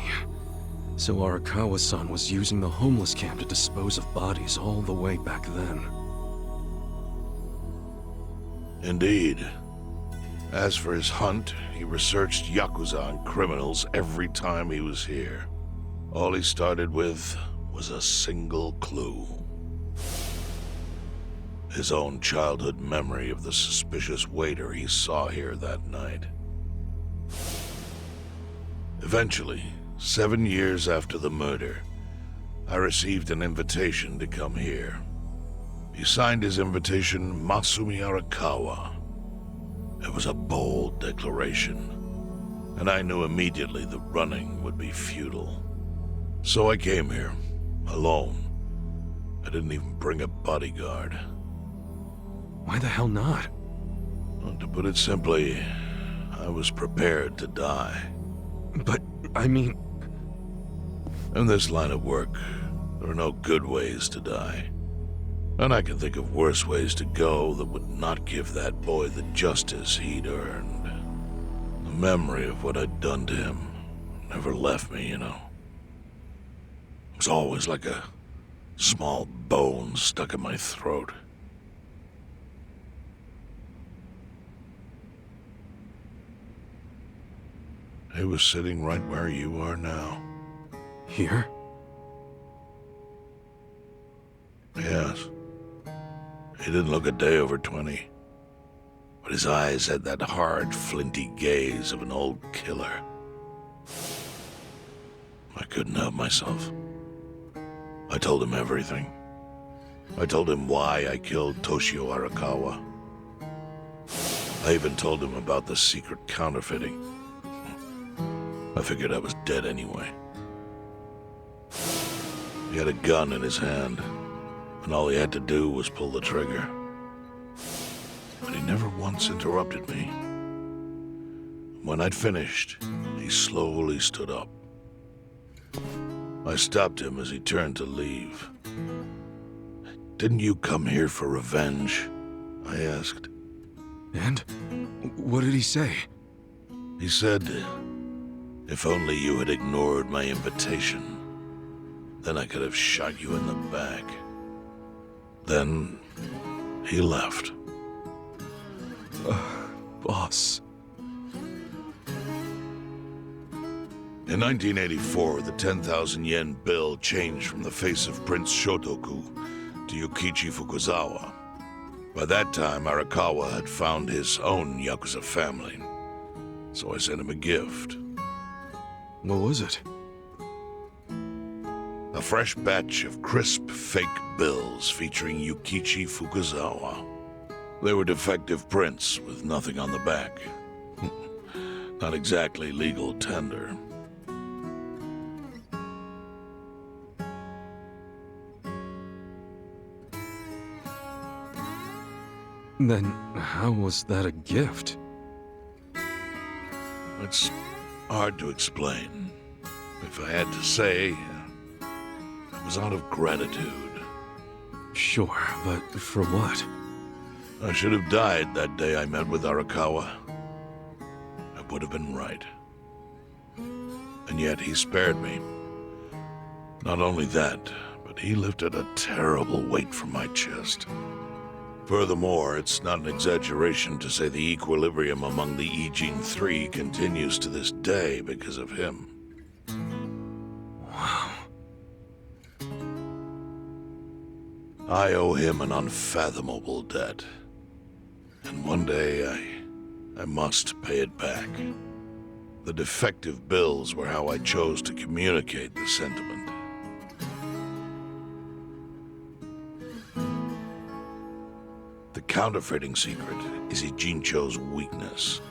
S1: So Arakawa-san was using the homeless camp to dispose of bodies all the way back then.
S14: Indeed. As for his hunt, he researched Yakuza and criminals every time he was here. All he started with was a single clue. His own childhood memory of the suspicious waiter he saw here that night. Eventually, 7 years after the murder, I received an invitation to come here. He signed his invitation Masumi Arakawa. It was a bold declaration, and I knew immediately that running would be futile. So I came here, alone. I didn't even bring a bodyguard.
S1: Why the hell not?
S14: Well, to put it simply, I was prepared to die.
S1: But, I mean...
S14: In this line of work, there are no good ways to die. And I can think of worse ways to go that would not give that boy the justice he'd earned. The memory of what I'd done to him never left me, you know. It was always like a small bone stuck in my throat. He was sitting right where you are now.
S1: Here?
S14: Yes. He didn't look a day over 20. But his eyes had that hard, flinty gaze of an old killer. I couldn't help myself. I told him everything. I told him why I killed Toshio Arakawa. I even told him about the secret counterfeiting. I figured I was dead anyway. He had a gun in his hand, and all he had to do was pull the trigger. But he never once interrupted me. When I'd finished, he slowly stood up. I stopped him as he turned to leave. "Didn't you come here for revenge?" I asked.
S1: And? What did he say?
S14: He said, "If only you had ignored my invitation, then I could have shot you in the back." Then he left.
S1: Boss.
S14: In 1984, the 10,000 yen bill changed from the face of Prince Shotoku to Yukichi Fukuzawa. By that time, Arakawa had found his own Yakuza family, so I sent him a gift.
S1: What was it?
S14: A fresh batch of crisp, fake bills featuring Yukichi Fukuzawa. They were defective prints with nothing on the back. Not exactly legal tender.
S1: Then how was that a gift?
S14: It's hard to explain. If I had to say, it was out of gratitude.
S1: Sure, but for what?
S14: I should have died that day I met with Arakawa. I would have been right. And yet he spared me. Not only that, but he lifted a terrible weight from my chest. Furthermore, it's not an exaggeration to say the equilibrium among the Ijin Three continues to this day because of him.
S1: Wow.
S14: I owe him an unfathomable debt. And one day, I must pay it back. The defective bills were how I chose to communicate the sentiment. The counterfeiting secret is Ijincho's weakness.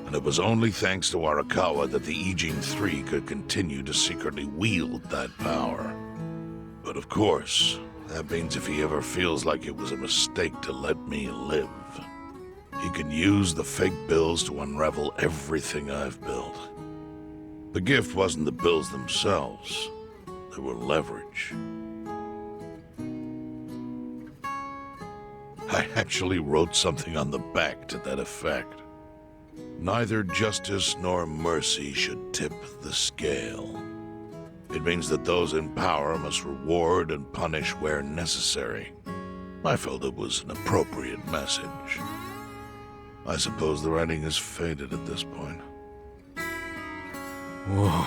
S14: And it was only thanks to Arakawa that the Ijin Three could continue to secretly wield that power. But of course, that means if he ever feels like it was a mistake to let me live, he can use the fake bills to unravel everything I've built. The gift wasn't the bills themselves. They were leverage. I actually wrote something on the back to that effect. Neither justice nor mercy should tip the scale. It means that those in power must reward and punish where necessary. I felt it was an appropriate message. I suppose the writing has faded at this point.
S1: Whoa.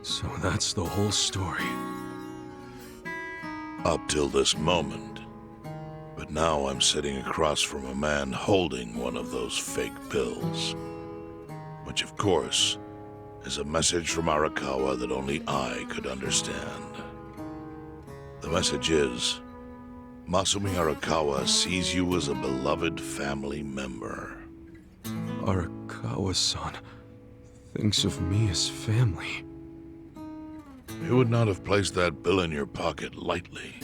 S1: So that's the whole story.
S14: Up till this moment. But now I'm sitting across from a man holding one of those fake bills. Which, of course, is a message from Arakawa that only I could understand. The message is, Masumi Arakawa sees you as a beloved family member.
S1: Arakawa-san thinks of me as family.
S14: You would not have placed that bill in your pocket lightly.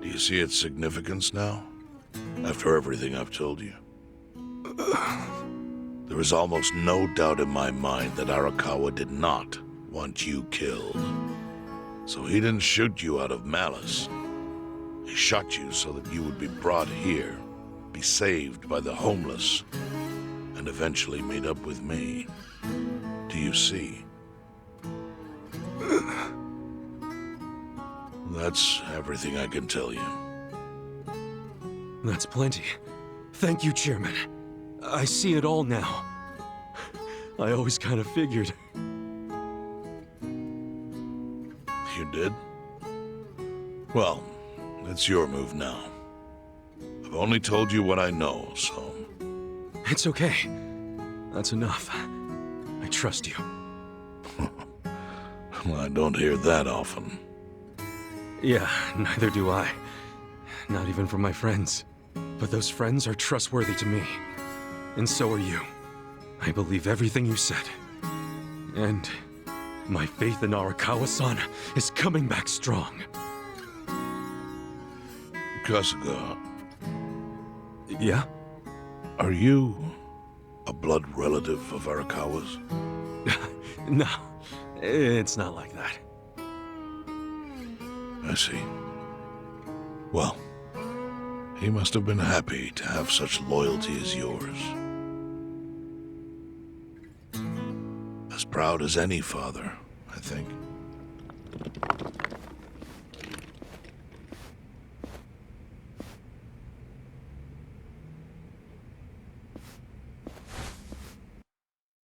S14: Do you see its significance now? After everything I've told you? There is almost no doubt in my mind that Arakawa did not want you killed. So he didn't shoot you out of malice. He shot you so that you would be brought here, be saved by the homeless, and eventually meet up with me. Do you see? That's everything I can tell you.
S1: That's plenty. Thank you, Chairman. I see it all now. I always kind of figured.
S14: You did? Well, it's your move now. I've only told you what I know, so...
S1: It's okay. That's enough. I trust you.
S14: Well, I don't hear that often.
S1: Yeah, neither do I. Not even from my friends. But those friends are trustworthy to me. And so are you. I believe everything you said. And my faith in Arakawa-san is coming back strong.
S14: Kasuga.
S1: Yeah?
S14: Are you a blood relative of Arakawa's?
S1: No, it's not like that.
S14: I see. Well, he must have been happy to have such loyalty as yours. As proud as any father, I think.